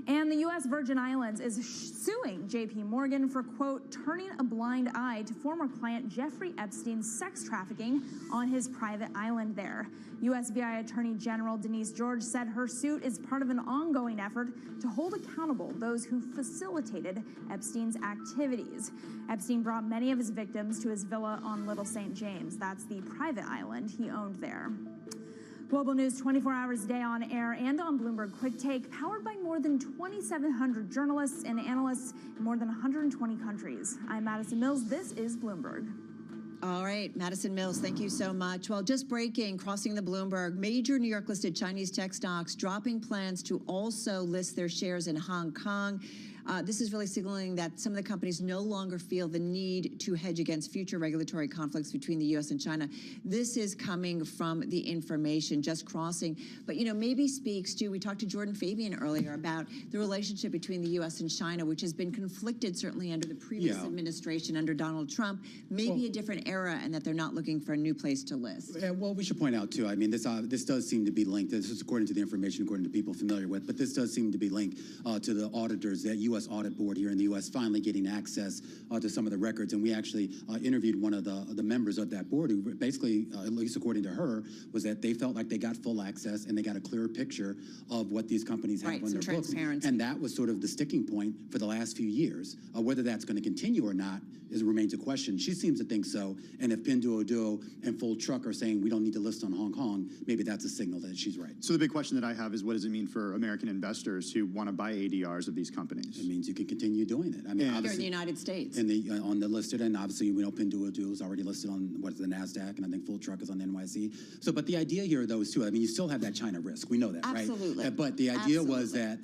And the U.S. Virgin Islands is suing J.P. Morgan for, quote, turning a blind eye to former client Jeffrey Epstein's sex trafficking on his private island there. USVI Attorney General Denise George said her suit is part of an ongoing effort to hold accountable those who facilitated Epstein's activities. Epstein brought many of his victims to his villa on Little St. James. That's the private island he owned there. Global news 24 hours a day on air and on Bloomberg Quick Take, powered by more than 2,700 journalists and analysts in more than 120 countries. I'm Madison Mills. This is Bloomberg. All right, Madison Mills, thank you so much. Well, just breaking, crossing the Bloomberg, major New York-listed Chinese tech stocks dropping plans to also list their shares in Hong Kong. This is really signaling that some of the companies no longer feel the need to hedge against future regulatory conflicts between the U.S. and China. This is coming from the information, just crossing. But, maybe speaks to, we talked to Jordan Fabian earlier about the relationship between the U.S. and China, which has been conflicted certainly under the previous administration, under Donald Trump, maybe a different era, and that they're not looking for a new place to list. Well, we should point out, too, I mean, this does seem to be linked. This is according to the information, according to people familiar with, but this does seem to be linked to the auditors that U.S. U.S. Audit Board here in the U.S. finally getting access to some of the records. And we actually interviewed one of the members of that board who basically, at least according to her, was that they felt like they got full access and they got a clearer picture of what these companies have on their books. And that was sort of the sticking point for the last few years. Whether that's going to continue or not remains a question. She seems to think so. And if Pinduoduo and Full Truck are saying we don't need to list on Hong Kong, maybe that's a signal that she's right. So the big question that I have is, what does it mean for American investors who want to buy ADRs of these companies? It means you can continue doing it. I mean, Here in the United States. On the listed, and obviously we know Pinduoduo is already listed on the NASDAQ, and I think Full Truck is on the NYSE. So, but the idea here, though, is too, I mean, you still have that China risk. We know that, right? Absolutely. But the idea was that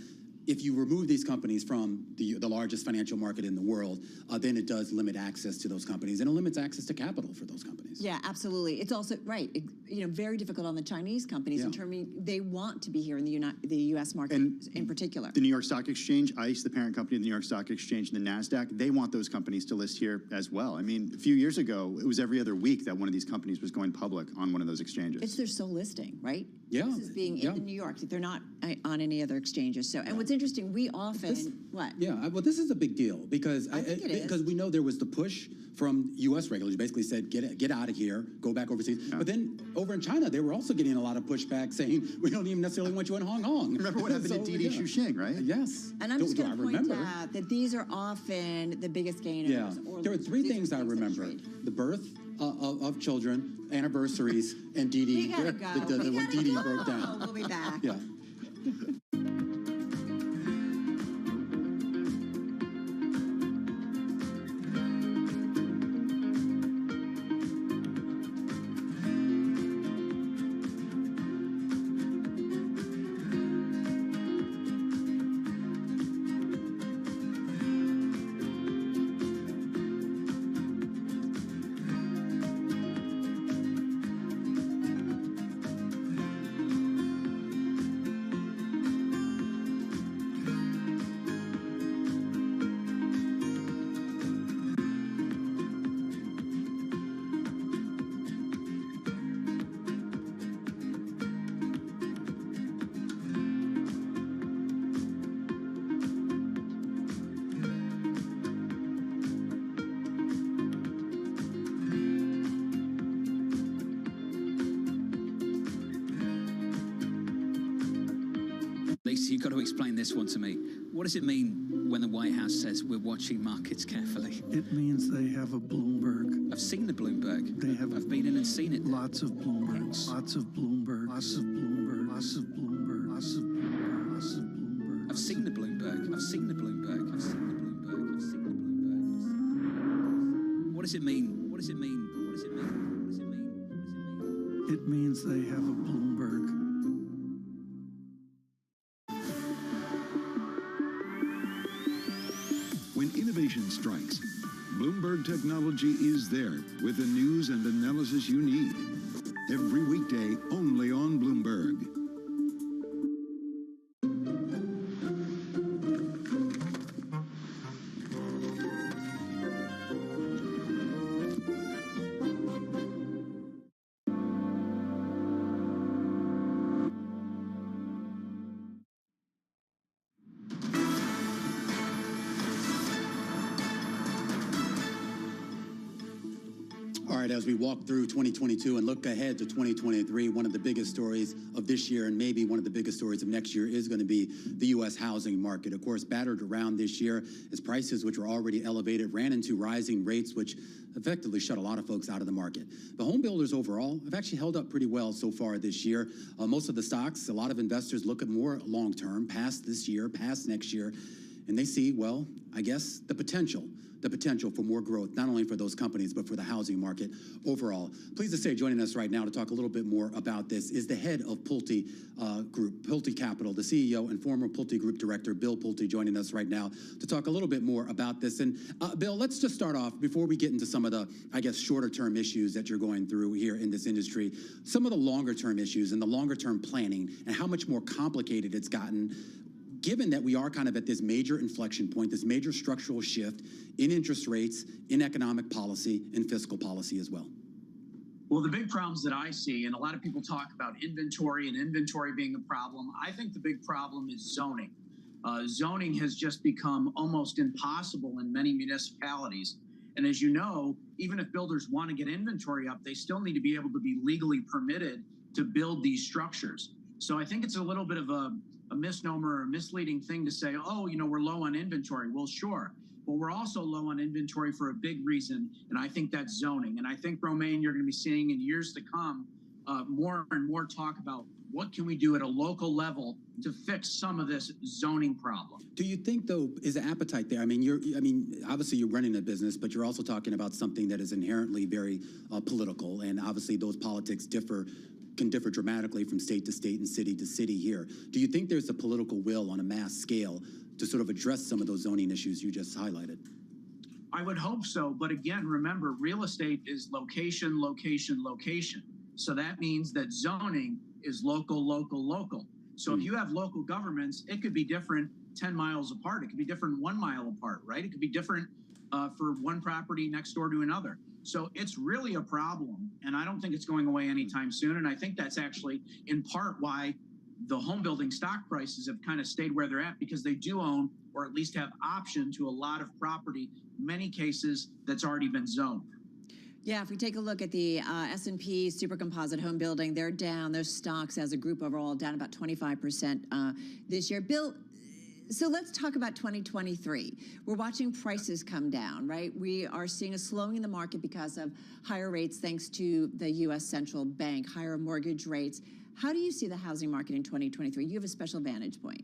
if you remove these companies from the largest financial market in the world, then it does limit access to those companies, and it limits access to capital for those companies. Yeah, absolutely. It's also, very difficult on the Chinese companies in terms of they want to be here in the U.S. market in particular. The New York Stock Exchange, ICE, the parent company of the New York Stock Exchange, and the NASDAQ, they want those companies to list here as well. I mean, a few years ago, it was every other week that one of these companies was going public on one of those exchanges. It's their sole listing, right? Yeah. This is being in New York. They're not on any other exchanges. So, and what's interesting, we often, well, this is a big deal because because we know there was the push from U.S. regulators, basically said, get out of here, go back overseas. Yeah. But then over in China, they were also getting a lot of pushback saying, we don't even necessarily want you in Hong Kong. Remember what happened to Didi Xuxing, right? Yes. And I'm just going to point out that these are often the biggest gainers. Yeah. There are three things I remember. The birth of children, anniversaries, and Didi. When Didi broke down. We'll be back. Yeah. You've got to explain this one to me. What does it mean when the White House says we're watching markets carefully? It means they have a Bloomberg. I've seen the Bloomberg. They have. I've been in and seen it. Lots of Bloombergs. Lots of Bloomberg. Lots of Bloomberg. Lots of Bloomberg. Lots of Bloomberg. Lots of Bloomberg. I've seen the Bloomberg. I've seen the Bloomberg. I've seen the Bloomberg. I've seen the Bloomberg. What does it mean? What does it mean? What does it mean? What does it mean? What does it mean? It means they have a Bloomberg. When innovation strikes, Bloomberg Technology is there with the news and analysis you need. Every weekday, only on Bloomberg. As we walk through 2022 and look ahead to 2023, one of the biggest stories of this year and maybe one of the biggest stories of next year is going to be the U.S. housing market. Of course, battered around this year as prices, which were already elevated, ran into rising rates, which effectively shut a lot of folks out of the market. The home builders overall have actually held up pretty well so far this year. Most of the stocks, a lot of investors look at more long-term, past this year, past next year, and they see, well, I guess the potential for more growth, not only for those companies, but for the housing market overall. Pleased to say, joining us right now to talk a little bit more about this is the head of Pulte Group, Pulte Capital, the CEO and former Pulte Group director, Bill Pulte, joining us right now to talk a little bit more about this. And Bill, let's just start off, before we get into some of the, I guess, shorter term issues that you're going through here in this industry, some of the longer term issues and the longer term planning and how much more complicated it's gotten, given that we are kind of at this major inflection point, this major structural shift in interest rates, in economic policy, and fiscal policy as well. Well, the big problems that I see, and a lot of people talk about inventory and inventory being a problem, I think the big problem is zoning. Zoning has just become almost impossible in many municipalities. And as you know, even if builders want to get inventory up, they still need to be able to be legally permitted to build these structures. So I think it's a little bit of a misnomer or a misleading thing to say, oh, you know, we're low on inventory. Well, sure. But we're also low on inventory for a big reason, and I think that's zoning. And I think, Romaine, you're going to be seeing in years to come more and more talk about what can we do at a local level to fix some of this zoning problem. Do you think, though, is the appetite there? I mean, obviously you're running a business, but you're also talking about something that is inherently very political, and obviously those politics can differ dramatically from state to state and city to city here. Do you think there's a political will on a mass scale to sort of address some of those zoning issues you just highlighted? I would hope so. But again, remember, real estate is location, location, location. So that means that zoning is local, local, local. So if you have local governments, it could be different 10 miles apart. It could be different 1 mile apart, right? It could be different for one property next door to another. So it's really a problem. And I don't think it's going away anytime soon. And I think that's actually in part why the home building stock prices have kind of stayed where they're at, because they do own, or at least have option to, a lot of property, many cases that's already been zoned. Yeah, if we take a look at the S&P Super Composite Home Building, they're down. Their stocks as a group overall down about 25% this year. Bill, so let's talk about 2023. We're watching prices come down, right? We are seeing a slowing in the market because of higher rates thanks to the U.S. Central Bank, higher mortgage rates. How do you see the housing market in 2023? You have a special vantage point.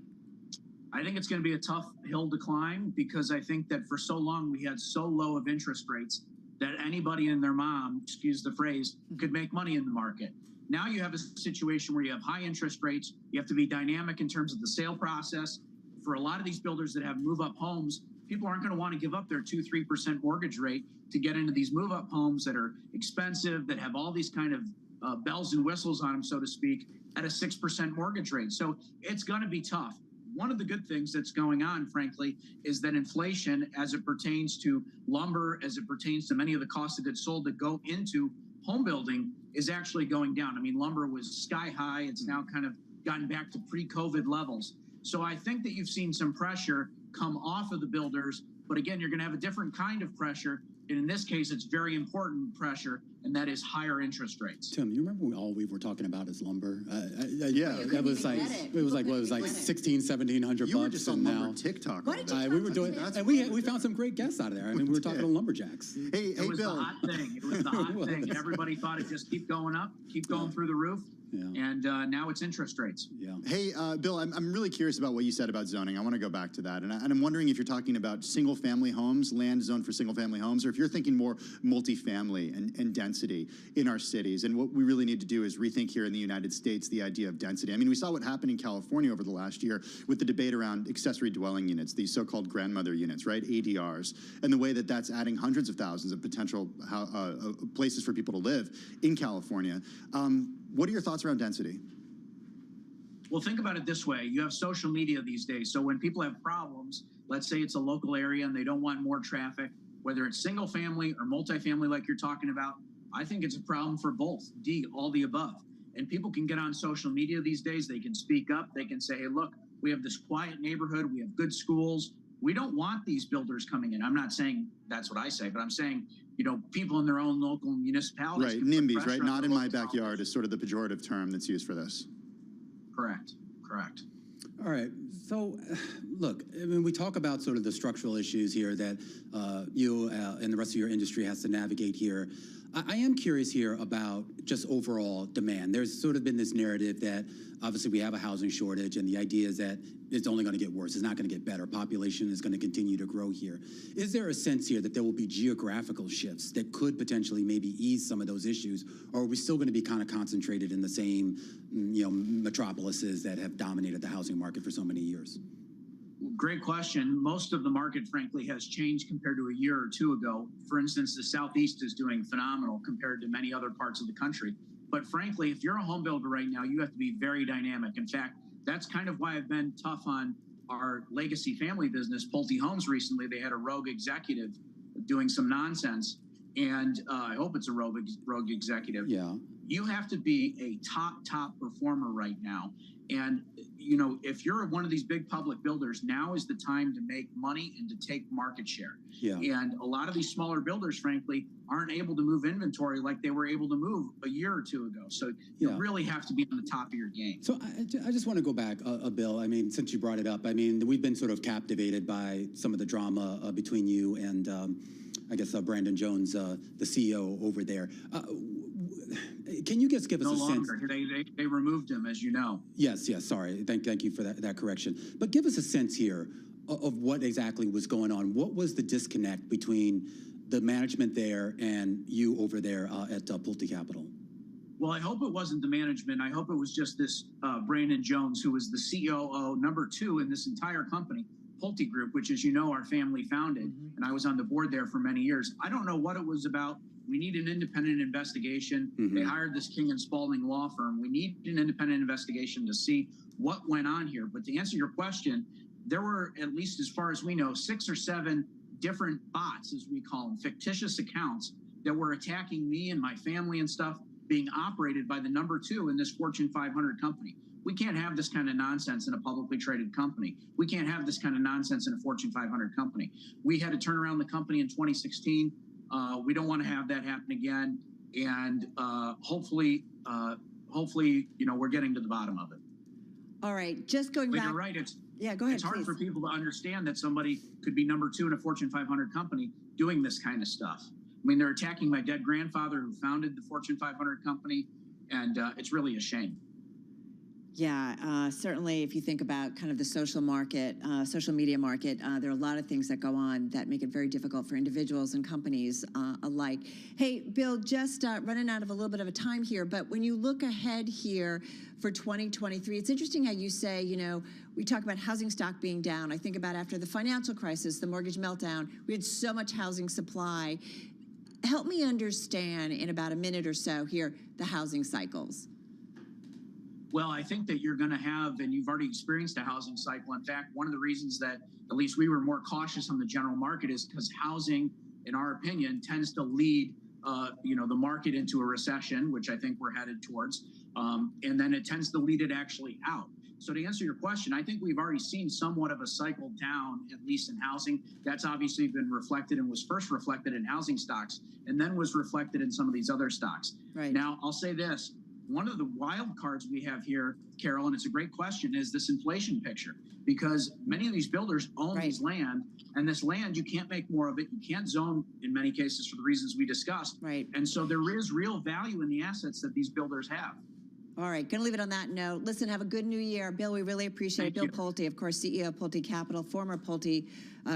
I think it's going to be a tough hill to climb, because I think that for so long we had so low of interest rates that anybody and their mom, excuse the phrase, could make money in the market. Now you have a situation where you have high interest rates. You have to be dynamic in terms of the sale process. For a lot of these builders that have move-up homes, people aren't going to want to give up their 2-3% mortgage rate to get into these move-up homes that are expensive, that have all these kind of bells and whistles on them, so to speak, at a 6% mortgage rate. So it's going to be tough. One of the good things that's going on, frankly, is that inflation, as it pertains to lumber, as it pertains to many of the costs of goods sold that go into home building, is actually going down. I mean, lumber was sky high. It's now kind of gotten back to pre-COVID levels. So I think that you've seen some pressure come off of the builders. But again, you're going to have a different kind of pressure. And in this case, it's very important pressure, and that is higher interest rates. Tim, you remember all we were talking about is lumber? Yeah. It was like, what was like 1,700 You were bucks, just on and lumber now TikTok. we were doing, and we found some great guests out of there. I mean, we were talking to lumberjacks. Hey, It was Bill. the hot thing. It was the hot thing. And everybody thought it'd just keep going up, keep going through the roof. Yeah. And now it's interest rates. Yeah. Hey, Bill, I'm really curious about what you said about zoning. I want to go back to that. And I'm wondering if you're talking about single-family homes, land zoned for single-family homes, or if you're thinking more multifamily and density in our cities. And what we really need to do is rethink here in the United States the idea of density. I mean, we saw what happened in California over the last year with the debate around accessory dwelling units, these so-called grandmother units, right, ADRs, and the way that that's adding hundreds of thousands of potential places for people to live in California. What are your thoughts around density? Well, think about it this way. You have social media these days. So when people have problems, let's say it's a local area and they don't want more traffic, whether it's single family or multifamily like you're talking about, I think it's a problem for both. All the above. And people can get on social media these days. They can speak up. They can say, hey, look, we have this quiet neighborhood. We have good schools. We don't want these builders coming in. I'm not saying that's what I say, but I'm saying, you know, people in their own local municipalities. Right, NIMBYs, right? Not in my backyard is sort of the pejorative term that's used for this. Correct. All right. So, look, I mean, we talk about sort of the structural issues here that you and the rest of your industry has to navigate here. I am curious here about just overall demand. There's sort of been this narrative that obviously we have a housing shortage, and the idea is that it's only going to get worse. It's not going to get better. Population is going to continue to grow here. Is there a sense here that there will be geographical shifts that could potentially maybe ease some of those issues, or are we still going to be kind of concentrated in the same, you know, metropolises that have dominated the housing market for so many years? Great question. Most of the market, frankly, has changed compared to a year or two ago. For instance, the Southeast is doing phenomenal compared to many other parts of the country. But frankly, if you're a home builder right now, you have to be very dynamic. In fact, that's kind of why I've been tough on our legacy family business, Pulte Homes, recently. They had a rogue executive doing some nonsense. and I hope it's a rogue executive. Yeah. You have to be a top performer right now. And, if you're one of these big public builders, now is the time to make money and to take market share. Yeah. And a lot of these smaller builders, frankly, aren't able to move inventory like they were able to move a year or two ago. So you really have to be on the top of your game. So I just want to go back, Bill. I mean, since you brought it up, I mean, we've been sort of captivated by some of the drama between you and, I guess, Brandon Jones, the CEO over there. Can you just give us a sense? No longer. They removed him, as you know. Yes. Sorry. Thank you for that correction. But give us a sense here of what exactly was going on. What was the disconnect between the management there and you over there at Pulte Capital? Well, I hope it wasn't the management. I hope it was just this Brandon Jones, who was the COO, number 2 in this entire company, Pulte Group, which, as you know, our family founded, and I was on the board there for many years. I don't know what it was about. We need an independent investigation. They hired this King & Spalding law firm. We need an independent investigation to see what went on here. But to answer your question, there were, at least as far as we know, 6 or 7 different bots, as we call them, fictitious accounts that were attacking me and my family and stuff, being operated by the number 2 in this Fortune 500 company. We can't have this kind of nonsense in a publicly traded company. We can't have this kind of nonsense in a Fortune 500 company. We had to turn around the company in 2016. We don't want to have that happen again. And hopefully, we're getting to the bottom of it. All right, just going back. You're right. Go ahead. It's hard for people to understand that somebody could be number 2 in a Fortune 500 company doing this kind of stuff. I mean, they're attacking my dead grandfather who founded the Fortune 500 company, and it's really a shame. Yeah, certainly if you think about kind of the social media market, there are a lot of things that go on that make it very difficult for individuals and companies alike. Hey, Bill, just running out of a little bit of a time here, but when you look ahead here for 2023, it's interesting how you say, we talk about housing stock being down. I think about after the financial crisis, the mortgage meltdown, we had so much housing supply. Help me understand in about a minute or so here, the housing cycles. Well, I think that you're going to have, and you've already experienced a housing cycle. In fact, one of the reasons that at least we were more cautious on the general market is because housing, in our opinion, tends to lead, the market into a recession, which I think we're headed towards, and then it tends to lead it actually out. So to answer your question, I think we've already seen somewhat of a cycle down, at least in housing. That's obviously been reflected and was first reflected in housing stocks, and then was reflected in some of these other stocks. Right. Now, I'll say this. One of the wild cards we have here, Carol, and it's a great question, is this inflation picture. Because many of these builders own these land, and this land, you can't make more of it. You can't zone in many cases for the reasons we discussed. Right. And so there is real value in the assets that these builders have. All right, going to leave it on that note. Listen, have a good new year. Bill, we really appreciate it. Bill Pulte, of course, CEO of Pulte Capital, former Pulte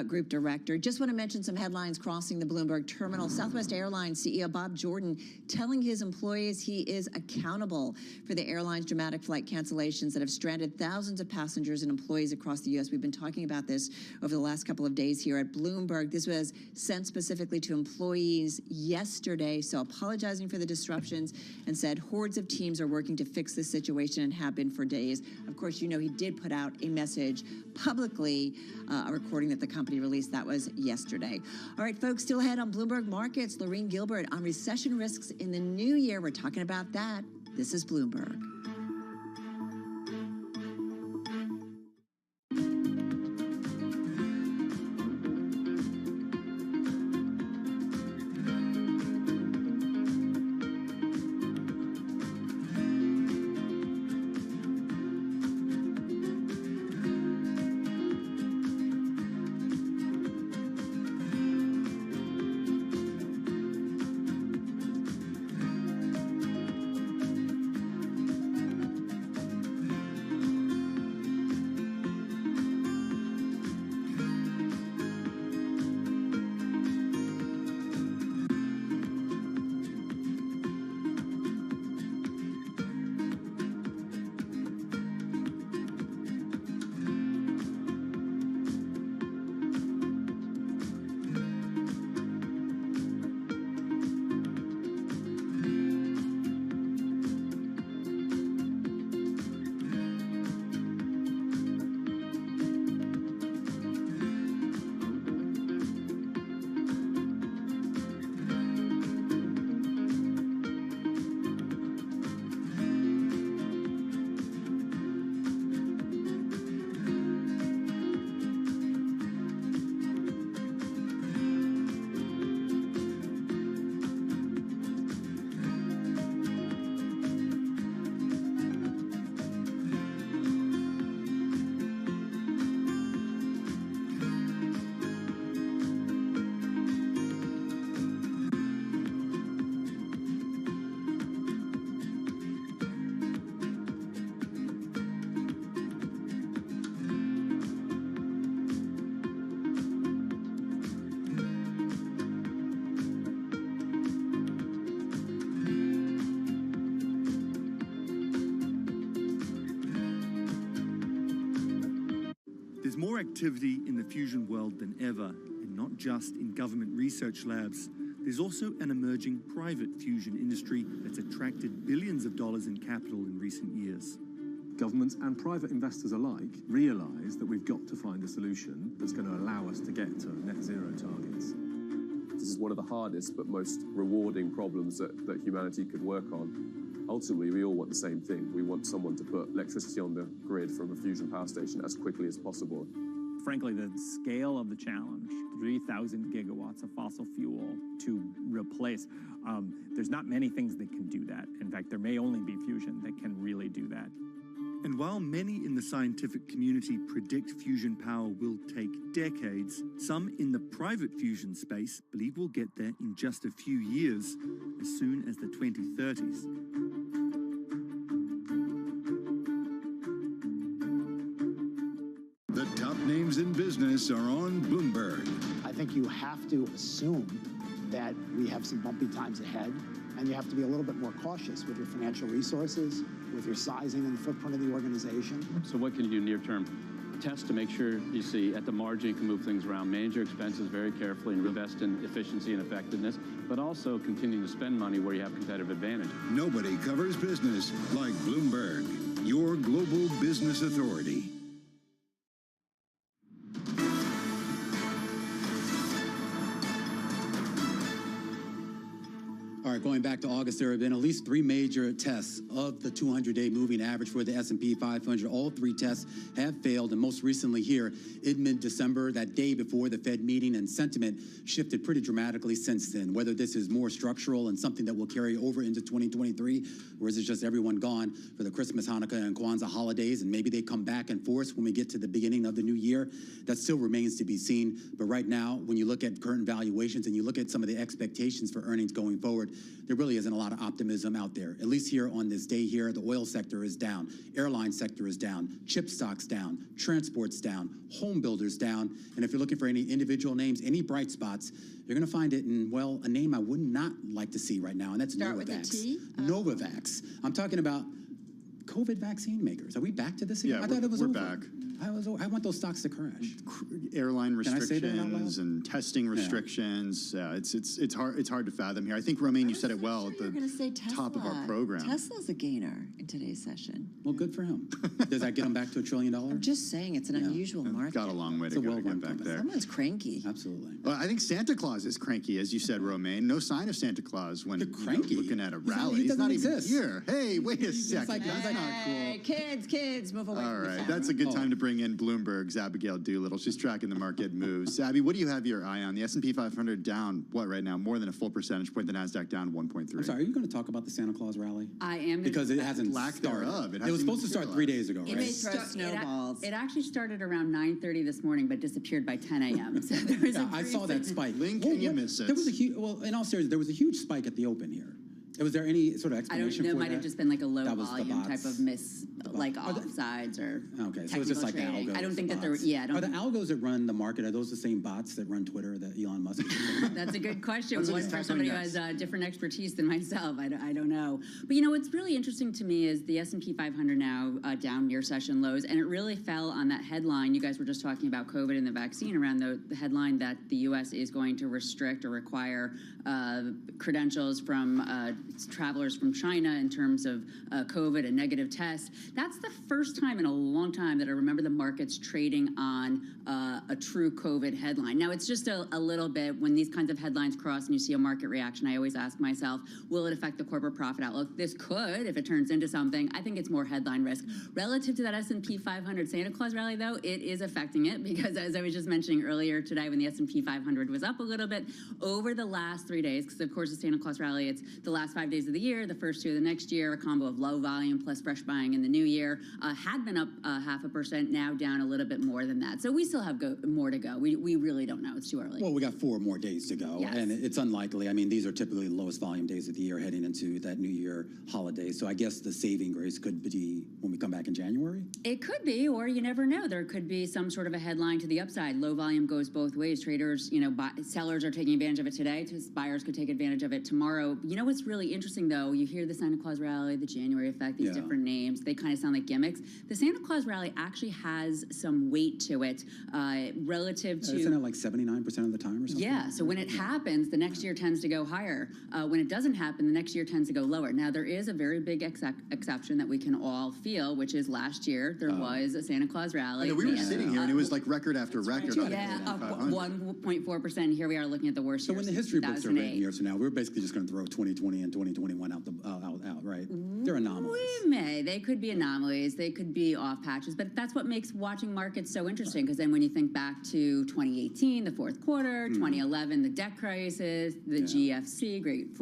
Group Director. Just want to mention some headlines crossing the Bloomberg terminal. Southwest Airlines CEO Bob Jordan telling his employees he is accountable for the airline's dramatic flight cancellations that have stranded thousands of passengers and employees across the U.S. We've been talking about this over the last couple of days here at Bloomberg. This was sent specifically to employees yesterday, so apologizing for the disruptions, and said hordes of teams are working to fix this situation and have been for days. Of course, he did put out a message publicly, a recording that the company released. That was yesterday. All right, folks, still ahead on Bloomberg Markets, Lorene Gilbert on recession risks in the new year. We're talking about that. This is Bloomberg. There's more activity in the fusion world than ever, and not just in government research labs. There's also an emerging private fusion industry that's attracted billions of dollars in capital in recent years. Governments and private investors alike realise that we've got to find a solution that's going to allow us to get to net zero targets. This is one of the hardest but most rewarding problems that humanity could work on. Ultimately, we all want the same thing. We want someone to put electricity on the grid from a fusion power station as quickly as possible. Frankly, the scale of the challenge, 3,000 gigawatts of fossil fuel to replace, there's not many things that can do that. In fact, there may only be fusion that can really do that. And while many in the scientific community predict fusion power will take decades, some in the private fusion space believe we'll get there in just a few years, as soon as the 2030s. The top names in business are on Bloomberg. I think you have to assume that we have some bumpy times ahead, and you have to be a little bit more cautious with your financial resources, with your sizing and the footprint of the organization. So what can you do near term? Test to make sure you see at the margin you can move things around, manage your expenses very carefully and invest in efficiency and effectiveness, but also continue to spend money where you have competitive advantage. Nobody covers business like Bloomberg, your global business authority. All right, going back to August, there have been at least 3 major tests of the 200-day moving average for the S&P 500. All 3 tests have failed, and most recently here in mid-December, that day before the Fed meeting, and sentiment shifted pretty dramatically since then. Whether this is more structural and something that will carry over into 2023, or is it just everyone gone for the Christmas, Hanukkah, and Kwanzaa holidays, and maybe they come back in force when we get to the beginning of the new year? That still remains to be seen. But right now, when you look at current valuations and you look at some of the expectations for earnings going forward, there really isn't a lot of optimism out there. At least here on this day here, the oil sector is down, airline sector is down, chip stocks down, transport's down, home builders down. And if you're looking for any individual names, any bright spots, you're going to find it in, well, a name I would not like to see right now, and that's Start with Novavax. a T? Novavax. I'm talking about COVID vaccine makers. Are we back to this again? Yeah, I thought it was we're over. back. I want those stocks to crash. Airline Can I say that out loud? restrictions and testing restrictions. Yeah, it's hard to fathom here. I think, Romaine, you said it well at You're going to say the Tesla. top of our program. Tesla's a gainer in today's session. Well, good for him. Does that get him back to $1 trillion? I'm just saying it's an unusual market. Got a long way to go to get back there. Someone's cranky. Absolutely. Well, I think Santa Claus is cranky, as you said, Romaine. No sign of Santa Claus when looking at a rally. He's not even here. Hey, wait a second. That's not cool. Kids, move away All from the right, sound. that's a good time to bring in Bloomberg's Abigail Doolittle. She's tracking the market moves. Abby, what do you have your eye on? The S&P 500 down, what right now? More than a full percentage point. The NASDAQ down 1.3. I'm sorry, are you going to talk about the Santa Claus rally? I am. Because it hasn't lack started. thereof. It was supposed to start 3 days ago, right? It may throw snowballs. It actually started around 9:30 this morning, but disappeared by 10 a.m. So there was I saw that spike. Link and you miss it. There was a huge, well, in all seriousness, there was a huge spike at the open here. Was there any sort of I explanation don't know. for It might that? have just been like a low That was the volume bots. type of like offsides or Okay, so it's just like the technical algos. trading. I don't think the that there. bots. Yeah, I don't. Are the algos that run the market, are those the same bots that run Twitter that Elon Musk is That's a good question. That's what One he's for tackling somebody who next. has different expertise than myself. I don't know. But you know what's really interesting to me is the S&P 500 now down near session lows, and it really fell on that headline. You guys were just talking about COVID and the vaccine around the headline that the U.S. is going to restrict or require credentials from travelers from China in terms of COVID and negative tests. That's the first time in a long time that I remember the markets trading on a true COVID headline. Now, it's just a little bit, when these kinds of headlines cross and you see a market reaction, I always ask myself, will it affect the corporate profit outlook? This could, if it turns into something. I think it's more headline risk. Relative to that S&P 500 Santa Claus rally, though, it is affecting it because, as I was just mentioning earlier today, when the S&P 500 was up a little bit over the last 3 days, because, of course, the Santa Claus rally, it's the last 5 days of the year, the first 2 of the next year, a combo of low volume plus fresh buying in the new year, had been up 0.5%, now down a little bit more than that. So we still have more to go. We really don't know. It's too early. Well, we got 4 more days to go, Yes. and it's unlikely. I mean, these are typically the lowest volume days of the year heading into that New Year holiday. So I guess the saving grace could be when we come back in January? It could be, or you never know. There could be some sort of a headline to the upside. Low volume goes both ways. Traders, sellers are taking advantage of it today. Buyers could take advantage of it tomorrow. You know what's really really interesting, though, you hear the Santa Claus rally, the January effect, these different names, they kind of sound like gimmicks. The Santa Claus rally actually has some weight to it relative to... Isn't it like 79% of the time or something? Yeah, so when it happens, the next year tends to go higher. When it doesn't happen, the next year tends to go lower. Now, there is a very big exception that we can all feel, which is last year there was a Santa Claus rally. I know, we were sitting here and it was like record after record. Yeah, up 1.4%. Here we are looking at the worst year. So when the history books are written years from now, we're basically just going to throw 2020 and 2021 out, right? They're anomalies. We may. They could be anomalies. They could be off patches. But that's what makes watching markets so interesting. Because then when you think back to 2018, the fourth quarter, 2011, the debt crisis, the GFC, great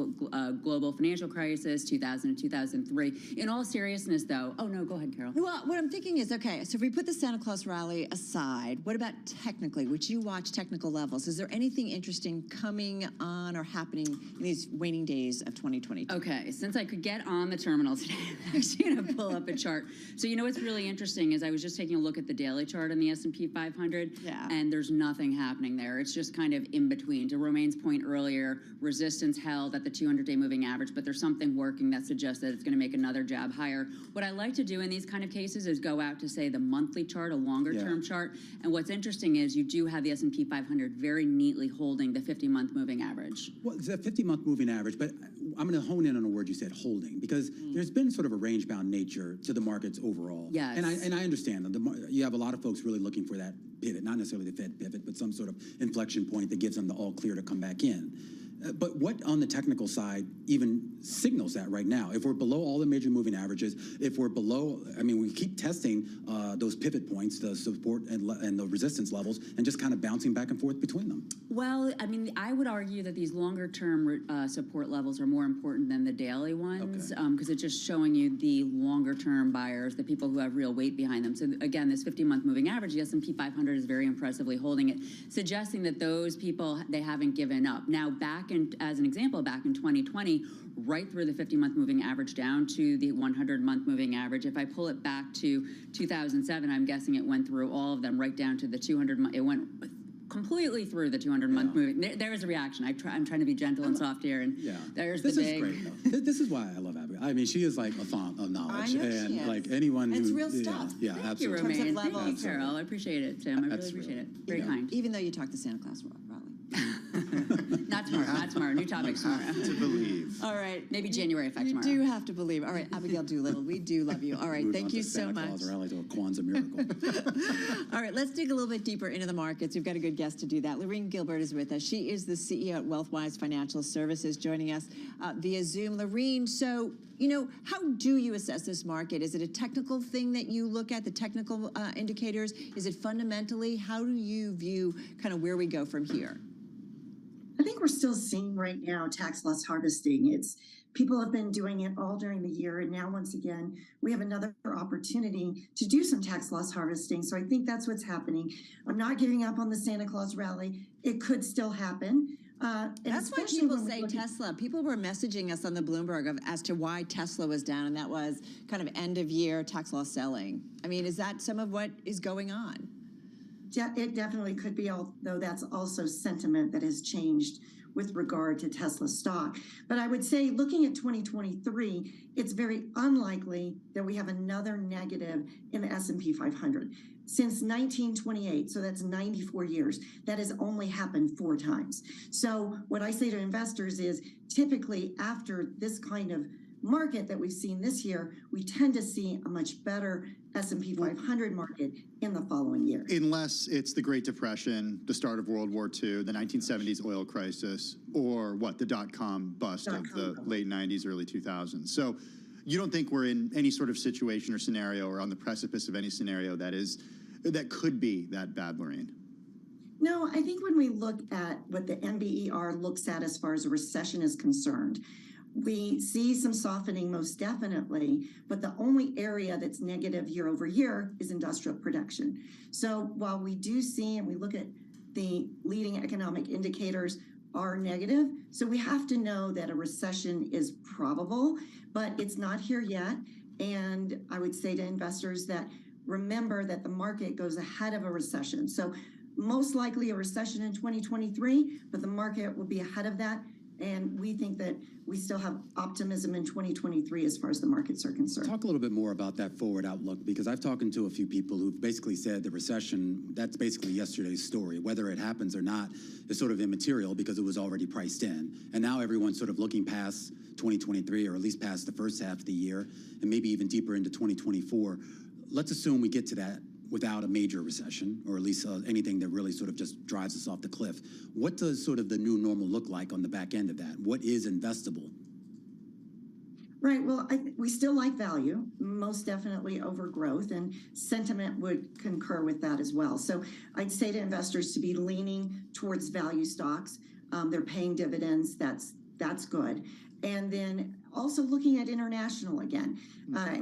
global financial crisis, 2000 and 2003. In all seriousness, though, oh no, go ahead, Carol. Well, what I'm thinking is, okay, so if we put the Santa Claus rally aside, what about technically, which you watch technical levels? Is there anything interesting coming on or happening in these waning days of 2022? Okay, since I could get on the terminal today, I'm actually going to pull up a chart. So you know what's really interesting is I was just taking a look at the daily chart on the S&P 500, and there's nothing happening there. It's just kind of in between. To Romaine's point earlier, resistance held at the 200-day moving average, but there's something working that suggests that it's going to make another jab higher. What I like to do in these kind of cases is go out to, say, the monthly chart, a longer-term chart, and what's interesting is you do have the S&P 500 very neatly holding the 50-month moving average. Well, it's a 50-month moving average, but I'm going to hone in on a word you said, holding, because there's been sort of a range-bound nature to the markets overall. Yes. And I understand that you have a lot of folks really looking for that pivot, not necessarily the Fed pivot, but some sort of inflection point that gives them the all clear to come back in. But what on the technical side even signals that right now? If we're below all the major moving averages, if we're below, I mean, we keep testing those pivot points, the support and the resistance levels, and just kind of bouncing back and forth between them. Well, I mean, I would argue that these longer-term support levels are more important than the daily ones, because it's just showing you the longer-term buyers, the people who have real weight behind them. So again, this 50-month moving average, the S&P 500 is very impressively holding it, suggesting that those people, they haven't given up. Now, as an example, back in 2020, right through the 50-month moving average down to the 100-month moving average. If I pull it back to 2007, I'm guessing it went through all of them right down to the 200-month. It went completely through the 200-month moving. There's a reaction. I'm trying to be gentle and soft here, and there's this the big. This is great, though. This is why I love Abigail. I mean, she is like a font of knowledge, and like anyone who... It's real stuff. Yeah, Thank absolutely. you, Romaine. Thank you, Carol. I appreciate it, Tim. I really appreciate it. Very kind. Even though you talk to Santa Claus rally. Not tomorrow, not tomorrow. New topic tomorrow. To believe. All right. Maybe January effect tomorrow. You do have to believe. All right, Abigail Doolittle, we do love you. All right, thank you so much. Santa Claus rally to a Kwanzaa miracle. All right, let's dig a little bit deeper into the markets. We've got a good guest to do that. Lorene Gilbert is with us. She is the CEO at WealthWise Financial Services, joining us via Zoom. Lorene, so, you know, how do you assess this market? Is it a technical thing that you look at, the technical indicators? Is it fundamentally? How do you view kind of where we go from here? I think we're still seeing right now tax loss harvesting. People have been doing it all during the year, and now once again we have another opportunity to do some tax loss harvesting. So I think that's what's happening. I'm not giving up on the Santa Claus rally. It could still happen. That's why people say Tesla. People were messaging us on the Bloomberg as to why Tesla was down, and that was kind of end of year tax loss selling. I mean, is that some of what is going on? Yeah, it definitely could be, although that's also sentiment that has changed with regard to Tesla stock. But I would say looking at 2023, it's very unlikely that we have another negative in the S&P 500. Since 1928, so that's 94 years, that has only happened 4 times. So what I say to investors is typically after this kind of market that we've seen this year, we tend to see a much better S&P 500 market in the following year. Unless it's the Great Depression, the start of World War II, the 1970s oil crisis, or what, the dot-com bust of the late 90s, early 2000s. So you don't think we're in any sort of situation or scenario or on the precipice of any scenario that could be that bad, Lorene? No, I think when we look at what the NBER looks at as far as a recession is concerned, we see some softening most definitely, but the only area that's negative year over year is industrial production. So while we do see and we look at the leading economic indicators are negative, so we have to know that a recession is probable, but it's not here yet. And I would say to investors that remember that the market goes ahead of a recession. So most likely a recession in 2023, but the market will be ahead of that And we think that we still have optimism in 2023 as far as the markets are concerned. Talk a little bit more about that forward outlook, because I've talked to a few people who've basically said the recession, that's basically yesterday's story. Whether it happens or not is sort of immaterial because it was already priced in. And now everyone's sort of looking past 2023, or at least past the first half of the year, and maybe even deeper into 2024. Let's assume we get to that without a major recession, or at least anything that really sort of just drives us off the cliff. What does sort of the new normal look like on the back end of that? What is investable? Right. Well, we still like value, most definitely over growth, and sentiment would concur with that as well. So I'd say to investors to be leaning towards value stocks. They're paying dividends. That's good. And then also looking at international again.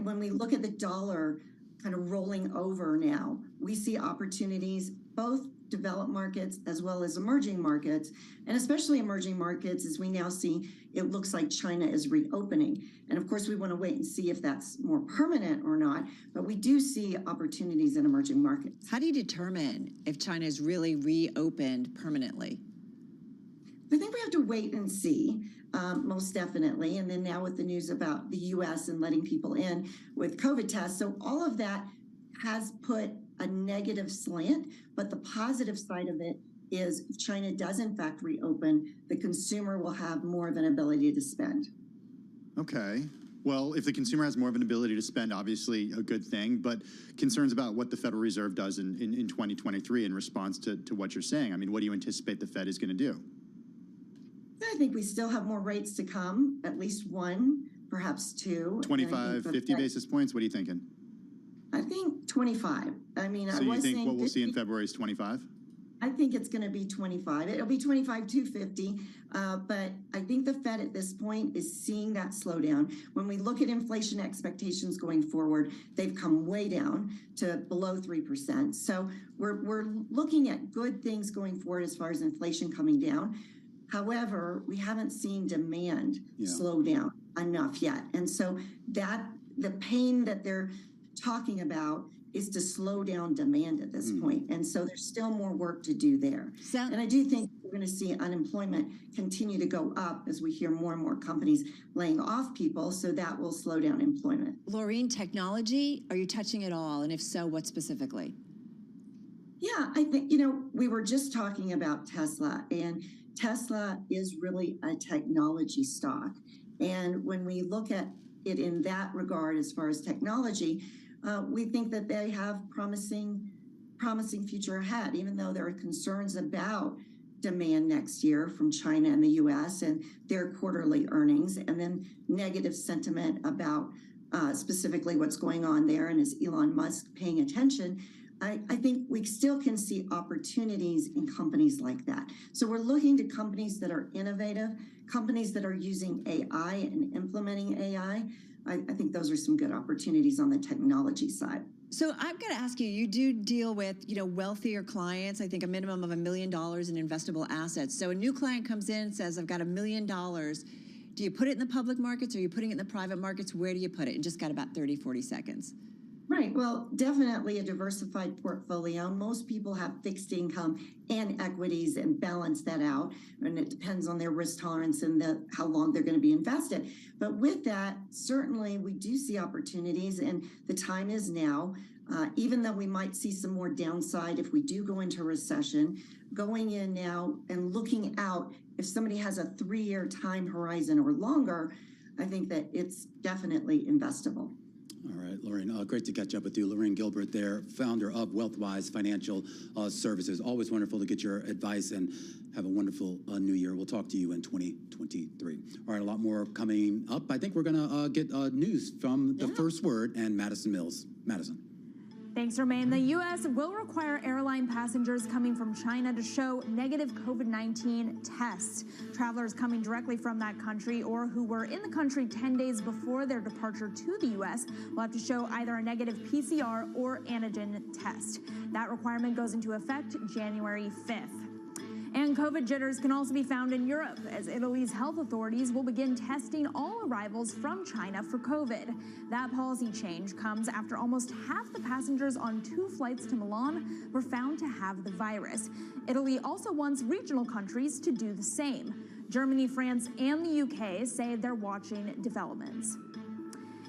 When we look at the dollar kind of rolling over now, we see opportunities, both developed markets as well as emerging markets, and especially emerging markets, as we now see, it looks like China is reopening. And of course, we want to wait and see if that's more permanent or not, but we do see opportunities in emerging markets. How do you determine if China is really reopened permanently? I think we have to wait and see, most definitely. And then now with the news about the U.S. and letting people in with COVID tests. So all of that has put a negative slant, but the positive side of it is if China does in fact reopen, the consumer will have more of an ability to spend. Okay. Well, if the consumer has more of an ability to spend, obviously a good thing, but concerns about what the Federal Reserve does in 2023 in response to what you're saying. I mean, what do you anticipate the Fed is going to do? I think we still have more rates to come, at least one, perhaps two. 25, 50 basis points? What are you thinking? I think 25. I mean, so you think what we'll see in February is 25? I think it's going to be 25. It'll be 25 to 50. But I think the Fed at this point is seeing that slowdown. When we look at inflation expectations going forward, they've come way down to below 3%. So we're looking at good things going forward as far as inflation coming down. However, we haven't seen demand slow down enough yet. And so that the pain that they're talking about is to slow down demand at this point. And so there's still more work to do there. And I do think we're going to see unemployment continue to go up as we hear more and more companies laying off people. So that will slow down employment. Laureen, technology, are you touching it all? And if so, what specifically? Yeah, I think, we were just talking about Tesla, and Tesla is really a technology stock. And when we look at it in that regard, as far as technology, we think that they have promising future ahead, even though there are concerns about demand next year from China and the U.S. and their quarterly earnings, and then negative sentiment about specifically what's going on there, and is Elon Musk paying attention. I think we still can see opportunities in companies like that. So we're looking to companies that are innovative, companies that are using AI and implementing AI. I think those are some good opportunities on the technology side. So I'm going to ask you, you do deal with, wealthier clients, I think a minimum of $1 million in investable assets. So a new client comes in and says, I've got $1 million. Do you put it in the public markets, or are you putting it in the private markets? Where do you put it? And just got about 30, 40 seconds. Right. Well, definitely a diversified portfolio. Most people have fixed income and equities and balance that out. And it depends on their risk tolerance and how long they're going to be invested. But with that, certainly we do see opportunities, and the time is now. Even though we might see some more downside if we do go into a recession, going in now and looking out, if somebody has a 3-year time horizon or longer, I think that it's definitely investable. All right, Laureen, great to catch up with you. Laureen Gilbert there, founder of Wealthwise Financial Services. Always wonderful to get your advice, and have a wonderful new year. We'll talk to you in 2023. All right, a lot more coming up. I think we're going to get news from the First Word and Madison Mills. Madison. Thanks, Romaine. The U.S. will require airline passengers coming from China to show negative COVID-19 tests. Travelers coming directly from that country or who were in the country 10 days before their departure to the U.S. will have to show either a negative PCR or antigen test. That requirement goes into effect January 5th. And COVID jitters can also be found in Europe, as Italy's health authorities will begin testing all arrivals from China for COVID. That policy change comes after almost half the passengers on 2 flights to Milan were found to have the virus. Italy also wants regional countries to do the same. Germany, France, and the UK say they're watching developments.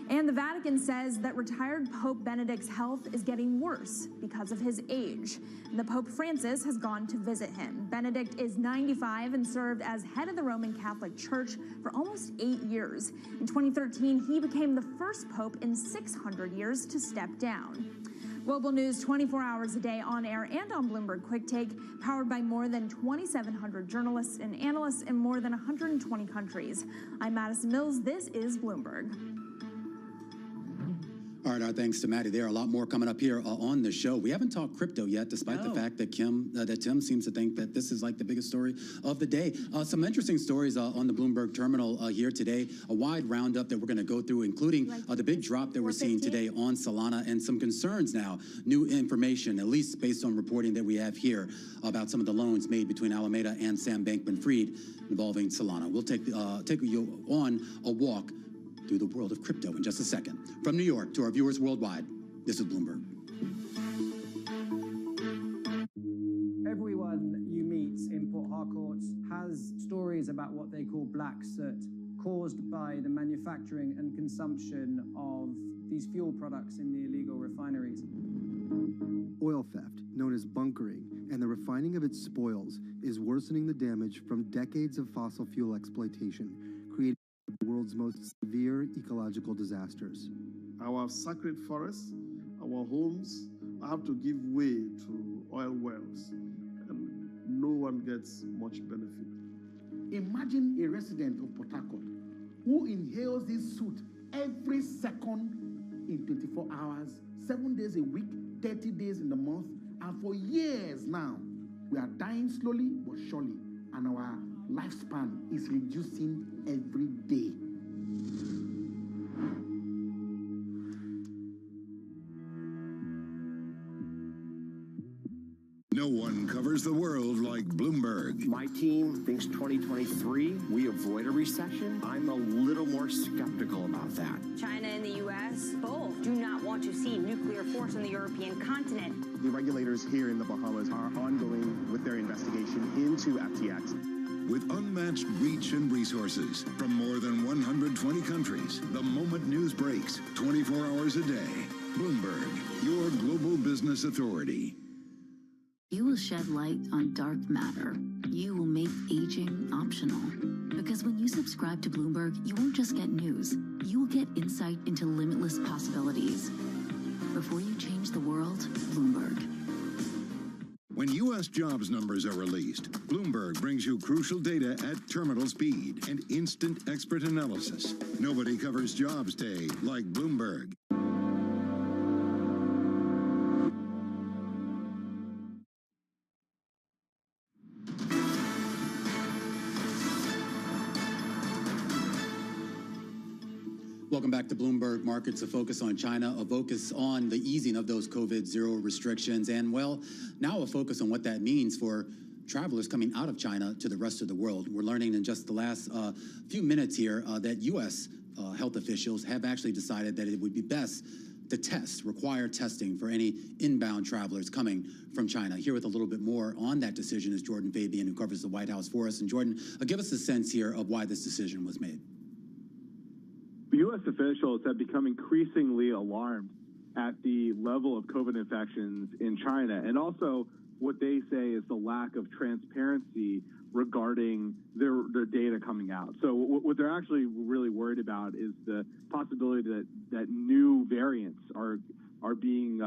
And the Vatican says that retired Pope Benedict's health is getting worse because of his age. The Pope Francis has gone to visit him. Benedict is 95 and served as head of the Roman Catholic Church for almost 8 years. In 2013, he became the first pope in 600 years to step down. Global news 24 hours a day on air and on Bloomberg Quick Take, powered by more than 2,700 journalists and analysts in more than 120 countries. I'm Madison Mills. This is Bloomberg. All right, our thanks to Maddie. There are a lot more coming up here on the show. We haven't talked crypto yet, despite the fact that Tim seems to think that this is like the biggest story of the day. Some interesting stories on the Bloomberg terminal here today. A wide roundup that we're going to go through, including the big drop that we're seeing today on Solana and some concerns now. New information, at least based on reporting that we have here, about some of the loans made between Alameda and Sam Bankman-Fried involving Solana. We'll take you on a walk through the world of crypto in just a second. From New York to our viewers worldwide, this is Bloomberg. Everyone you meet in Port Harcourt has stories about what they call black soot, caused by the manufacturing and consumption of these fuel products in the illegal refineries. Oil theft, known as bunkering, and the refining of its spoils is worsening the damage from decades of fossil fuel exploitation, creating the world's most severe ecological disasters. Our sacred forests, our homes have to give way to oil wells, and no one gets much benefit. Imagine a resident of Port Harcourt who inhales this soot every second in 24 hours, 7 days a week, 30 days in the month, and for years now, we are dying slowly but surely, and our lifespan is reducing every day. No one covers the world like Bloomberg. My team thinks 2023, we avoid a recession. I'm a little more skeptical about that. China and the U.S. both do not want to see nuclear force on the European continent. The regulators here in the Bahamas are ongoing with their investigation into FTX. With unmatched reach and resources from more than 120 countries, the moment news breaks 24 hours a day. Bloomberg, your global business authority. You will shed light on dark matter. You will make aging optional. Because when you subscribe to Bloomberg, you won't just get news. You will get insight into limitless possibilities. Before you change the world, Bloomberg. When U.S. jobs numbers are released, Bloomberg brings you crucial data at terminal speed and instant expert analysis. Nobody covers jobs day like Bloomberg. Welcome back to Bloomberg Markets, a focus on China, a focus on the easing of those COVID-0 restrictions, and, well, now a focus on what that means for travelers coming out of China to the rest of the world. We're learning in just the last few minutes here that U.S. Health officials have actually decided that it would be best to require testing for any inbound travelers coming from China. Here with a little bit more on that decision is Jordan Fabian, who covers the White House for us. And Jordan, give us a sense here of why this decision was made. U.S. officials have become increasingly alarmed at the level of COVID infections in China, and also what they say is the lack of transparency regarding their data coming out. So what they're actually really worried about is the possibility that new variants are being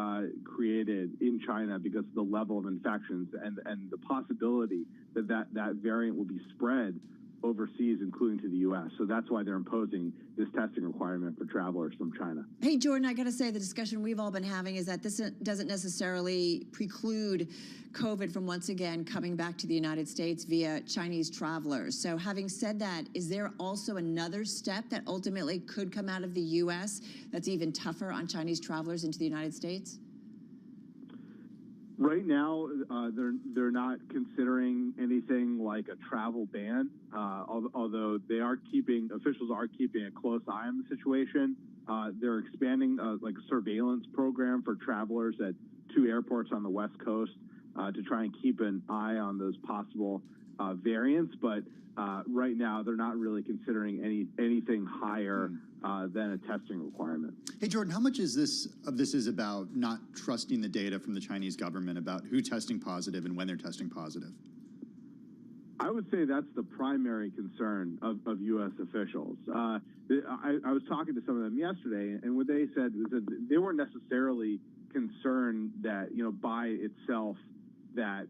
created in China because of the level of infections and the possibility that variant will be spread overseas, including to the U.S. So that's why they're imposing this testing requirement for travelers from China. Hey, Jordan, I got to say the discussion we've all been having is that this doesn't necessarily preclude COVID from once again coming back to the United States via Chinese travelers. So having said that, is there also another step that ultimately could come out of the U.S. that's even tougher on Chinese travelers into the United States? Right now, they're not considering anything like a travel ban, although officials are keeping a close eye on the situation. They're expanding like a surveillance program for travelers at 2 airports on the West Coast to try and keep an eye on those possible variants. But right now, they're not really considering anything higher than a testing requirement. Hey, Jordan, how much is this is about not trusting the data from the Chinese government about who's testing positive and when they're testing positive? I would say that's the primary concern of U.S. officials. I was talking to some of them yesterday, and what they said was that they weren't necessarily concerned that, by itself, that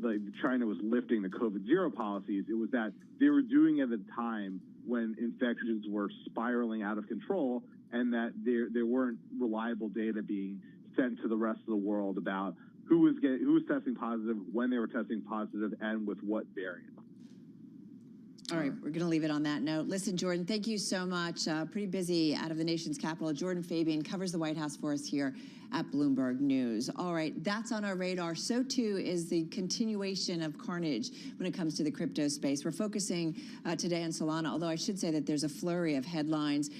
like China was lifting the COVID-0 policies. It was that they were doing it at a time when infections were spiraling out of control, and that there weren't reliable data being sent to the rest of the world about who was testing positive, when they were testing positive, and with what variant. All right, we're going to leave it on that note. Listen, Jordan, thank you so much. Pretty busy out of the nation's capital. Jordan Fabian covers the White House for us here at Bloomberg News. All right, that's on our radar. So, too, is the continuation of carnage when it comes to the crypto space. We're focusing today on Solana, although I should say that there's a flurry of headlines.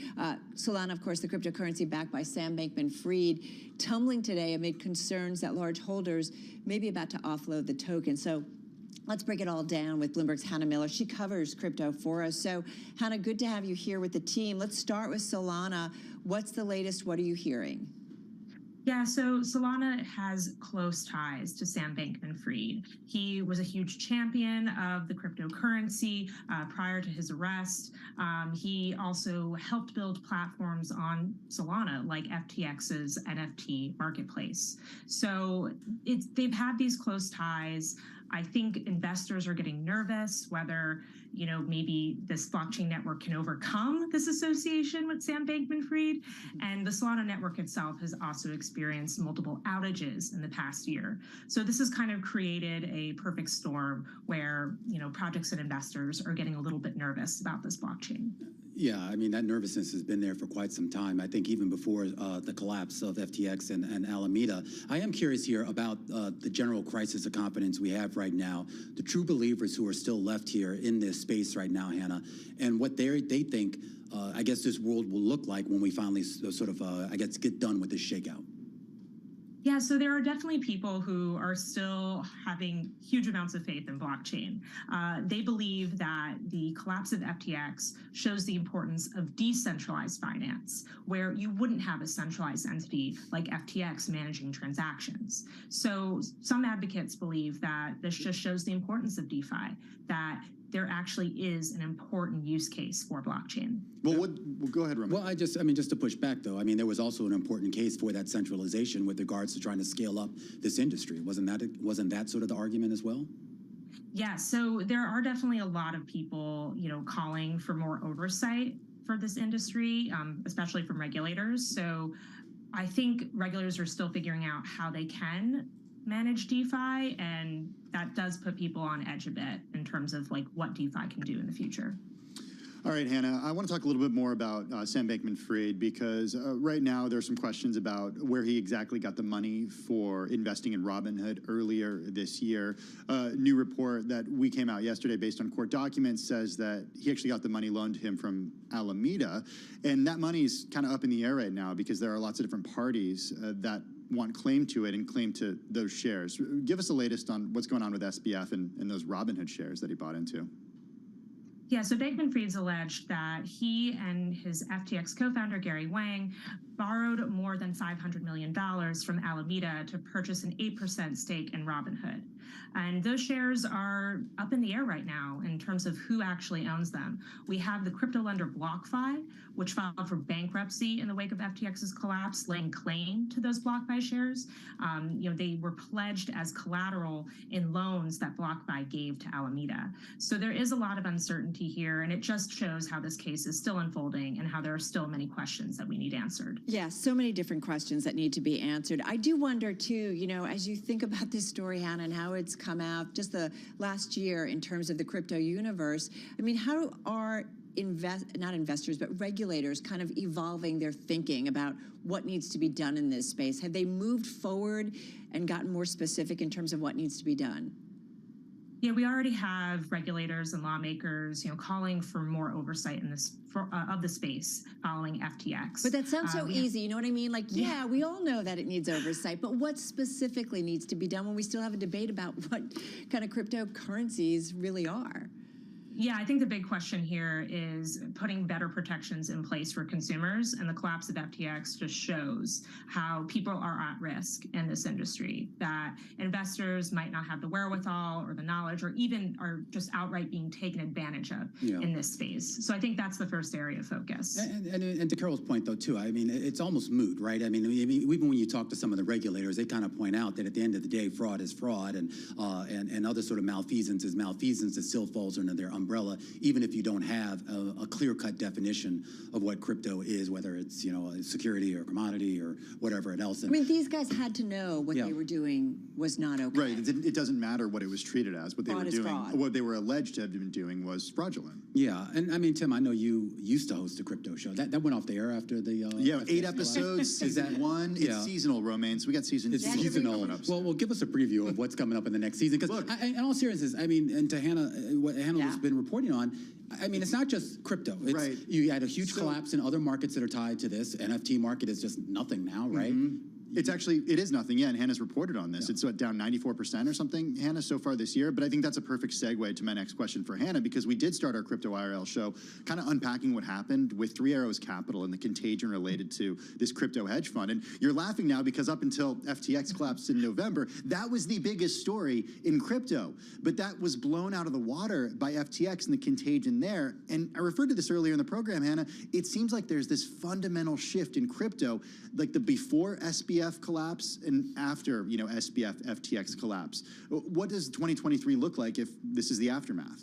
Solana, of course, the cryptocurrency backed by Sam Bankman-Fried, tumbling today amid concerns that large holders may be about to offload the token. So, let's break it all down with Bloomberg's Hannah Miller. She covers crypto for us. So, Hannah, good to have you here with the team. Let's start with Solana. What's the latest? What are you hearing? Yeah, so Solana has close ties to Sam Bankman-Fried. He was a huge champion of the cryptocurrency prior to his arrest. He also helped build platforms on Solana, like FTX's NFT marketplace. So they've had these close ties. I think investors are getting nervous whether, maybe this blockchain network can overcome this association with Sam Bankman-Fried. And the Solana network itself has also experienced multiple outages in the past year. So this has kind of created a perfect storm where, projects and investors are getting a little bit nervous about this blockchain. Yeah, I mean, that nervousness has been there for quite some time. I think even before the collapse of FTX and Alameda. I am curious here about the general crisis of confidence we have right now, the true believers who are still left here in this space right now, Hannah, and what they think, I guess, this world will look like when we finally get done with this shakeout. Yeah, so there are definitely people who are still having huge amounts of faith in blockchain. They believe that the collapse of FTX shows the importance of decentralized finance, where you wouldn't have a centralized entity like FTX managing transactions. So some advocates believe that this just shows the importance of DeFi, that there actually is an important use case for blockchain. Well, go ahead, Roman. Well, just to push back, though, there was also an important case for that centralization with regards to trying to scale up this industry. Wasn't that sort of the argument as well? Yeah, so there are definitely a lot of people, calling for more oversight for this industry, especially from regulators. So I think regulators are still figuring out how they can manage DeFi, and that does put people on edge a bit in terms of what DeFi can do in the future. All right, Hannah, I want to talk a little bit more about Sam Bankman-Fried because right now there's some questions about where he exactly got the money for investing in Robinhood earlier this year. New report that we came out yesterday based on court documents says that he actually got the money loaned to him from Alameda, and that money's kind of up in the air right now because there are lots of different parties that want claim to it and claim to those shares. Give us the latest on what's going on with SBF and those Robinhood shares that he bought into. Yeah, so Bankman-Fried's alleged that he and his FTX co-founder, Gary Wang, borrowed more than $500 million from Alameda to purchase an 8% stake in Robinhood. And those shares are up in the air right now in terms of who actually owns them. We have the crypto lender BlockFi, which filed for bankruptcy in the wake of FTX's collapse, laying claim to those BlockFi shares. They were pledged as collateral in loans that BlockFi gave to Alameda. So there is a lot of uncertainty here, and it just shows how this case is still unfolding and how there are still many questions that we need answered. Yeah, so many different questions that need to be answered. I do wonder, too, as you think about this story, Hannah, and how it's come out just the last year in terms of the crypto universe, how are not investors, but regulators kind of evolving their thinking about what needs to be done in this space? Have they moved forward and gotten more specific in terms of what needs to be done? Yeah, we already have regulators and lawmakers, calling for more oversight in this of the space following FTX. But that sounds so easy. You know what I mean? Like, yeah, we all know that it needs oversight, but what specifically needs to be done when we still have a debate about what kind of cryptocurrencies really are? Yeah, I think the big question here is putting better protections in place for consumers, and the collapse of FTX just shows how people are at risk in this industry, that investors might not have the wherewithal or the knowledge, or even are just outright being taken advantage of in this space. So I think that's the first area of focus. And to Carol's point, though, too, I mean, it's almost moot, right? I mean, even when you talk to some of the regulators, they kind of point out that at the end of the day, fraud is fraud, and other sort of malfeasance is malfeasance. It still falls under their umbrella, even if you don't have a clear-cut definition of what crypto is, whether it's, a security or commodity or whatever else. I mean, these guys had to know what they were doing was not okay. Right. It doesn't matter what it was treated as. What they were doing, what they were alleged to have been doing was fraudulent. Yeah. And I mean, Tim, I know you used to host a crypto show. That went off the air after the... 8 episodes, season 1. It's seasonal, Romaine, so we got season 2. It's seasonal. Well, give us a preview of what's coming up in the next season. Because in all seriousness, I mean, and to Hannah, what Hannah has been reporting on, I mean, it's not just crypto. It's, you had a huge collapse in other markets that are tied to this. NFT market is just nothing now, right? It's actually, it is nothing, and Hannah's reported on this. It's down 94% or something, Hannah, so far this year. But I think that's a perfect segue to my next question for Hannah, because we did start our Crypto IRL show kind of unpacking what happened with Three Arrows Capital and the contagion related to this crypto hedge fund. And you're laughing now because up until FTX collapsed in November, that was the biggest story in crypto. But that was blown out of the water by FTX and the contagion there. And I referred to this earlier in the program, Hannah. It seems like there's this fundamental shift in crypto, like the before SBF collapse and after, SBF, FTX collapse. What does 2023 look like if this is the aftermath?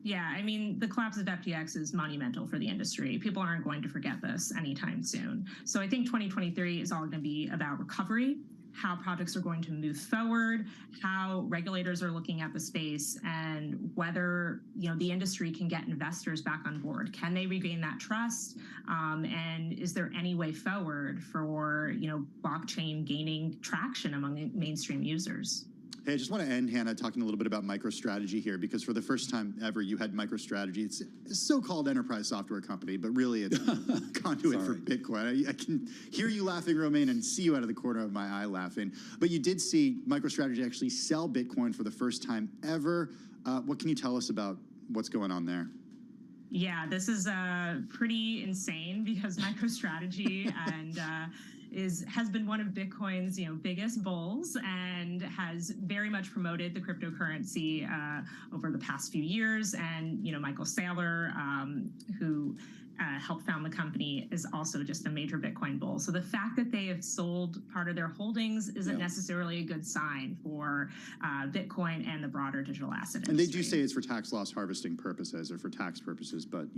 Yeah, I mean, the collapse of FTX is monumental for the industry. People aren't going to forget this anytime soon. So I think 2023 is all going to be about recovery, how projects are going to move forward, how regulators are looking at the space, and whether the industry can get investors back on board. Can they regain that trust? And is there any way forward for blockchain gaining traction among mainstream users? Hey, I just want to end, Hannah, talking a little bit about MicroStrategy here, because for the first time ever, you had MicroStrategy. It's a so-called enterprise software company, but really it's conduit for Bitcoin. I can hear you laughing, Romaine, and see you out of the corner of my eye laughing. But you did see MicroStrategy actually sell Bitcoin for the first time ever. What can you tell us about what's going on there? Yeah, this is pretty insane, because MicroStrategy has been one of Bitcoin's biggest bulls, and has very much promoted the cryptocurrency over the past few years. And Michael Saylor, who helped found the company, is also just a major Bitcoin bull. So the fact that they have sold part of their holdings isn't necessarily a good sign for Bitcoin and the broader digital asset industry. And they do say it's for tax loss harvesting purposes or for tax purposes, but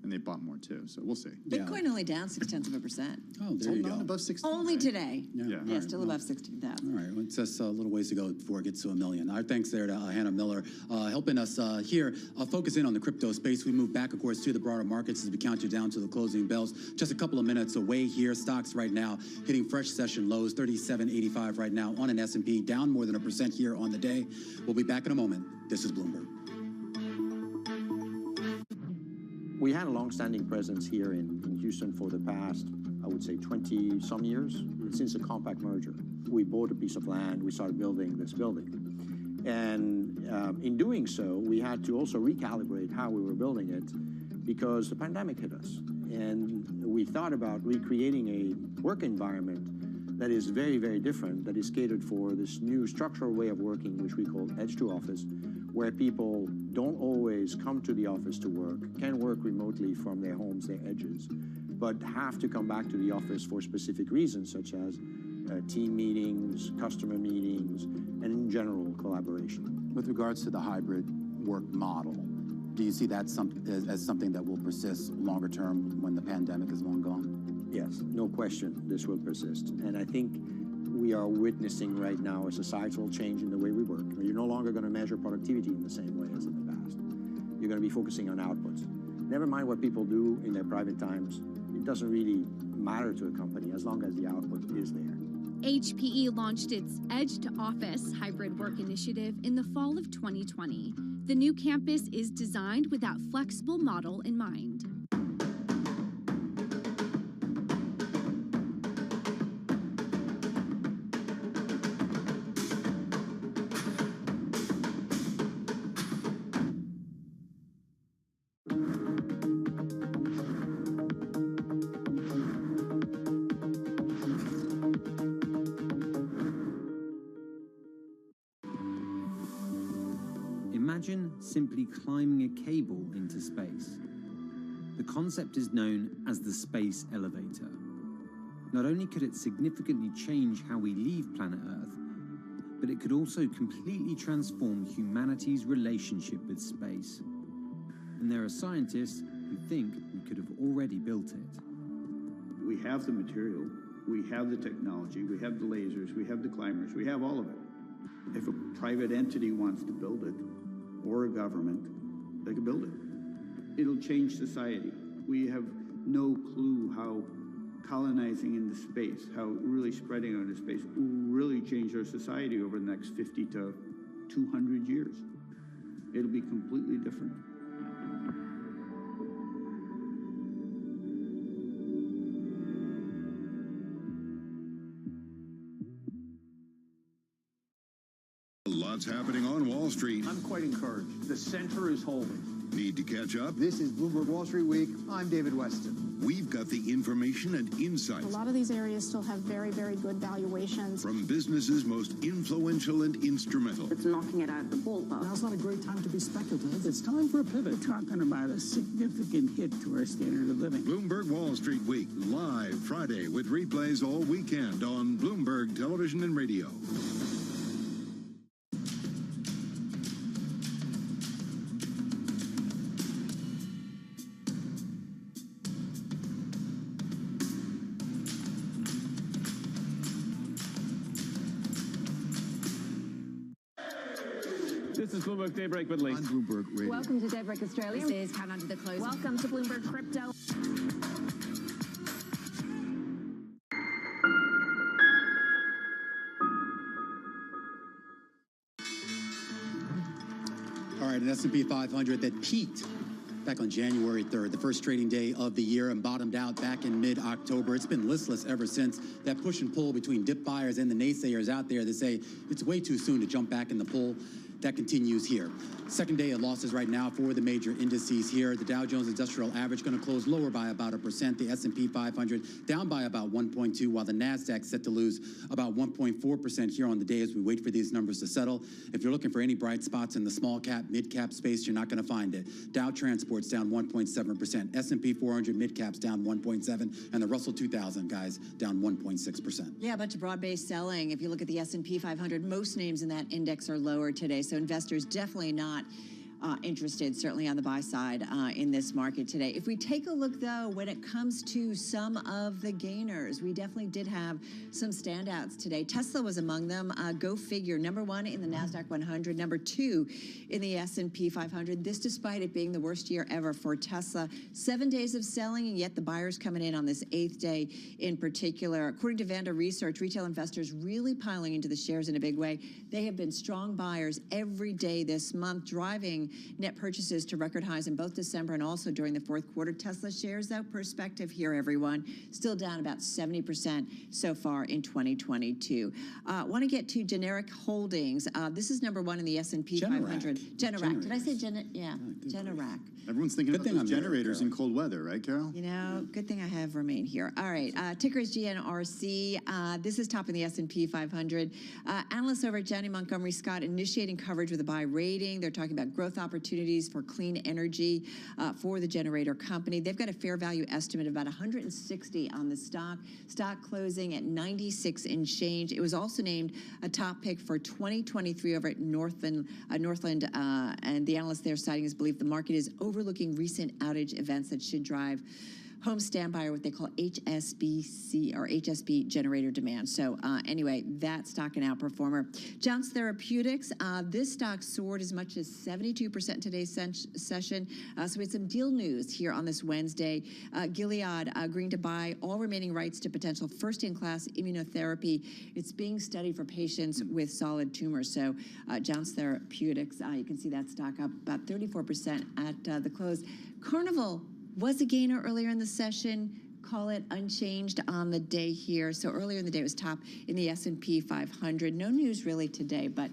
and they bought more too, so we'll see. Bitcoin only down 0.6%. Oh, there you go. Above 16. Only today. Yeah, still above 16,000. All right, well, it's just a little ways to go before it gets to $1 million. Our thanks there to Hannah Miller helping us here focus in on the crypto space. We move back, of course, to the broader markets as we count you down to the closing bells. Just a couple of minutes away here. Stocks right now hitting fresh session lows, 37.85 right now on an S&P, down more than 1% here on the day. We'll be back in a moment. This is Bloomberg. We had a long-standing presence here in Houston for the past, I would say, 20-some years, since the Compact merger. We bought a piece of land, we started building this building. And in doing so, we had to also recalibrate how we were building it, because the pandemic hit us. And we thought about recreating a work environment that is very, very different, that is catered for this new structural way of working, which we call edge to office, where people don't always come to the office to work, can work remotely from their homes, their edges, but have to come back to the office for specific reasons, such as team meetings, customer meetings, and in general, collaboration. With regards to the hybrid work model, do you see that as something that will persist longer term when the pandemic is long gone? Yes, no question, this will persist. And I think we are witnessing right now a societal change in the way we work. You're no longer going to measure productivity in the same way as in the past. You're going to be focusing on outputs. Never mind what people do in their private times. It doesn't really matter to a company as long as the output is there. HPE launched its Edge to Office hybrid work initiative in the fall of 2020. The new campus is designed with that flexible model in mind. Imagine simply climbing a cable into space. The concept is known as the space elevator. Not only could it significantly change how we leave planet Earth, but it could also completely transform humanity's relationship with space. And there are scientists who think we could have already built it. We have the material, we have the technology, we have the lasers, we have the climbers, we have all of it. If a private entity wants to build it, or a government, they can build it. It'll change society. We have no clue how colonizing into space, how really spreading out into space will really change our society over the next 50 to 200 years. It'll be completely different. Lots happening on Wall Street. I'm quite encouraged. The center is holding. Need to catch up? This is Bloomberg Wall Street Week. I'm David Weston. We've got the information and insights. A lot of these areas still have very, very good valuations. From businesses most influential and instrumental. It's knocking it out of the ballpark. Now's not a great time to be speculative. It's time for a pivot. We're talking about a significant hit to our standard of living. Bloomberg Wall Street Week, live Friday with replays all weekend on Bloomberg Television and Radio. This is Bloomberg Daybreak with Lee. On Bloomberg Radio. Welcome to Daybreak Australia. This is Count Under the Close. Welcome to Bloomberg Crypto. All right, an S&P 500 that peaked back on January 3rd, the first trading day of the year, and bottomed out back in mid-October. It's been listless ever since. That push and pull between dip buyers and the naysayers out there that say it's way too soon to jump back in the pool. That continues here. Second day of losses right now for the major indices here. The Dow Jones Industrial Average going to close lower by about 1%. The S&P 500 down by about 1.2%, while the Nasdaq set to lose about 1.4% here on the day as we wait for these numbers to settle. If you're looking for any bright spots in the small cap, mid cap space, you're not going to find it. Dow Transport's down 1.7%. S&P 400 mid caps down 1.7%, and the Russell 2000 guys down 1.6%. Yeah, a bunch of broad-based selling. If you look at the S&P 500, most names in that index are lower today. So investors definitely not interested, certainly on the buy side in this market today. If we take a look, though, when it comes to some of the gainers, we definitely did have some standouts today. Tesla was among them. Go figure. Number one in the NASDAQ 100, number two in the S&P 500. This despite it being the worst year ever for Tesla. 7 days of selling, and yet the buyers coming in on this 8th day in particular. According to Vanda Research, retail investors really piling into the shares in a big way. They have been strong buyers every day this month, driving net purchases to record highs in both December and also during the fourth quarter. Tesla shares, though, perspective here, everyone, still down about 70% so far in 2022. Want to get to generic holdings. This is number one in the S&P 500. Generac. Did I say Generac? Everyone's thinking about those generators in cold weather, right, Carol? You know, good thing I have Romaine here. All right, ticker is GNRC. This is top in the S&P 500. Analysts over at Janney Montgomery Scott initiating coverage with a buy rating. They're talking about growth opportunities for clean energy for the generator company. They've got a fair value estimate of about 160 on the stock. Stock closing at 96 and change. It was also named a top pick for 2023 over at Northland, and the analyst there citing his belief the market is overlooking recent outage events that should drive home standby, or what they call HSBC or HSB generator demand. So anyway, that stock an outperformer. Jounce Therapeutics, this stock soared as much as 72% in today's session. So we had some deal news here on this Wednesday. Gilead agreeing to buy all remaining rights to potential first-in-class immunotherapy. It's being studied for patients with solid tumors. So Jounce Therapeutics, you can see that stock up about 34% at the close. Carnival was a gainer earlier in the session. Call it unchanged on the day here. So earlier in the day it was top in the S&P 500. No news really today, but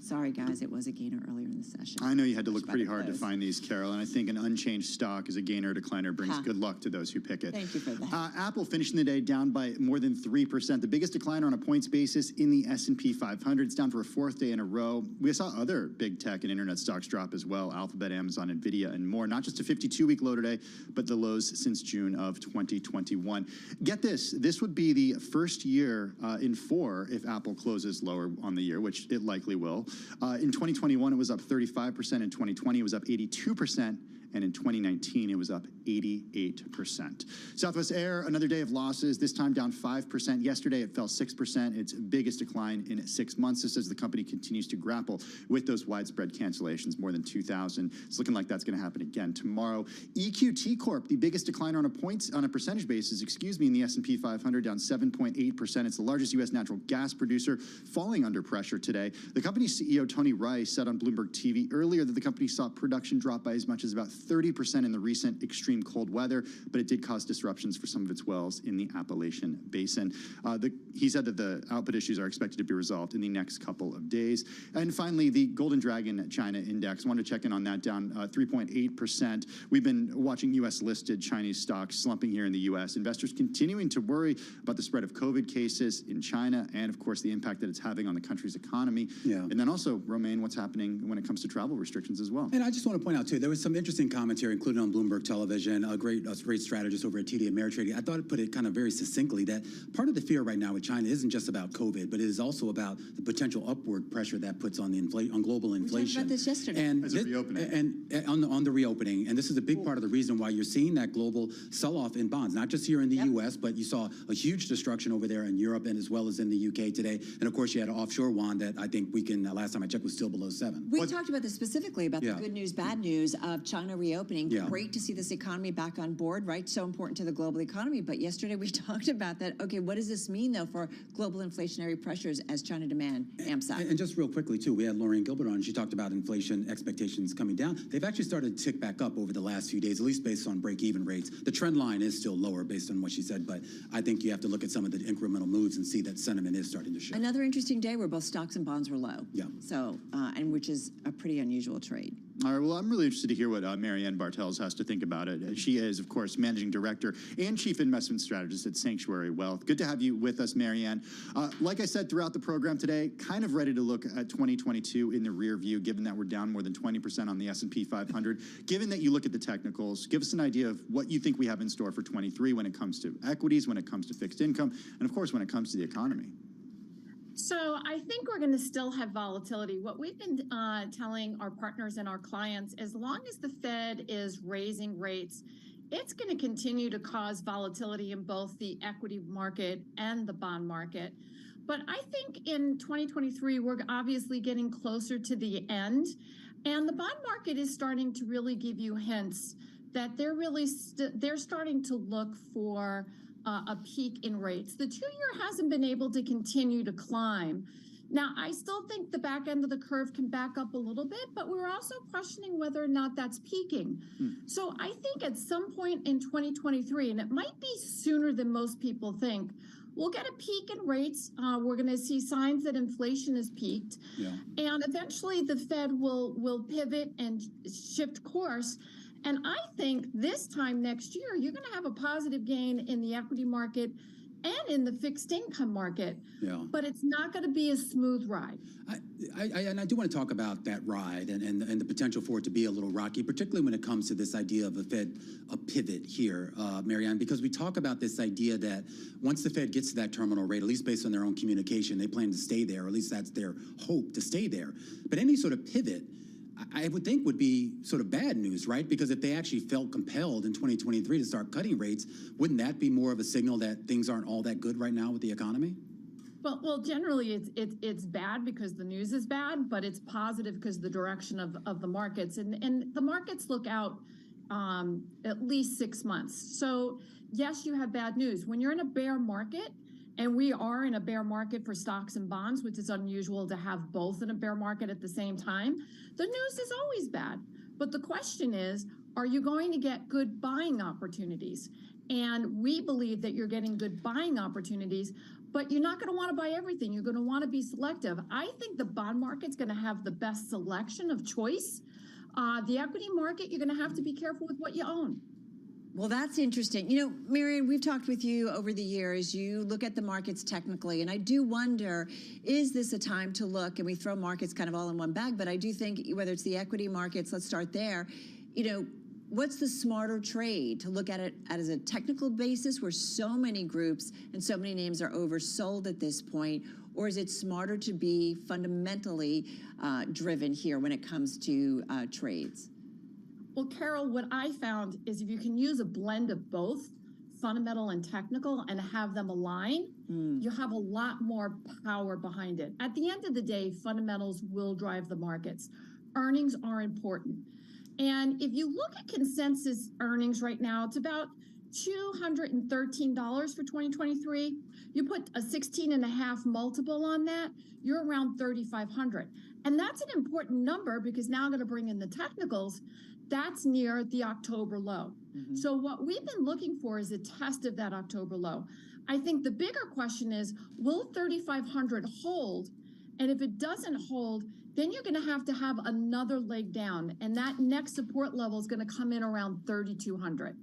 sorry guys, it was a gainer earlier in the session. I know you had to look pretty hard to find these, Carol, and I think an unchanged stock as a gainer or decliner brings good luck to those who pick it. Thank you for that. Apple finishing the day down by more than 3%, the biggest decliner on a points basis in the S&P 500. It's down for a fourth day in a row. We saw other big tech and internet stocks drop as well: Alphabet, Amazon, Nvidia, and more. Not just a 52-week low today, but the lows since June of 2021. Get this, this would be the first year in 4 if Apple closes lower on the year, which it likely will. In 2021, it was up 35%. In 2020, it was up 82%. And in 2019, it was up 88%. Southwest Air, another day of losses, this time down 5%. Yesterday, it fell 6%, its biggest decline in 6 months. This as the company continues to grapple with those widespread cancellations, more than 2,000. It's looking like that's going to happen again tomorrow. EQT Corp, the biggest decline on a percentage basis, in the S&P 500, down 7.8%. It's the largest U.S. natural gas producer, falling under pressure today. The company's CEO, Tony Rice, said on Bloomberg TV earlier that the company saw production drop by as much as about 30% in the recent extreme cold weather, but it did cause disruptions for some of its wells in the Appalachian Basin. He said that the output issues are expected to be resolved in the next couple of days. And finally, the Golden Dragon China Index, wanted to check in on that, down 3.8%. We've been watching U.S.-listed Chinese stocks slumping here in the U.S. Investors continuing to worry about the spread of COVID cases in China and, of course, the impact that it's having on the country's economy. Yeah. And then also, Romaine, what's happening when it comes to travel restrictions as well. And I just want to point out, too, there was some interesting commentary included on Bloomberg Television, a great strategist over at TD Ameritrade. I thought it put it kind of very succinctly that part of the fear right now with China isn't just about COVID, but it is also about the potential upward pressure that puts on on global inflation. We talked about this yesterday. And as a reopening. And on the reopening, and this is a big part of the reason why you're seeing that global sell-off in bonds, not just here in the U.S., but you saw a huge destruction over there in Europe and as well as in the U.K. today. And of course, you had an offshore yuan that I think last time I checked was still below 7. We talked about this specifically about the good news, bad news of China reopening. Yeah. Great to see this economy back on board, right? So important to the global economy. But yesterday we talked about that. Okay, what does this mean, though, for global inflationary pressures as China demand amps up? And just real quickly, too, we had Lorraine Gilbert on. She talked about inflation expectations coming down. They've actually started to tick back up over the last few days, at least based on break-even rates. The trend line is still lower based on what she said, but I think you have to look at some of the incremental moves and see that sentiment is starting to shift. Another interesting day where both stocks and bonds were low. Yeah. So, and which is a pretty unusual trade. All right, well, I'm really interested to hear what Marianne Bartels has to think about it. She is, of course, Managing Director and Chief Investment Strategist at Sanctuary Wealth. Good to have you with us, Marianne. Like I said throughout the program today, kind of ready to look at 2022 in the rear view, given that we're down more than 20% on the S&P 500. Given that you look at the technicals, give us an idea of what you think we have in store for 23 when it comes to equities, when it comes to fixed income, and, of course, when it comes to the economy. So I think we're going to still have volatility. What we've been telling our partners and our clients, as long as the Fed is raising rates, it's going to continue to cause volatility in both the equity market and the bond market. But I think in 2023, we're obviously getting closer to the end, and the bond market is starting to really give you hints that they're starting to look for a peak in rates. The 2-year hasn't been able to continue to climb. Now, I still think the back end of the curve can back up a little bit, but we're also questioning whether or not that's peaking. So I think at some point in 2023, and it might be sooner than most people think, we'll get a peak in rates. We're going to see signs that inflation has peaked. Yeah. And eventually the Fed will pivot and shift course. And I think this time next year, you're going to have a positive gain in the equity market and in the fixed income market. Yeah. But it's not going to be a smooth ride. And I do want to talk about that ride and the potential for it to be a little rocky, particularly when it comes to this idea of a pivot here, Marianne, because we talk about this idea that once the Fed gets to that terminal rate, at least based on their own communication, they plan to stay there, or at least that's their hope to stay there. But any sort of pivot, I would think would be sort of bad news, right? Because if they actually felt compelled in 2023 to start cutting rates, wouldn't that be more of a signal that things aren't all that good right now with the economy? Well, generally it's bad because the news is bad, but it's positive because of the direction of the markets, and the markets look out at least 6 months. So yes, you have bad news when you're in a bear market. And we are in a bear market for stocks and bonds, which is unusual to have both in a bear market at the same time. The news is always bad. But the question is, are you going to get good buying opportunities? And we believe that you're getting good buying opportunities, but you're not going to want to buy everything. You're going to want to be selective. I think the bond market's going to have the best selection of choice. The equity market, you're going to have to be careful with what you own. Well, that's interesting. Marian, we've talked with you over the years. You look at the markets technically, and I do wonder, is this a time to look? And we throw markets kind of all in one bag, but I do think whether it's the equity markets, let's start there. What's the smarter trade to look at it as a technical basis where so many groups and so many names are oversold at this point? Or is it smarter to be fundamentally driven here when it comes to trades? Well, Carol, what I found is if you can use a blend of both, fundamental and technical, and have them align, you have a lot more power behind it. At the end of the day, fundamentals will drive the markets. Earnings are important. And if you look at consensus earnings right now, it's about $213 for 2023. You put a 16.5 multiple on that, you're around 3,500. And that's an important number because now I'm going to bring in the technicals. That's near the October low. So what we've been looking for is a test of that October low. I think the bigger question is, will 3,500 hold? And if it doesn't hold, then you're going to have another leg down. And that next support level is going to come in around 3,200.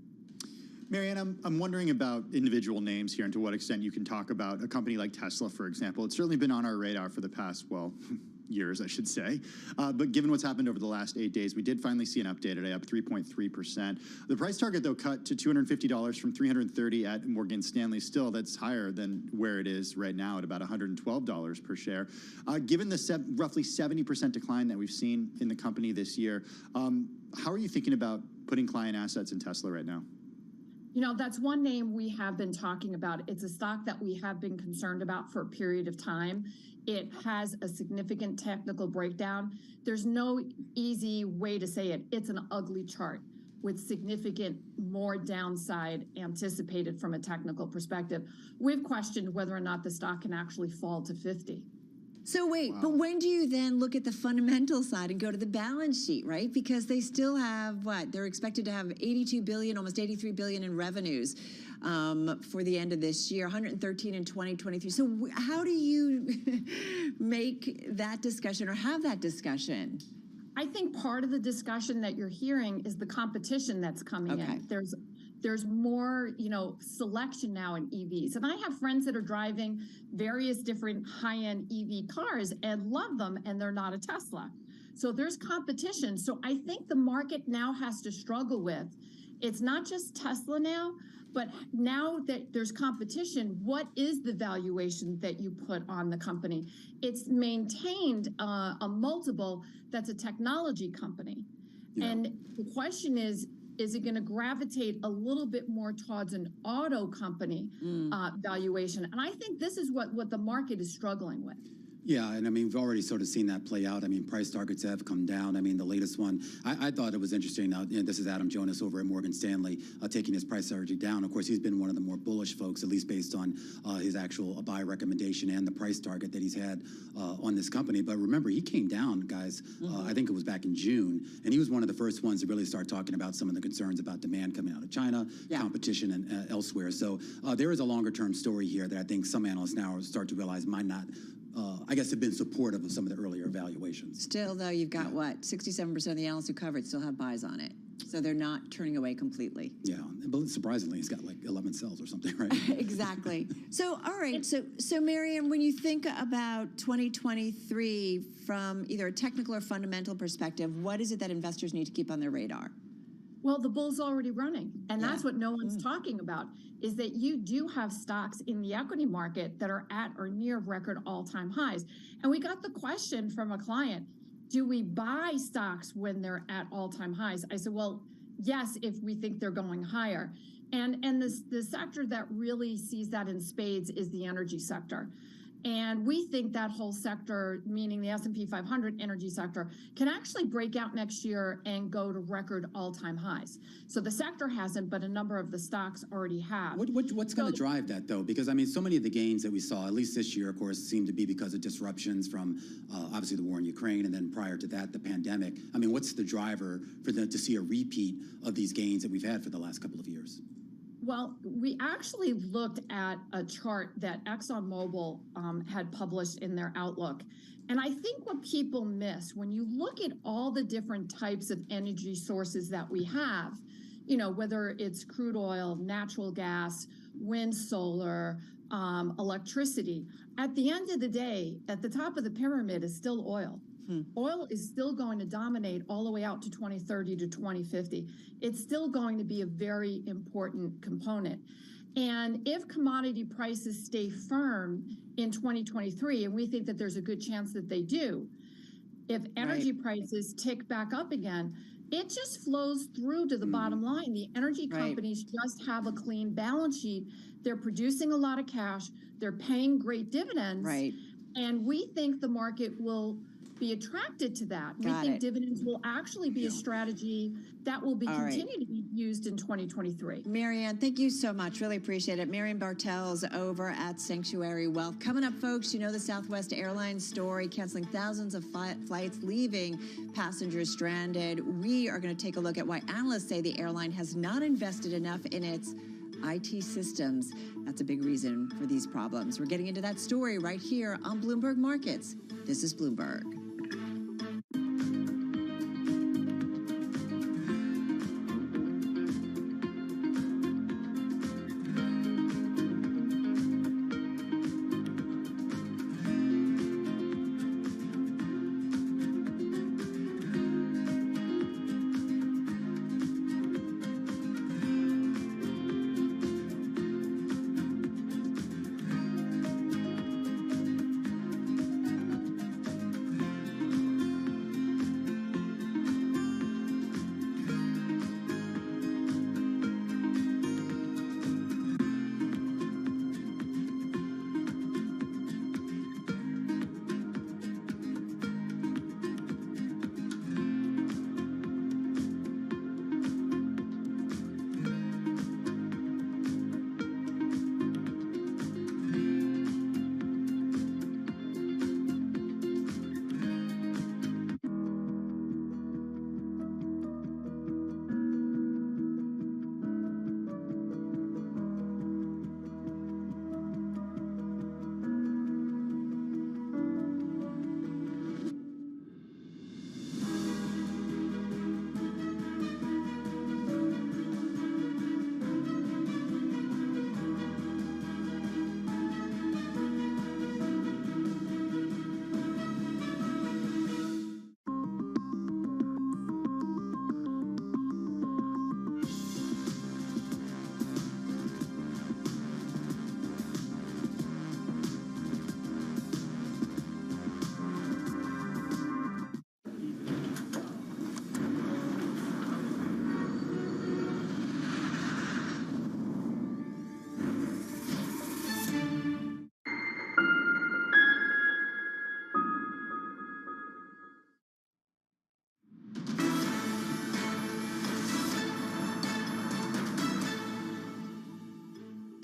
Marianne, I'm wondering about individual names here and to what extent you can talk about a company like Tesla, for example. It's certainly been on our radar for the past, years, I should say. But given what's happened over the last 8 days, we did finally see an update today, up 3.3%. The price target, though, cut to $250 from $330 at Morgan Stanley. Still, that's higher than where it is right now at about $112 per share. Given the roughly 70% decline that we've seen in the company this year, how are you thinking about putting client assets in Tesla right now? That's one name we have been talking about. It's a stock that we have been concerned about for a period of time. It has a significant technical breakdown. There's no easy way to say it. It's an ugly chart with significant more downside anticipated from a technical perspective. We've questioned whether or not the stock can actually fall to 50. So wait, but when do you then look at the fundamental side and go to the balance sheet, right? Because they still have they're expected to have 82 billion, almost 83 billion in revenues for the end of this year, 113 in 2023. So how do you make that discussion or have that discussion? I think part of the discussion that you're hearing is the competition that's coming in. There's more, selection now in EVs. And I have friends that are driving various different high-end EV cars and love them, and they're not a Tesla. So there's competition. So I think the market now has to struggle with, it's not just Tesla now, but now that there's competition, what is the valuation that you put on the company? It's maintained a multiple that's a technology company. Yeah. And the question is it going to gravitate a little bit more towards an auto company valuation? And I think this is what the market is struggling with. Yeah, and we've already sort of seen that play out. Price targets have come down. The latest one, I thought it was interesting. Now, this is Adam Jonas over at Morgan Stanley taking his price target down. Of course, he's been one of the more bullish folks, at least based on his actual buy recommendation and the price target that he's had on this company. But remember, he came down, guys, I think it was back in June, and he was one of the first ones to really start talking about some of the concerns about demand coming out of China, competition, and elsewhere. So there is a longer-term story here that I think some analysts now start to realize might not have been supportive of some of the earlier evaluations. Still, though, you've got 67% of the analysts who cover it still have buys on it. So they're not turning away completely. Yeah, but surprisingly, it's got like 11 cells or something, right? Exactly. So, all right. So Marianne, when you think about 2023 from either a technical or fundamental perspective, what is it that investors need to keep on their radar? Well, the bull's already running, and that's what no one's talking about, is that you do have stocks in the equity market that are at or near record all-time highs. And we got the question from a client, do we buy stocks when they're at all-time highs? I said, well, yes, if we think they're going higher. And the sector that really sees that in spades is the energy sector. And we think that whole sector, meaning the S&P 500 energy sector, can actually break out next year and go to record all-time highs. So the sector hasn't, but a number of the stocks already have. What's going to drive that, though? Because, I mean, so many of the gains that we saw, at least this year, of course, seem to be because of disruptions from, obviously, the war in Ukraine, and then prior to that, the pandemic. I mean, what's the driver for them to see a repeat of these gains that we've had for the last couple of years? Well, we actually looked at a chart that ExxonMobil had published in their outlook. And I think what people miss when you look at all the different types of energy sources that we have, you know, whether it's crude oil, natural gas, wind, solar, electricity, at the end of the day, at the top of the pyramid is still oil. Oil is still going to dominate all the way out to 2030 to 2050. It's still going to be a very important component. And if commodity prices stay firm in 2023, and we think that there's a good chance that they do, if energy prices tick back up again, it just flows through to the bottom line. The energy companies just have a clean balance sheet. They're producing a lot of cash. They're paying great dividends. And we think the market will be attracted to that. We think dividends will actually be a strategy that will be continue to be used in 2023. Marianne, thank you so much. Really appreciate it. Marianne Bartels over at Sanctuary Wealth. Coming up, folks, you know the Southwest Airlines story, canceling thousands of flights, leaving passengers stranded. We are going to take a look at why analysts say the airline has not invested enough in its IT systems. That's a big reason for these problems. We're getting into that story right here on Bloomberg Markets. This is Bloomberg.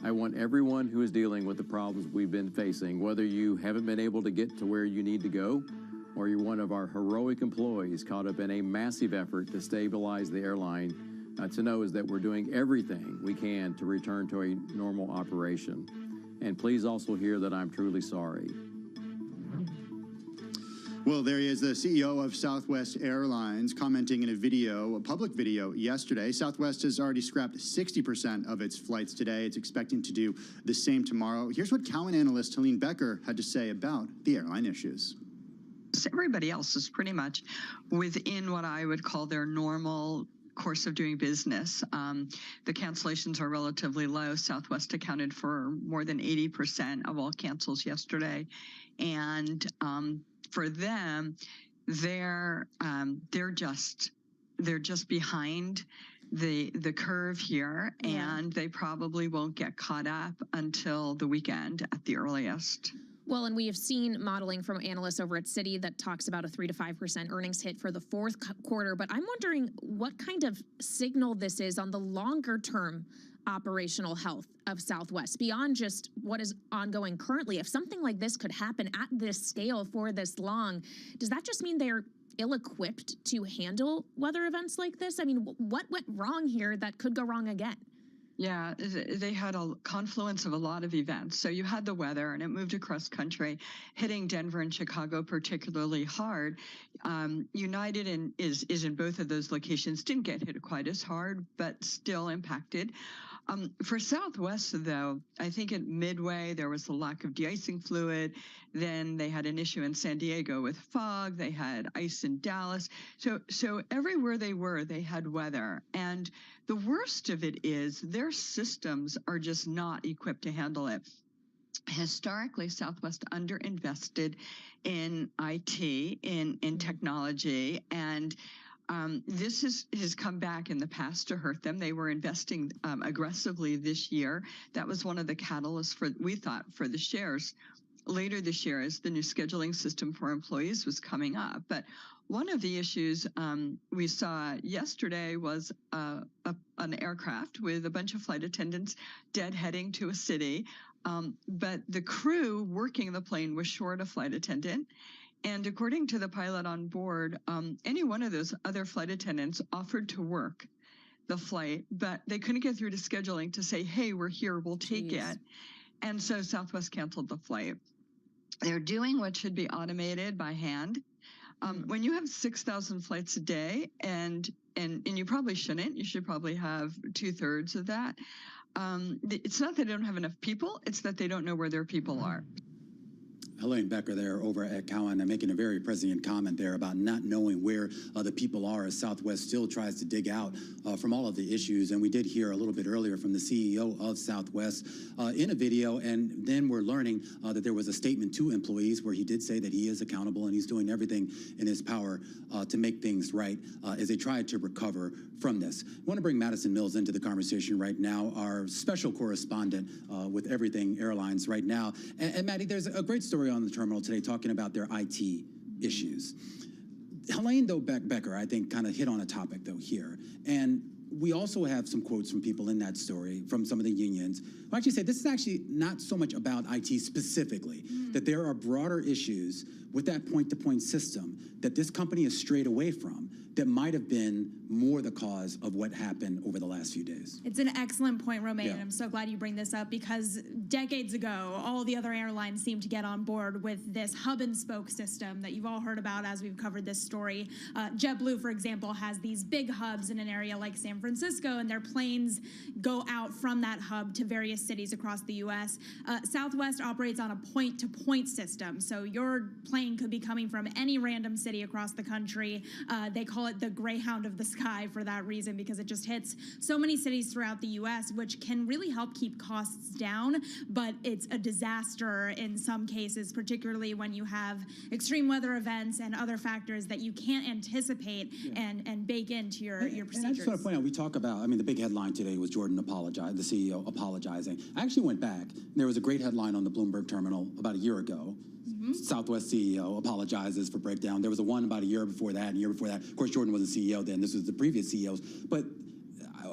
I want everyone who is dealing with the problems we've been facing, whether you haven't been able to get to where you need to go, or you're one of our heroic employees caught up in a massive effort to stabilize the airline, to know is that we're doing everything we can to return to a normal operation. And please also hear that I'm truly sorry. Well, there he is, the CEO of Southwest Airlines, commenting in a video, a public video yesterday. Southwest has already scrapped 60% of its flights today. It's expecting to do the same tomorrow. Here's what Cowen analyst Helene Becker had to say about the airline issues. Everybody else is pretty much within what I would call their normal course of doing business. The cancellations are relatively low. Southwest accounted for more than 80% of all cancels yesterday. And for them, they're just behind the curve here, and they probably won't get caught up until the weekend at the earliest. Well, and we have seen modeling from analysts over at Citi that talks about a 3 to 5% earnings hit for the fourth quarter. But I'm wondering what kind of signal this is on the longer term operational health of Southwest beyond just what is ongoing currently. If something like this could happen at this scale for this long, does that just mean they're ill-equipped to handle weather events like this? I mean, what went wrong here that could go wrong again? Yeah, they had a confluence of a lot of events. So you had the weather, and it moved across country, hitting Denver and Chicago particularly hard. United is in both of those locations, didn't get hit quite as hard, but still impacted. For Southwest, though, I think at Midway, there was a lack of de-icing fluid. Then they had an issue in San Diego with fog. They had ice in Dallas. So everywhere they were, they had weather. And the worst of it is their systems are just not equipped to handle it. Historically, Southwest underinvested in IT, in technology, and this has come back in the past to hurt them. They were investing aggressively this year. That was one of the catalysts we thought, for the shares. Later this year, as the new scheduling system for employees was coming up. But one of the issues we saw yesterday was an aircraft with a bunch of flight attendants deadheading to a city. But the crew working the plane was short a flight attendant. And according to the pilot on board, any one of those other flight attendants offered to work the flight, but they couldn't get through to scheduling to say, hey, we're here, we'll take it. And so Southwest canceled the flight. They're doing what should be automated by hand. When you have 6,000 flights a day, and you probably shouldn't, you should probably have 2/3 of that. It's not that they don't have enough people, it's that they don't know where their people are. Helene Becker there over at Cowen, and making a very prescient comment there about not knowing where the people are as Southwest still tries to dig out from all of the issues. And we did hear a little bit earlier from the CEO of Southwest in a video, and then we're learning that there was a statement to employees where he did say that he is accountable and he's doing everything in his power to make things right as they try to recover from this. I want to bring Madison Mills into the conversation right now, our special correspondent with Everything Airlines right now. And Maddie, there's a great story on the terminal today talking about their IT issues. Helene, though, Becker, I think, kind of hit on a topic, though, here. And we also have some quotes from people in that story from some of the unions who actually say this is actually not so much about IT specifically, that there are broader issues with that point-to-point system that this company has strayed away from that might have been more the cause of what happened over the last few days. It's an excellent point, Romaine, and I'm so glad you bring this up because decades ago, all the other airlines seemed to get on board with this hub and spoke system that you've all heard about as we've covered this story. JetBlue, for example, has these big hubs in an area like San Francisco, and their planes go out from that hub to various cities across the U.S. Southwest operates on a point-to-point system, so your plane could be coming from any random city across the country. They call it the Greyhound of the sky for that reason because it just hits so many cities throughout the U.S., which can really help keep costs down, but it's a disaster in some cases, particularly when you have extreme weather events and other factors that you can't anticipate and bake into your procedures. And I just want to point out, we talk about, I mean, the big headline today was Jordan apologized, the CEO apologizing. I actually went back. There was a great headline on the Bloomberg terminal about a year ago. Southwest CEO apologizes for breakdown. There was a one about a year before that, and a year before that. Of course, Jordan wasn't CEO then. This was the previous CEOs. But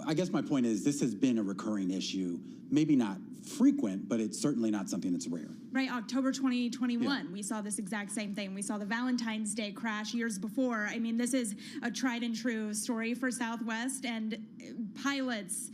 I guess my point is this has been a recurring issue. Maybe not frequent, but it's certainly not something that's rare. Right, October 2021, we saw this exact same thing. We saw the Valentine's Day crash years before. I mean, this is a tried and true story for Southwest, and pilots,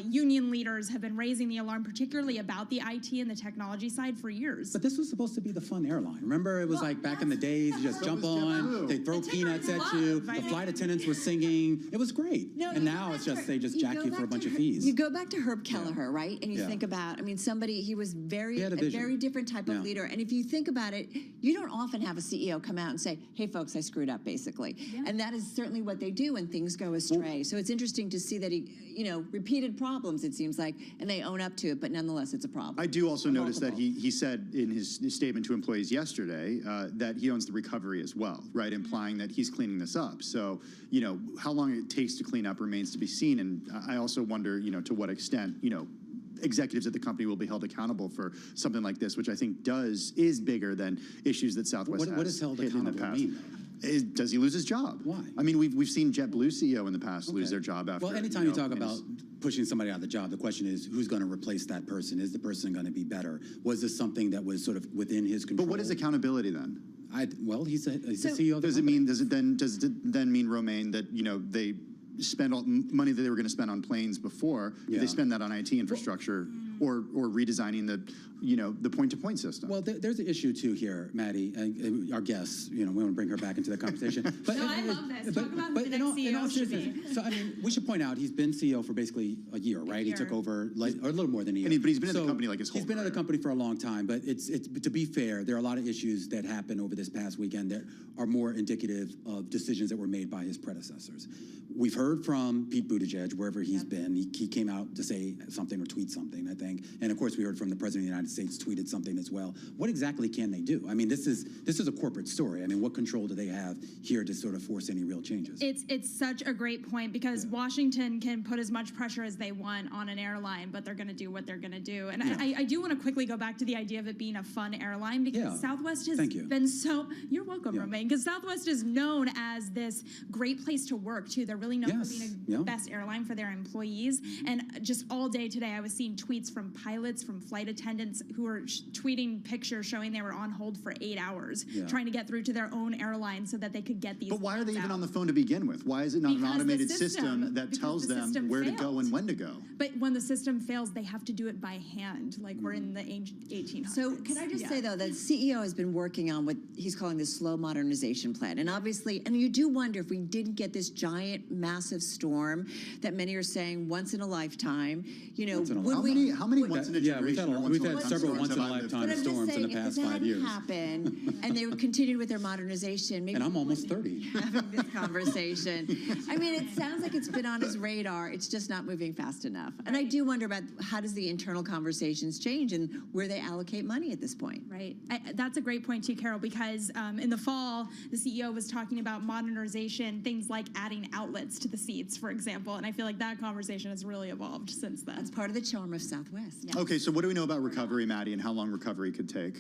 union leaders have been raising the alarm, particularly about the IT and the technology side for years. But this was supposed to be the fun airline. Remember, it was like back in the days, you just jump on, they throw peanuts at you, the flight attendants were singing. It was great. And now it's just, they just jack you for a bunch of fees. You go back to Herb Kelleher, right? And you think about, I mean, he was a very different type of leader. And if you think about it, you don't often have a CEO come out and say, hey, folks, I screwed up, basically. And that is certainly what they do when things go astray. So it's interesting to see that he, repeatedly complicated problems, it seems like, and they own up to it, but nonetheless, it's a problem. I do also notice that he said in his statement to employees yesterday that he owns the recovery as well, right? Implying that he's cleaning this up. So, you know, how long it takes to clean up remains to be seen. And I also wonder, you know, to what extent, you know, executives at the company will be held accountable for something like this, which I think is bigger than issues that Southwest has what does held hit in the accountable past. mean? Does he lose his job? Why? I mean, we've seen JetBlue CEO in the past lose their job after. Well, anytime you talk about pushing somebody out of the job, the question is who's going to replace that person? Is the person going to be better? Was this something that was sort of within his control? But what is accountability then? Well, he's the CEO of the does it then mean, Romaine, that, you know, they spend all money that they were going to spend on planes before, they spend that on IT infrastructure or redesigning the point-to-point system? Well, there's an issue too here, Maddie, our guest. You know, we want to bring her back into the conversation. But I love this. Talk about who the next CEO should be. So I mean, we should point out he's been CEO for basically a year, right? He took over or a little more than a year. But he's been at the company like his whole He's been at the company for a long time. But it's to be fair, there are a lot of issues that happened over this past weekend that are more indicative of decisions that were made by his predecessors. We've heard from Pete Buttigieg, wherever he's been. He came out to say something or tweet something, I think. And of course, we heard from the President of the United States tweeted something as well. What exactly can they do? I mean, this is a corporate story. I mean, what control do they have here to sort of force any real changes? It's such a great point because Washington can put as much pressure as they want on an airline, but they're going to do what they're going to do. And I do want to quickly go back to the idea of it being a fun airline because Southwest has been so. You're welcome, Romaine. Because Southwest is known as this great place to work too. They're really known for being a best airline for their employees. And just all day today, I was seeing tweets from pilots, from flight attendants who were tweeting pictures showing they were on hold for 8 hours trying to get through to their own airline so that they could get these. But why are they even on the phone to begin with? Why is it not an automated system that tells them where to go and when to go? But when the system fails, they have to do it by hand, like we're in the 1800s. So can I just say, though, that CEO has been working on what he's calling the slow modernization plan. And obviously, and you do wonder if we didn't get this giant, massive storm that many are saying once in a lifetime, you know, how many once in a generation? We've had several once in a lifetime storms in the past 5 years. Happen, and they would continue with their modernization. Maybe and I'm almost 30. Having this conversation. I mean, it sounds like it's been on his radar. It's just not moving fast enough. And I do wonder about how does the internal conversations change and where they allocate money at this point. Right. That's a great point too, Carol, because in the fall, the CEO was talking about modernization, things like adding outlets to the seats, for example. And I feel like that conversation has really evolved since then. That's part of the charm of Southwest. Yeah. Okay, so what do we know about recovery, Maddie, and how long recovery could take?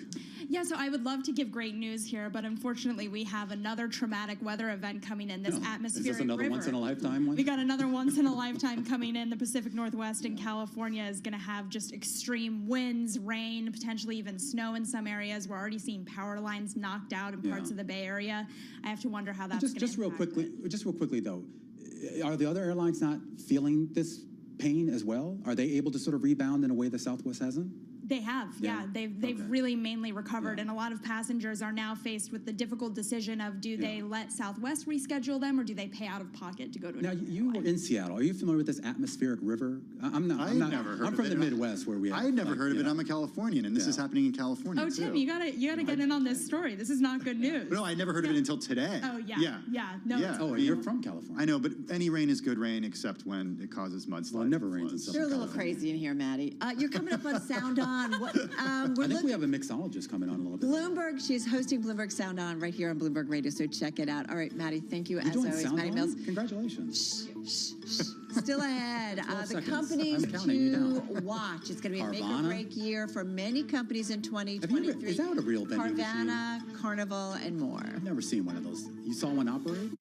Yeah, so I would love to give great news here, but unfortunately we have another traumatic weather event coming in, this atmospheric Is this another river. once-in-a-lifetime one? We got another once-in-a-lifetime coming in. The Pacific Northwest and California is going to have just extreme winds, rain, potentially even snow in some areas. We're already seeing power lines knocked out in parts of the Bay Area. I have to wonder how that's going to Just real quickly, though, are the other airlines not feeling this pain as well? Are they able to sort of rebound in a way that Southwest hasn't? They have, They've really mainly recovered, and a lot of passengers are now faced with the difficult decision of do they let Southwest reschedule them or do they pay out of pocket to go to another Now, you were in Seattle. Are you familiar with this atmospheric river? I'm from the Midwest where we have. I had never heard of it. I'm a Californian, and this is happening in California, Oh, too. Tim, you gotta get in on this story. This is not good news. No, I never heard of it until today. Oh, no. Oh, you're from California. I know, but any rain is good rain except when it causes mudslides. Well, it never rains in Southern They're a little crazy in here, Maddie. You're coming up on Sound On. I think we have a mixologist coming on a little bit. Bloomberg, she's hosting Bloomberg Sound On right here on Bloomberg Radio, so check it out. All right, Maddie, thank you as always. Maddie Mills. Congratulations. Still ahead. The companies to watch. It's going to be a make-or-break year for many companies in 2023. Is that a real vending machine? Carvana, Carnival, and more. I've never seen one of those. You saw one operate?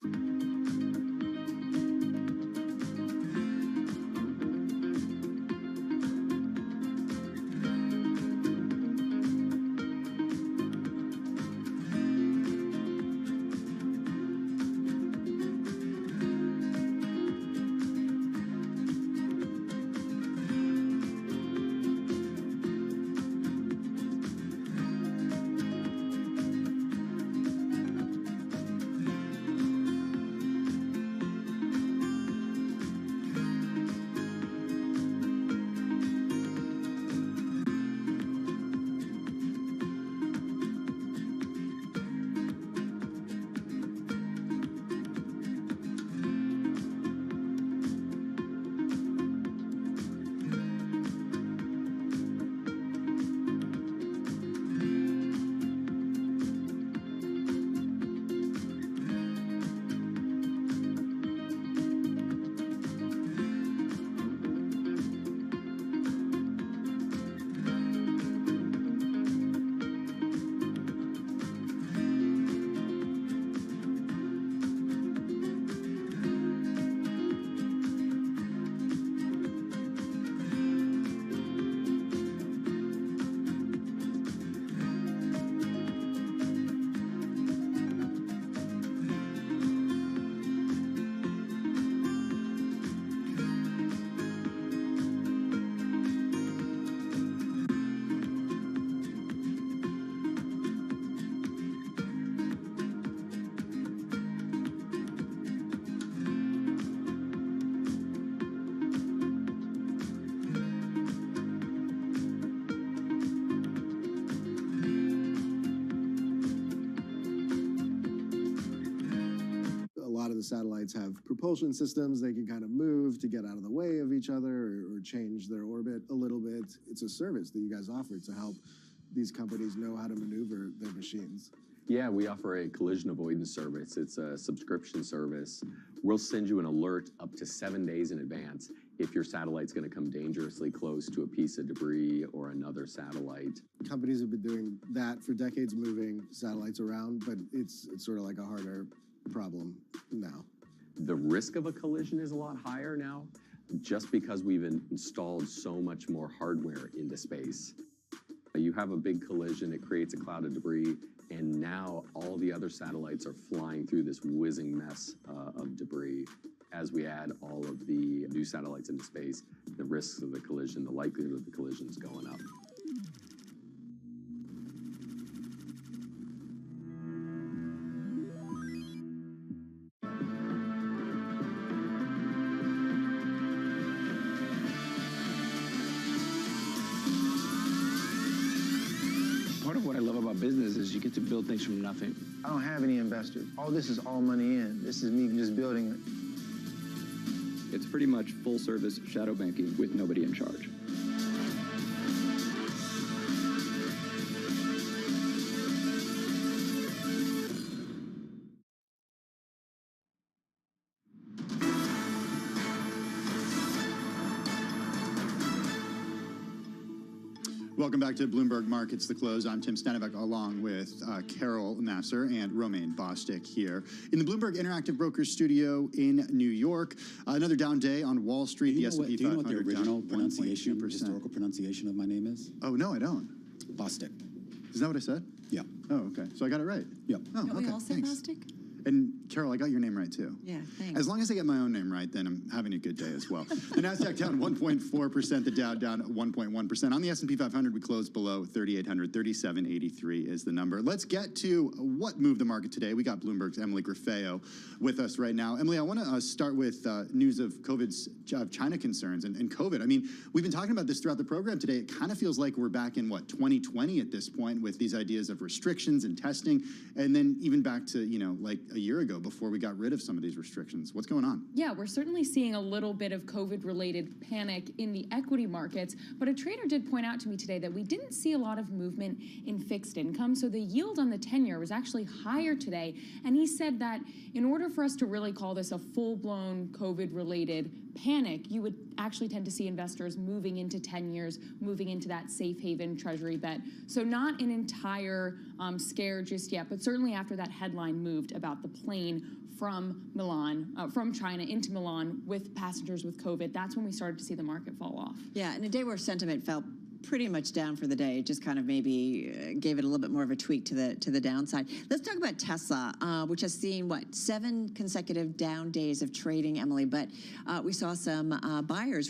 the satellites have propulsion systems. They can kind of move to get out of the way of each other or change their orbit a little bit. It's a service that you guys offer to help these companies know how to maneuver their machines. Yeah, we offer a collision avoidance service. It's a subscription service. We'll send you an alert up to 7 days in advance if your satellite's going to come dangerously close to a piece of debris or another satellite. Companies have been doing that for decades, moving satellites around, but it's sort of like a harder problem now. The risk of a collision is a lot higher now, just because we've installed so much more hardware into space. You have a big collision, it creates a cloud of debris, and now all the other satellites are flying through this whizzing mess of debris. As we add all of the new satellites into space, the risks of the collision, the likelihood of the collision is going up. Part of what I love about business is you get to build things from nothing. I don't have any investors. This is all money in. This is me just building it. It's pretty much full-service shadow banking with nobody in charge. Welcome back to Bloomberg Markets The Close. I'm Tim Stenivek along with Carol Nasser and Romaine Bostic here in the Bloomberg Interactive Brokers studio in New York. Another down day on Wall Street. The S&P 500 do you know what the original down pronunciation, 1.2%. historical pronunciation of my name is? Oh, no, I don't. Bostic. Is that what I said? Yeah. Oh, okay. So I got it right. Yep. Oh, Don't okay. we all say Thanks. Bostic? And Carol, I got your name right too. Yeah, thanks. As long as I get my own name right, then I'm having a good day as well. The Nasdaq down 1.4%, the Dow down 1.1%. On the S&P 500, we closed below 3,800. 3783 is the number. Let's get to what moved the market today. We got Bloomberg's Emily Griffeo with us right now. Emily, I want to start with news of COVID's China concerns and COVID. I mean, we've been talking about this throughout the program today. It kind of feels like we're back in 2020 at this point with these ideas of restrictions and testing, and then even back to like a year ago before we got rid of some of these restrictions. What's going on? Yeah, we're certainly seeing a little bit of COVID-related panic in the equity markets, but a trader did point out to me today that we didn't see a lot of movement in fixed income, so the yield on the 10-year was actually higher today, and he said that in order for us to really call this a full-blown COVID-related panic, you would actually tend to see investors moving into 10 years, moving into that safe haven treasury bet. So not an entire scare just yet, but certainly after that headline moved about the plane from from China into Milan with passengers with COVID, that's when we started to see the market fall off. Yeah, and a day where sentiment felt pretty much down for the day. It just kind of maybe gave it a little bit more of a tweak to the downside. Let's talk about Tesla, which has seen, 7 consecutive down days of trading, Emily, but we saw some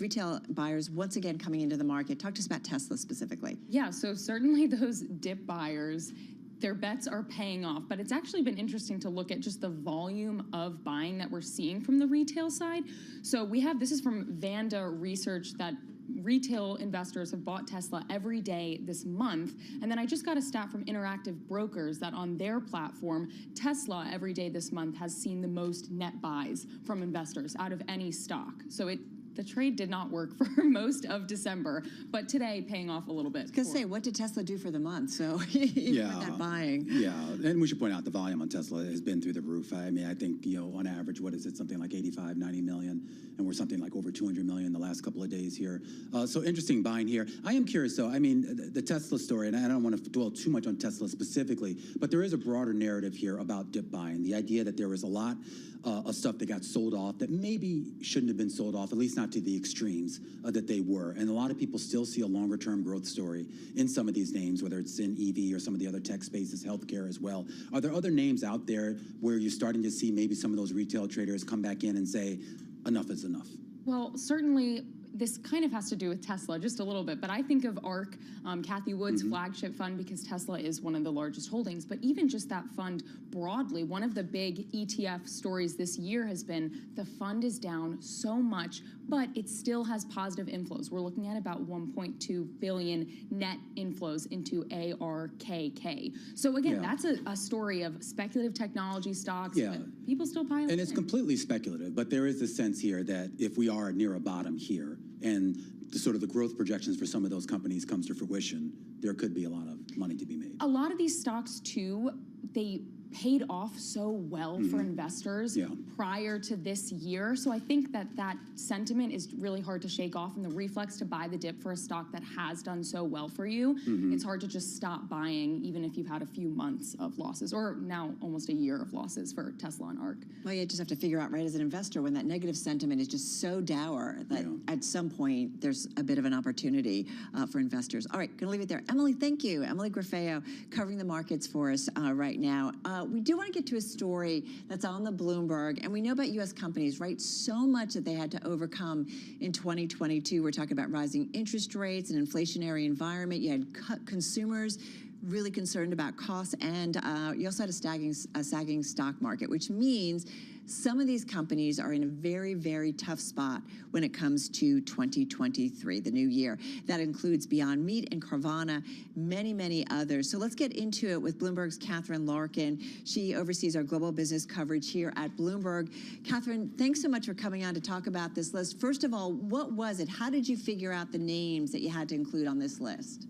retail buyers, once again coming into the market. Talk to us about Tesla specifically. Yeah, so certainly those dip buyers, their bets are paying off, but it's actually been interesting to look at just the volume of buying that we're seeing from the retail side. So this is from Vanda Research, that retail investors have bought Tesla every day this month. And then I just got a stat from Interactive Brokers that on their platform, Tesla every day this month has seen the most net buys from investors out of any stock. So the trade did not work for most of December, but today paying off a little bit. Because what did Tesla do for the month? So that buying. Yeah, and we should point out the volume on Tesla has been through the roof. I mean, I think, on average, what is it, something like 85, 90 million, and we're something like over 200 million the last couple of days here. So interesting buying here. I am curious, though, I mean, the Tesla story, and I don't want to dwell too much on Tesla specifically, but there is a broader narrative here about dip buying. The idea that there was a lot of stuff that got sold off that maybe shouldn't have been sold off, at least not to the extremes that they were. And a lot of people still see a longer term growth story in some of these names, whether it's in EV or some of the other tech spaces, healthcare as well. Are there other names out there where you're starting to see maybe some of those retail traders come back in and say, enough is enough? Well, certainly this kind of has to do with Tesla just a little bit, but I think of ARK, Kathy Wood's flagship fund, because Tesla is one of the largest holdings. But even just that fund broadly, one of the big ETF stories this year has been the fund is down so much, but it still has positive inflows. We're looking at about 1.2 billion net inflows into ARKK. So again, that's a story of speculative technology stocks, but people still piling in. And it's completely speculative, but there is a sense here that if we are near a bottom here and the sort of the growth projections for some of those companies comes to fruition, there could be a lot of money to be made. A lot of these stocks too, they paid off so well for investors prior to this year. So I think that that sentiment is really hard to shake off, and the reflex to buy the dip for a stock that has done so well for you, it's hard to just stop buying even if you've had a few months of losses, or now almost a year of losses for Tesla and ARK. Well, you just have to figure out, right, as an investor, when that negative sentiment is just so dour that at some point there's a bit of an opportunity for investors. All right, going to leave it there. Emily, thank you. Emily Grafeo covering the markets for us right now. We do want to get to a story that's on the Bloomberg, and we know about U.S. companies, right? So much that they had to overcome in 2022. We're talking about rising interest rates, an inflationary environment. You had consumers really concerned about costs, and you also had a sagging stock market, which means some of these companies are in a very, very tough spot when it comes to 2023, the new year. That includes Beyond Meat and Carvana, many, many others. So let's get into it with Bloomberg's Catherine Larkin. She oversees our global business coverage here at Bloomberg. Catherine, thanks so much for coming on to talk about this list. First of all, what was it? How did you figure out the names that you had to include on this list?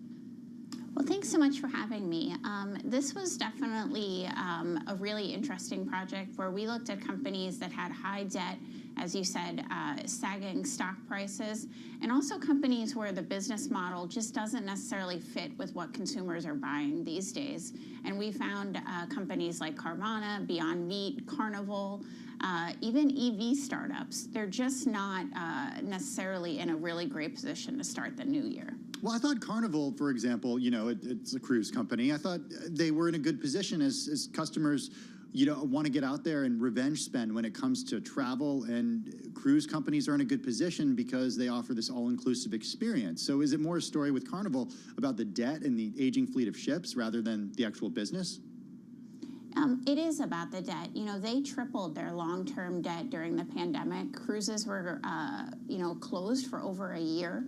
Well, thanks so much for having me. This was definitely a really interesting project where we looked at companies that had high debt, as you said, sagging stock prices, and also companies where the business model just doesn't necessarily fit with what consumers are buying these days. And we found companies like Carvana, Beyond Meat, Carnival, even EV startups. They're just not necessarily in a really great position to start the new year. Well, I thought Carnival, for example, it's a cruise company. I thought they were in a good position as customers, want to get out there and revenge spend when it comes to travel, and cruise companies are in a good position because they offer this all-inclusive experience. So is it more a story with Carnival about the debt and the aging fleet of ships rather than the actual business? It is about the debt. They tripled their long-term debt during the pandemic. Cruises were, closed for over a year.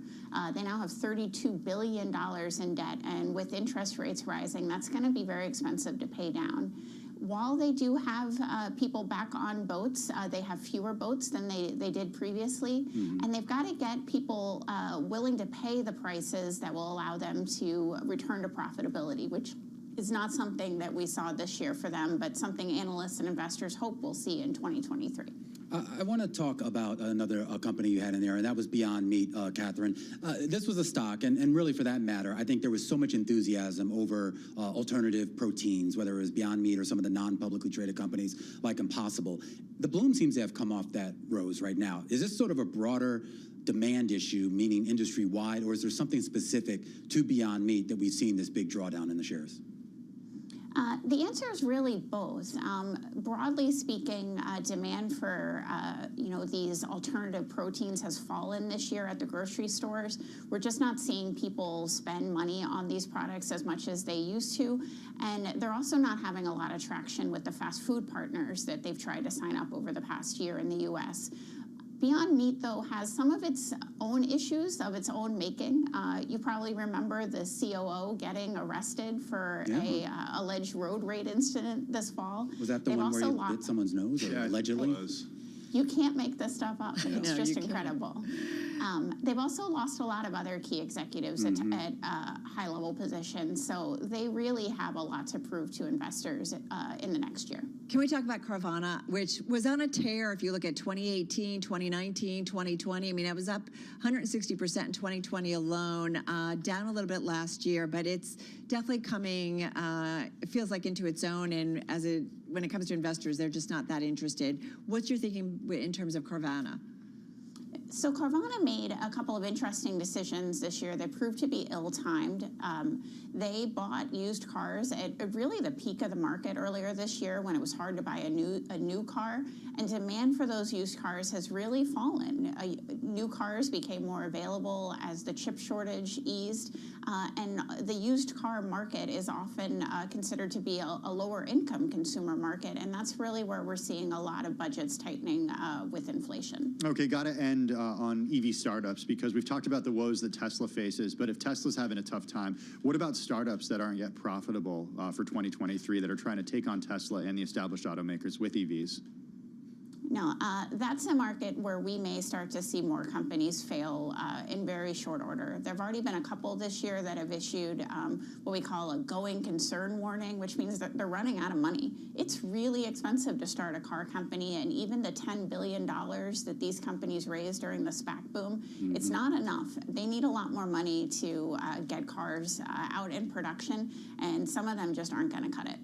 They now have $32 billion in debt, and with interest rates rising, that's going to be very expensive to pay down. While they do have people back on boats, they have fewer boats than they did previously, and they've got to get people willing to pay the prices that will allow them to return to profitability, which is not something that we saw this year for them, but something analysts and investors hope we'll see in 2023. I want to talk about another company you had in there, and that was Beyond Meat, Catherine. This was a stock, and really for that matter, I think there was so much enthusiasm over alternative proteins, whether it was Beyond Meat or some of the non-publicly traded companies like Impossible. The bloom seems to have come off that rose right now. Is this sort of a broader demand issue, meaning industry-wide, or is there something specific to Beyond Meat that we've seen this big drawdown in the shares? The answer is really both. Broadly speaking, demand for these alternative proteins has fallen this year at the grocery stores. We're just not seeing people spend money on these products as much as they used to, and they're also not having a lot of traction with the fast food partners that they've tried to sign up over the past year in the U.S. Beyond Meat, though, has some of its own issues of its own making. You probably remember the COO getting arrested for a alleged road rage incident this fall. Was that the one where you hit someone's nose, or allegedly? It was. You can't make this stuff up. It's just incredible. They've also lost a lot of other key executives at high-level positions, so they really have a lot to prove to investors in the next year. Can we talk about Carvana, which was on a tear if you look at 2018, 2019, 2020? I mean, it was up 160% in 2020 alone, down a little bit last year, but it's definitely coming, it feels like, into its own, and when it comes to investors, they're just not that interested. What's your thinking in terms of Carvana? So Carvana made a couple of interesting decisions this year that proved to be ill-timed. They bought used cars at really the peak of the market earlier this year when it was hard to buy a new car, and demand for those used cars has really fallen. New cars became more available as the chip shortage eased, and the used car market is often considered to be a lower income consumer market, and that's really where we're seeing a lot of budgets tightening with inflation. Okay, got to end on EV startups because we've talked about the woes that Tesla faces, but if Tesla's having a tough time, what about startups that aren't yet profitable for 2023 that are trying to take on Tesla and the established automakers with EVs? No, that's a market where we may start to see more companies fail in very short order. There have already been a couple this year that have issued what we call a going concern warning, which means that they're running out of money. It's really expensive to start a car company, and even the $10 billion that these companies raised during the SPAC boom, it's not enough. They need a lot more money to get cars out in production, and some of them just aren't going to cut it.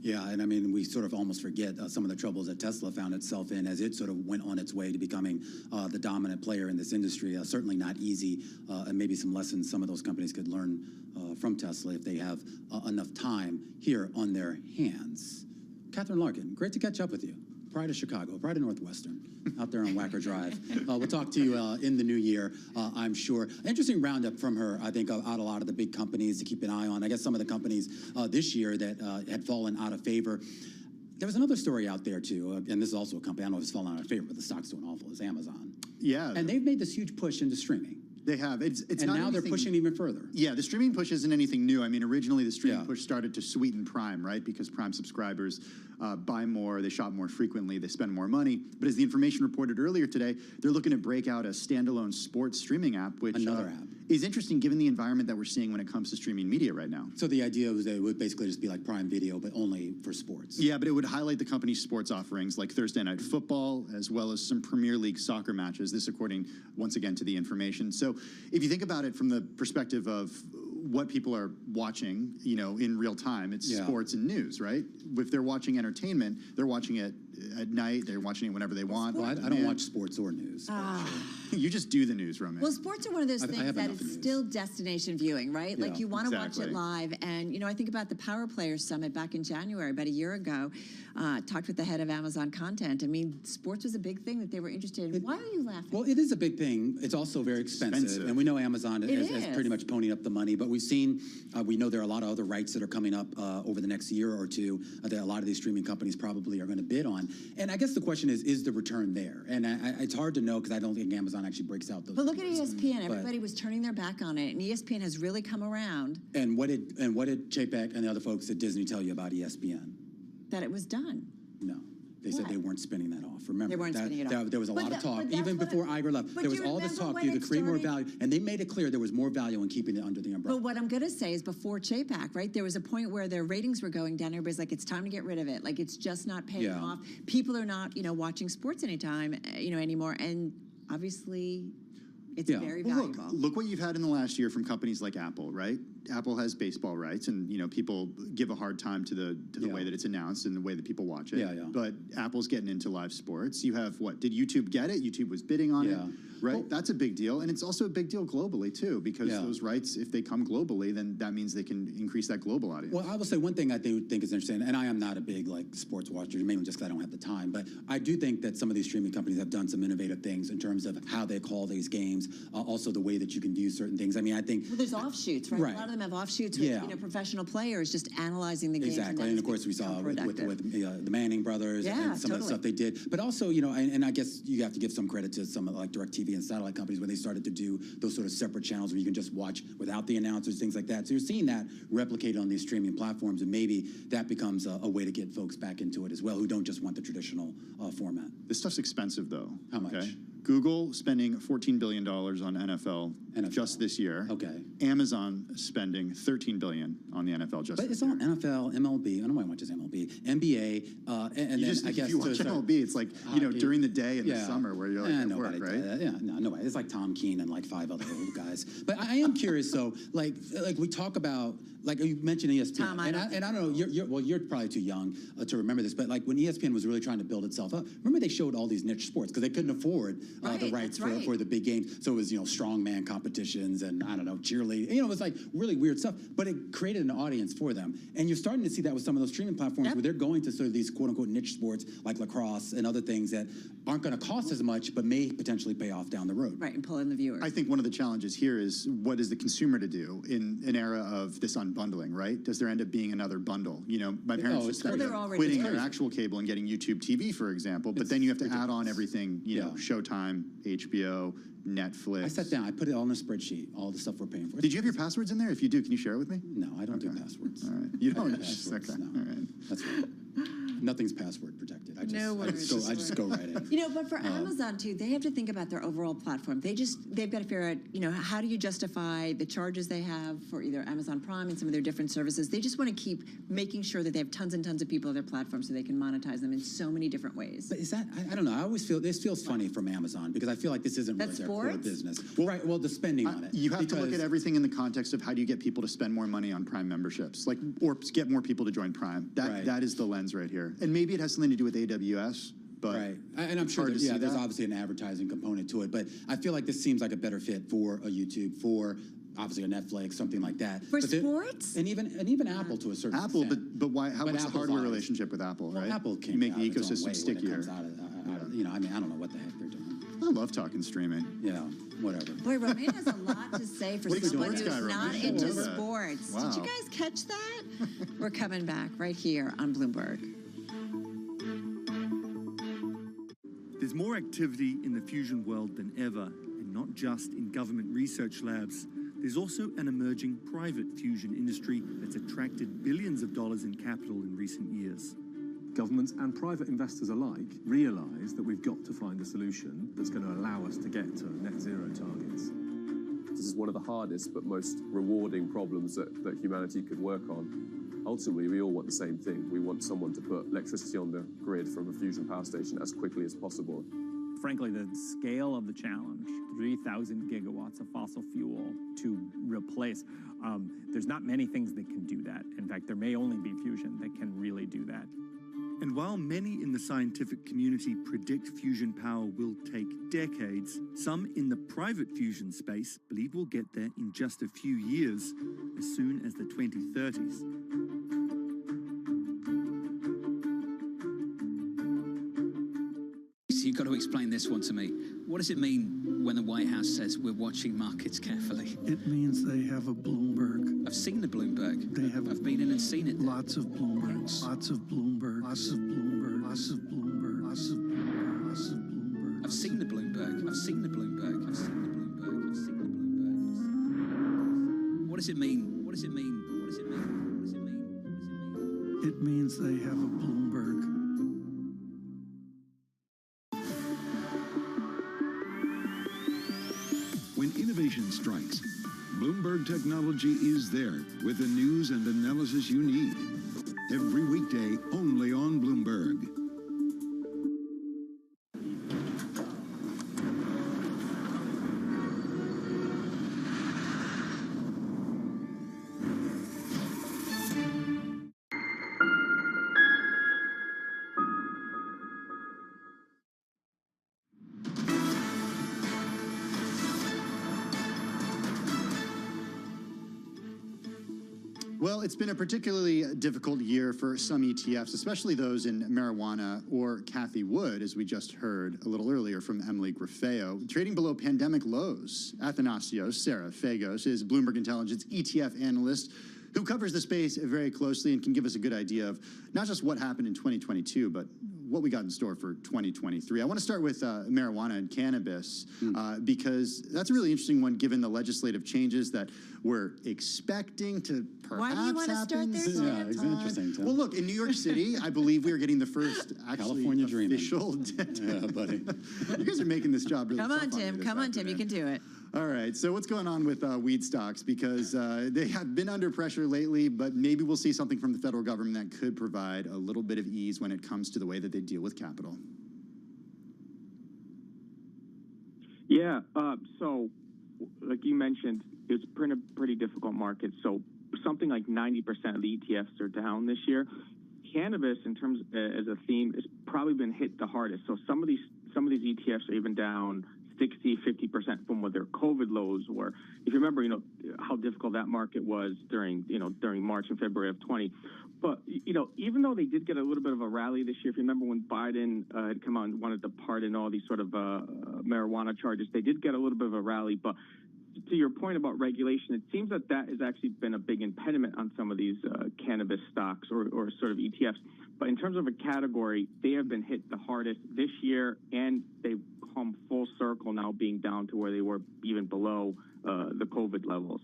Yeah, and I mean, we sort of almost forget some of the troubles that Tesla found itself in as it sort of went on its way to becoming the dominant player in this industry. Certainly not easy, and maybe some lessons some of those companies could learn from Tesla if they have enough time here on their hands. Catherine Larkin, great to catch up with you. Pride of Chicago, pride of Northwestern, out there on Wacker Drive. We'll talk to you in the new year, I'm sure. Interesting roundup from her, I think, out a lot of the big companies to keep an eye on. I guess some of the companies this year that had fallen out of favor. There was another story out there, too, and this is also a company, I don't know if it's fallen out of favor, but the stock's doing awful, is Amazon. Yeah. And they've made this huge push into streaming. They have. It's and not now anything, they're pushing even further. Yeah, the streaming push isn't anything new. I mean, originally the streaming push started to sweeten Prime, right? Because Prime subscribers buy more, they shop more frequently, they spend more money. But as the information reported earlier today, they're looking to break out a standalone sports streaming app, which is interesting given the environment that we're seeing when it comes to streaming media right now. So the idea was that it would basically just be like Prime Video, but only for sports. Yeah, but it would highlight the company's sports offerings like Thursday Night Football, as well as some Premier League soccer matches, this according, once again, to the information. So if you think about it from the perspective of what people are watching, you know, in real time, it's sports and news, right? If they're watching entertainment, they're watching it at night, they're watching it whenever they want. Well, I don't watch sports or news. You just do the news, Roman. Well, sports are one of those things that it's still destination viewing, right? Yeah, like you want to watch exactly. it live. And, you know, I think about the Power Players Summit back in January, about a year ago, talked with the head of Amazon Content. I mean, sports was a big thing that they were interested in. Why are you laughing? Well, it is a big thing. It's also very expensive. And we know Amazon has pretty much ponied up the money. But we've seen, we know there are a lot of other rights that are coming up over the next year or two that a lot of these streaming companies probably are going to bid on. And I guess the question is the return there? And it's hard to know because I don't think Amazon actually breaks out those. But look at ESPN. Everybody was turning their back on it. And ESPN has really come around. And what did Chapek and the other folks at Disney tell you about ESPN? That it was done. No. They said they weren't spinning that off. Remember, they weren't spinning it off. There was a lot of talk, even before Iger left. There was all this talk you could create more value, and they made it clear there was more value in keeping it under the umbrella. But what I'm going to say is before Chapek, right, there was a point where their ratings were going down. Everybody's like, it's time to get rid of it. Like, it's just not paying off. People are not, you know, watching sports anytime, you know, anymore. And obviously, it's very valuable. Look what you've had in the last year from companies like Apple, right? Apple has baseball rights, and you know people give a hard time to the way that it's announced and the way that people watch it. But Apple's getting into live sports. You have what? Did YouTube get it? YouTube was bidding on it, right? Well, that's a big deal, and it's also a big deal globally too, because those rights, if they come globally, then that means they can increase that global audience. Well, I will say one thing I think is interesting, and I am not a big sports watcher, mainly just because I don't have the time. But I do think that some of these streaming companies have done some innovative things in terms of how they call these games, also the way that you can view certain things. I mean, I think there's offshoots, right? A lot of them have offshoots with you know, professional players just analyzing the game. Exactly, and of course we saw with the Manning brothers and some of the stuff they did. But also, you know, and I guess you have to give some credit to some of like DirecTV and satellite companies when they started to do those sort of separate channels where you can just watch without the announcers, things like that. So you're seeing that replicated on these streaming platforms, and maybe that becomes a way to get folks back into it as well who don't just want the traditional format. This stuff's expensive, though. How much? Okay. Google spending $14 billion on NFL just this year. Okay. Amazon spending $13 billion on the NFL just this year. But it's all NFL, MLB. I don't know why I watch MLB, NBA, and then I guess if you watch MLB, it's like you know during the day in the summer where you're like at work, right? Nobody. It's like Tom Keene and like 5 other old guys. But I am curious though, like we talk about. Like you mentioned ESPN, Tom, and I don't know. You're probably too young to remember this, but like when ESPN was really trying to build itself up, remember they showed all these niche sports because they couldn't afford the rights for the big games. So it was, strongman competitions and, I don't know, cheerleading. It was like really weird stuff, but it created an audience for them. And you're starting to see that with some of those streaming platforms where they're going to sort of these quote-unquote niche sports like lacrosse and other things that aren't going to cost as much, but may potentially pay off down the road. Right, and pull in the viewers. I think one of the challenges here is what is the consumer to do in an era of this unbundling, right? Does there end up being another bundle? My parents just ended up quitting their actual cable and getting YouTube TV, for example, but then you have to add on everything, Showtime, HBO, Netflix. I sat down, I put it all in a spreadsheet, all the stuff we're paying for. Did you have your passwords in there? If you do, can you share it with me? No, I don't do passwords. All right. You don't? Passwords, okay. no. All right. That's right. Nothing's password protected. I just go right in. But for Amazon too, they have to think about their overall platform. They've got to figure out, how do you justify the charges they have for either Amazon Prime and some of their different services. They just want to keep making sure that they have tons and tons of people on their platform so they can monetize them in so many different ways. But is that, I don't know, I always feel, this feels funny from Amazon because I feel like this isn't really their core business. Well, right, well, the spending on it. You have to look at everything in the context of how do you get people to spend more money on Prime memberships, or get more people to join Prime. That is the lens right here. And maybe it has something to do with AWS. But and I'm sure there's obviously an advertising component to it, but I feel like this seems like a better fit for a YouTube, for obviously a Netflix, something like that. For sports? And even Apple to a certain extent. But why? What's the hardware relationship with Apple, right? Apple can make the ecosystem stickier. I don't know what the heck they're doing. I love talking streaming. Whatever. Boy, Romaine has a lot to say for someone who's not into sports. Wow. Did you guys catch that? We're coming back right here on Bloomberg. There's more activity in the fusion world than ever, and not just in government research labs. There's also an emerging private fusion industry that's attracted billions of dollars in capital in recent years. Governments and private investors alike realise that we've got to find a solution that's going to allow us to get to net zero targets. This is one of the hardest but most rewarding problems that humanity could work on. Ultimately, we all want the same thing. We want someone to put electricity on the grid from a fusion power station as quickly as possible. Frankly, the scale of the challenge, 3,000 gigawatts of fossil fuel to replace, there's not many things that can do that. In fact, there may only be fusion that can really do that. And while many in the scientific community predict fusion power will take decades, some in the private fusion space believe we'll get there in just a few years, as soon as the 2030s. So you've got to explain this one to me. What does it mean when the White House says we're watching markets carefully? It means they have a Bloomberg. I've seen the Bloomberg. I've been in and seen it. Lots of Bloombergs. Lots of Bloomberg. Lots of Bloomberg. Lots of Bloomberg. Lots of Bloomberg. Lots of Bloomberg. I've seen the Bloomberg. I've seen the Bloomberg. I've seen the Bloomberg. I've seen the Bloomberg. What does it mean? What does it mean? What does it mean? What does it mean? What does it mean? It means they have a Bloomberg. When innovation strikes, Bloomberg Technology is there with the news and analysis you need. Every weekday, only on Bloomberg. Well, it's been a particularly difficult year for some ETFs, especially those in marijuana or Cathie Wood, as we just heard a little earlier from Emily Grafeo, trading below pandemic lows. Athanasios Serafagos is Bloomberg Intelligence ETF analyst who covers the space very closely and can give us a good idea of not just what happened in 2022, but what we got in store for 2023. I want to start with marijuana and cannabis because that's a really interesting one given the legislative changes that we're expecting to perhaps Why do you want to start there, Tim? Yeah, it's interesting, Tim. Well, look, in New York City, I believe we are getting the first California official Yeah, buddy. You guys are making this job really Come tough on, Tim. me Come this on, Tim. You afternoon. can do it. All right, so what's going on with weed stocks? Because they have been under pressure lately, but maybe we'll see something from the federal government that could provide a little bit of ease when it comes to the way that they deal with capital. Yeah, so like you mentioned, it's pretty difficult market. So something like 90% of the ETFs are down this year. cannabis, in terms as a theme, has probably been hit the hardest. So some of these ETFs are even down 60, 50% from what their COVID lows were. If you remember, how difficult that market was during March and February of 20. But, even though they did get a little bit of a rally this year, if you remember when Biden had come out and wanted to pardon all these sort of marijuana charges, they did get a little bit of a rally. But to your point about regulation, it seems that has actually been a big impediment on some of these cannabis stocks or sort of ETFs. But in terms of a category, they have been hit the hardest this year, and they've come full circle now, being down to where they were even below the COVID levels.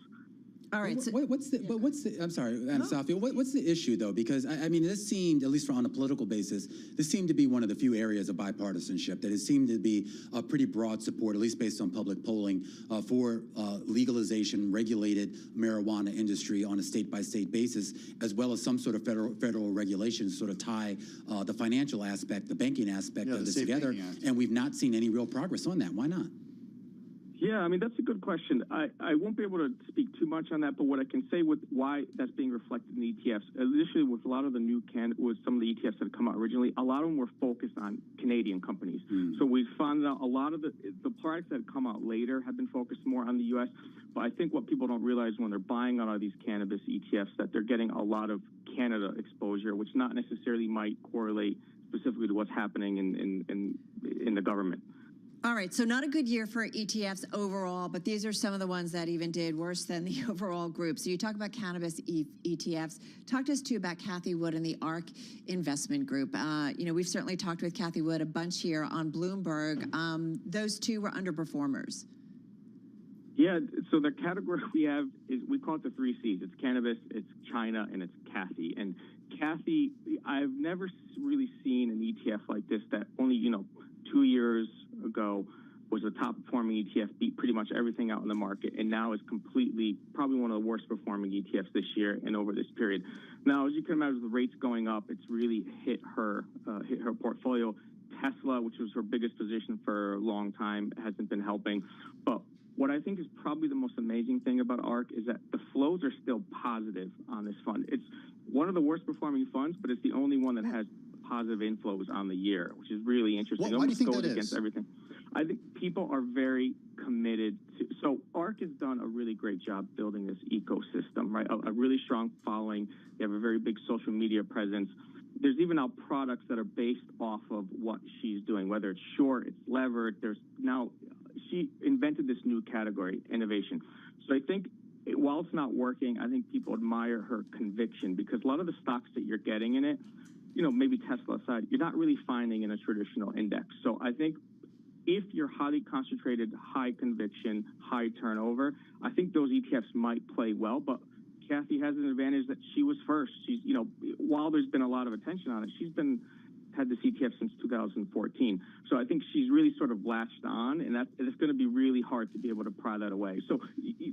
All right. So what's the? I'm sorry, Anasafia. What's the issue though? Because I mean, this seemed, at least on a political basis, this seemed to be one of the few areas of bipartisanship that it seemed to be a pretty broad support, at least based on public polling, for legalization, regulated marijuana industry on a state-by-state basis, as well as some sort of federal regulations sort of tie the financial aspect, the banking aspect of this together. And we've not seen any real progress on that. Why not? Yeah, I mean, that's a good question. I won't be able to speak too much on that, but what I can say with why that's being reflected in the ETFs, initially with a lot of the with some of the ETFs that have come out originally, a lot of them were focused on Canadian companies. So we found out a lot of the products that have come out later have been focused more on the U.S., but I think what people don't realize when they're buying out of these cannabis ETFs, that they're getting a lot of Canada exposure, which not necessarily might correlate specifically to what's happening in the government. All right, so not a good year for ETFs overall, but these are some of the ones that even did worse than the overall group. So you talk about cannabis ETFs. Talk to us too about Kathy Wood and the ARK Investment Group. We've certainly talked with Kathy Wood a bunch here on Bloomberg. Those two were underperformers. Yeah, so the category we have is, we call it the 3 C's. It's cannabis, it's China, and it's Kathy. And Kathy, I've never really seen an ETF like this that only, 2 years ago was a top performing ETF, beat pretty much everything out in the market, and now is probably one of the worst performing ETFs this year and over this period. Now, as you can imagine, with the rates going up, it's really hit her portfolio. Tesla, which was her biggest position for a long time, hasn't been helping. But what I think is probably the most amazing thing about ARK is that the flows are still positive on this fund. It's one of the worst performing funds, but it's the only one that has positive inflows on the year, which is really interesting. Why do you think that is? Against everything. I think people are very committed to. So ARK has done a really great job building this ecosystem, right? A really strong following. They have a very big social media presence. There's even now products that are based off of what she's doing, whether it's short, it's levered. She invented this new category, innovation. So I think while it's not working, I think people admire her conviction, because a lot of the stocks that you're getting in it, maybe Tesla aside, you're not really finding in a traditional index. So I think if you're highly concentrated, high conviction, high turnover, I think those ETFs might play well. But Kathy has an advantage that she was first. She's, while there's been a lot of attention on it, she's had this ETF since 2014. So I think she's really sort of latched on, and it's going to be really hard to be able to pry that away. So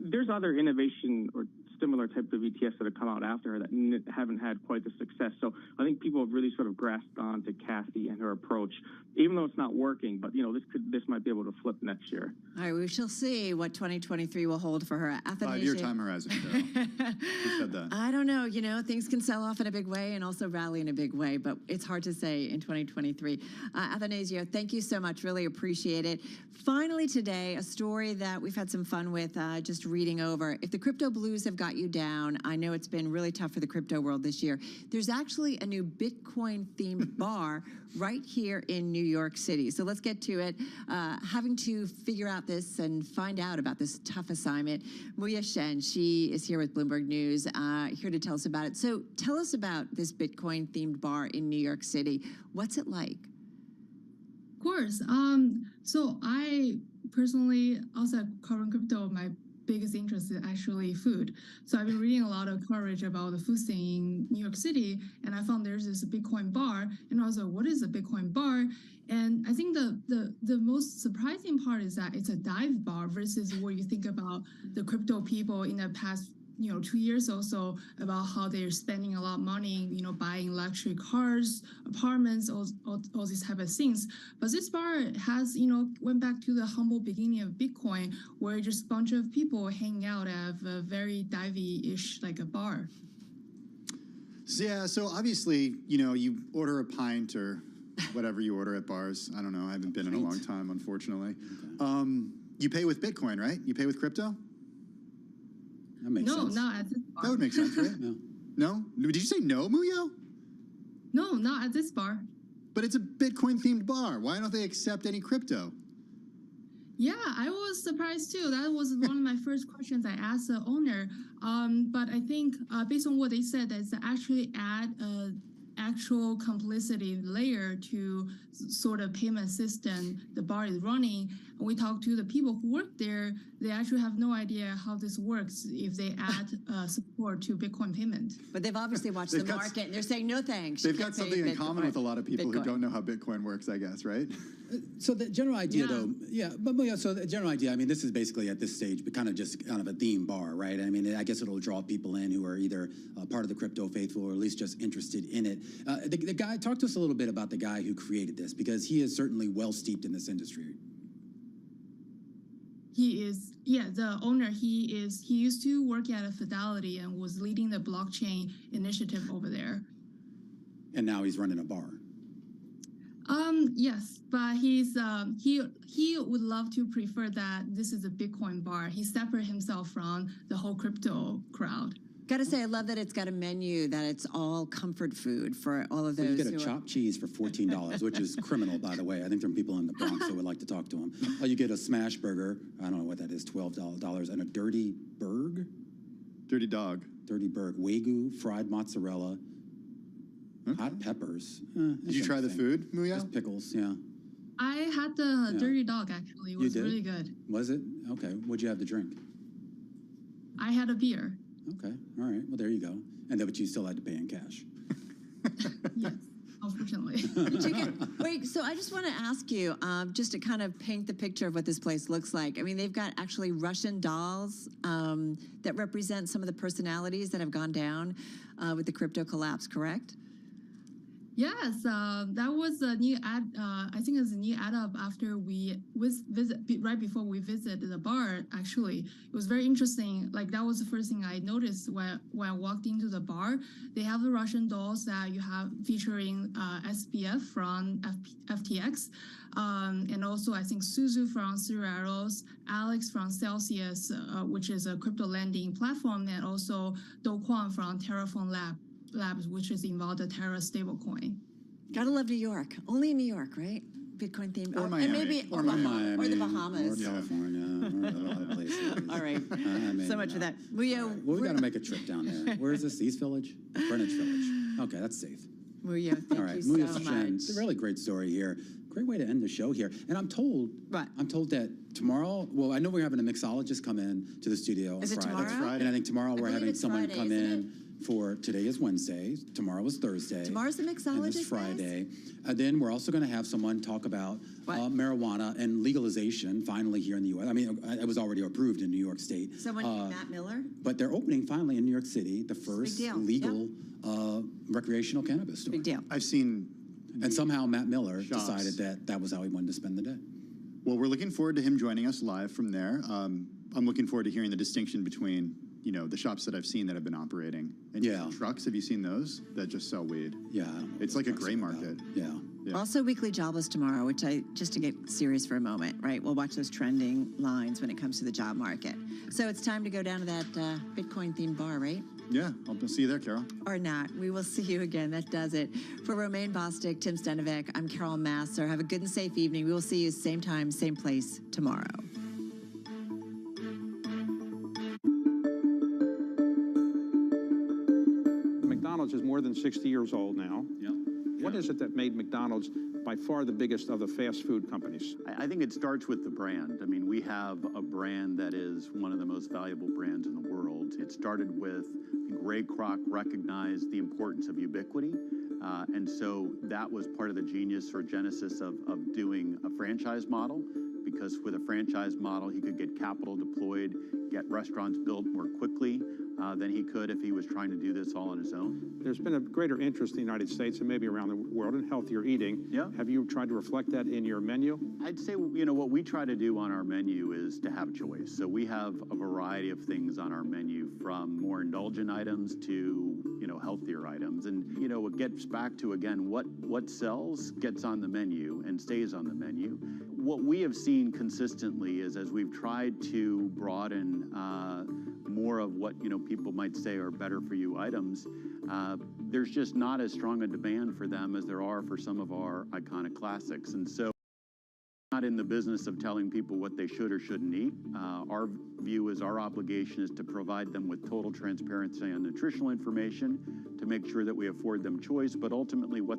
there's other innovation or similar type of ETFs that have come out after her that haven't had quite the success. So I think people have really sort of grasped on to Kathy and her approach, even though it's not working. But this might be able to flip next year. All right, we shall see what 2023 will hold for her. 5-year time horizon, Carol. Who said that? I don't know. Things can sell off in a big way and also rally in a big way, but it's hard to say in 2023. Athanasio, thank you so much. Really appreciate it. Finally today, a story that we've had some fun with just reading over. If the crypto blues have got you down, I know it's been really tough for the crypto world this year. There's actually a new Bitcoin-themed bar right here in New York City. So let's get to it. Having to figure out this and find out about this tough assignment, Muya Shen, she is here with Bloomberg News, here to tell us about it. So tell us about this Bitcoin-themed bar in New York City. What's it like? Of course. So I personally also cover crypto. My biggest interest is actually food. So I've been reading a lot of coverage about the food scene in New York City, and I found there's this Bitcoin bar. And also, what is a Bitcoin bar? And I think the most surprising part is that it's a dive bar versus what you think about the crypto people in the past 2 years or so, about how they're spending a lot of money, buying luxury cars, apartments, all these type of things. But this bar has, went back to the humble beginning of Bitcoin, where just a bunch of people hanging out at a very divey-ish, like a bar. Yeah, so obviously, you order a pint or whatever you order at bars. I don't know. I haven't been in a long time, unfortunately. You pay with Bitcoin, right? You pay with crypto? That makes sense. No, not at this bar. That would make sense, right? No. No? Did you say no, Muyo? No, not at this bar. But it's a Bitcoin-themed bar. Why don't they accept any crypto? Yeah, I was surprised too. That was one of my first questions I asked the owner. But I think based on what they said, that's actually add an actual complicity layer to sort of payment system the bar is running. And we talked to the people who work there. They actually have no idea how this works if they add support to Bitcoin payment. But they've obviously watched the market and they're saying no thanks. They've got something in common with a lot of people who don't know how Bitcoin works, I guess, right? So the general idea, so the general idea, I mean, this is basically at this stage, but kind of a theme bar, right? I mean, I guess it'll draw people in who are either part of the crypto faithful or at least just interested in it. The guy, talk to us a little bit about the guy who created this, because he is certainly well steeped in this industry. He is, the owner, he used to work at a Fidelity and was leading the blockchain initiative over there. And now he's running a bar. Yes, but he would love to prefer that this is a Bitcoin bar. He separated himself from the whole crypto crowd. Gotta say, I love that it's got a menu that it's all comfort food for all of those. So you get a chopped cheese for $14, which is criminal, by the way. I think there are people in the Bronx that would like to talk to him. You get a smash burger. I don't know what that is, $12, and a dirty burg? Dirty dog. Dirty burg. Wagyu, fried mozzarella, hot peppers. Did you try the food, Muya? Just pickles, yeah. I had the dirty dog, actually. It was really good. Was it? Okay. What'd you have to drink? I had a beer. Okay. All right. Well, there you go. And then, but you still had to pay in cash. Yes, unfortunately. Wait, so I just want to ask you, just to kind of paint the picture of what this place looks like. I mean, they've got actually Russian dolls that represent some of the personalities that have gone down with the crypto collapse, correct? Yes, that was a new ad. I think it's a new ad up after we right before we visited the bar. Actually, it was very interesting. Like that was the first thing I noticed when I walked into the bar. They have the Russian dolls that you have featuring SBF from FTX, and also I think Suzu from Cereros, Alex from Celsius, which is a crypto lending platform, and also Do Kwon from Terraform Labs, which is involved in Terra stablecoin. Gotta love New York. Only in New York, right? Bitcoin themed. Or Miami. And maybe, or Miami. Or the Bahamas. Or California. Or other places. All right. So much for that. Well, we got to make a trip down there. Where is this? East Village? Greenwich Village. Okay, that's safe. Muyo, thank you so much. It's a really great story here. Great way to end the show here. And I'm told that tomorrow, well, I know we're having a mixologist come in to the studio on Friday. Is it tomorrow? That's Friday. And I think tomorrow we're having someone Friday, come in for, today is Wednesday, tomorrow is Thursday. Tomorrow's the mixologist, and it's Friday. And then we're also going to have someone talk about marijuana and legalization finally here in the U.S. I mean, it was already approved in New York State. Someone named Matt Miller? But they're opening finally in New York City the first legal recreational cannabis store. Big deal. I've seen... And somehow Matt Miller decided that was how he wanted to spend the day. Well, we're looking forward to him joining us live from there. I'm looking forward to hearing the distinction between, the shops that I've seen that have been operating. And trucks, have you seen those that just sell weed? Yeah. It's like a gray market. Yeah. Also, weekly jobless tomorrow, which just to get serious for a moment, right? We'll watch those trending lines when it comes to the job market. So it's time to go down to that Bitcoin-themed bar, right? Yeah, I'll see you there, Carol. Or not. We will see you again. That does it. For Romaine Bostic, Tim Stenovic, I'm Carol Masser. Have a good and safe evening. We will see you same time, same place tomorrow. McDonald's is more than 60 years old now. What is it that made McDonald's by far the biggest of the fast food companies? I think it starts with the brand. I mean, we have a brand that is one of the most valuable brands in the world. It started with Ray Kroc recognized the importance of ubiquity. And so that was part of the genius or genesis of doing a franchise model, because with a franchise model, he could get capital deployed, get restaurants built more quickly, than he could if he was trying to do this all on his own. There's been a greater interest in the United States and maybe around the world in healthier eating. Yeah. Have you tried to reflect that in your menu? I'd say, what we try to do on our menu is to have choice. So we have a variety of things on our menu, from more indulgent items to, healthier items. And, it gets back to, again, what sells gets on the menu and stays on the menu. What we have seen consistently is, as we've tried to broaden more of what, people might say are better for you items, there's just not as strong a demand for them as there are for some of our iconic classics. And so, not in the business of telling people what they should or shouldn't eat. Our view is, our obligation is to provide them with total transparency on nutritional information, to make sure that we afford them choice, but ultimately what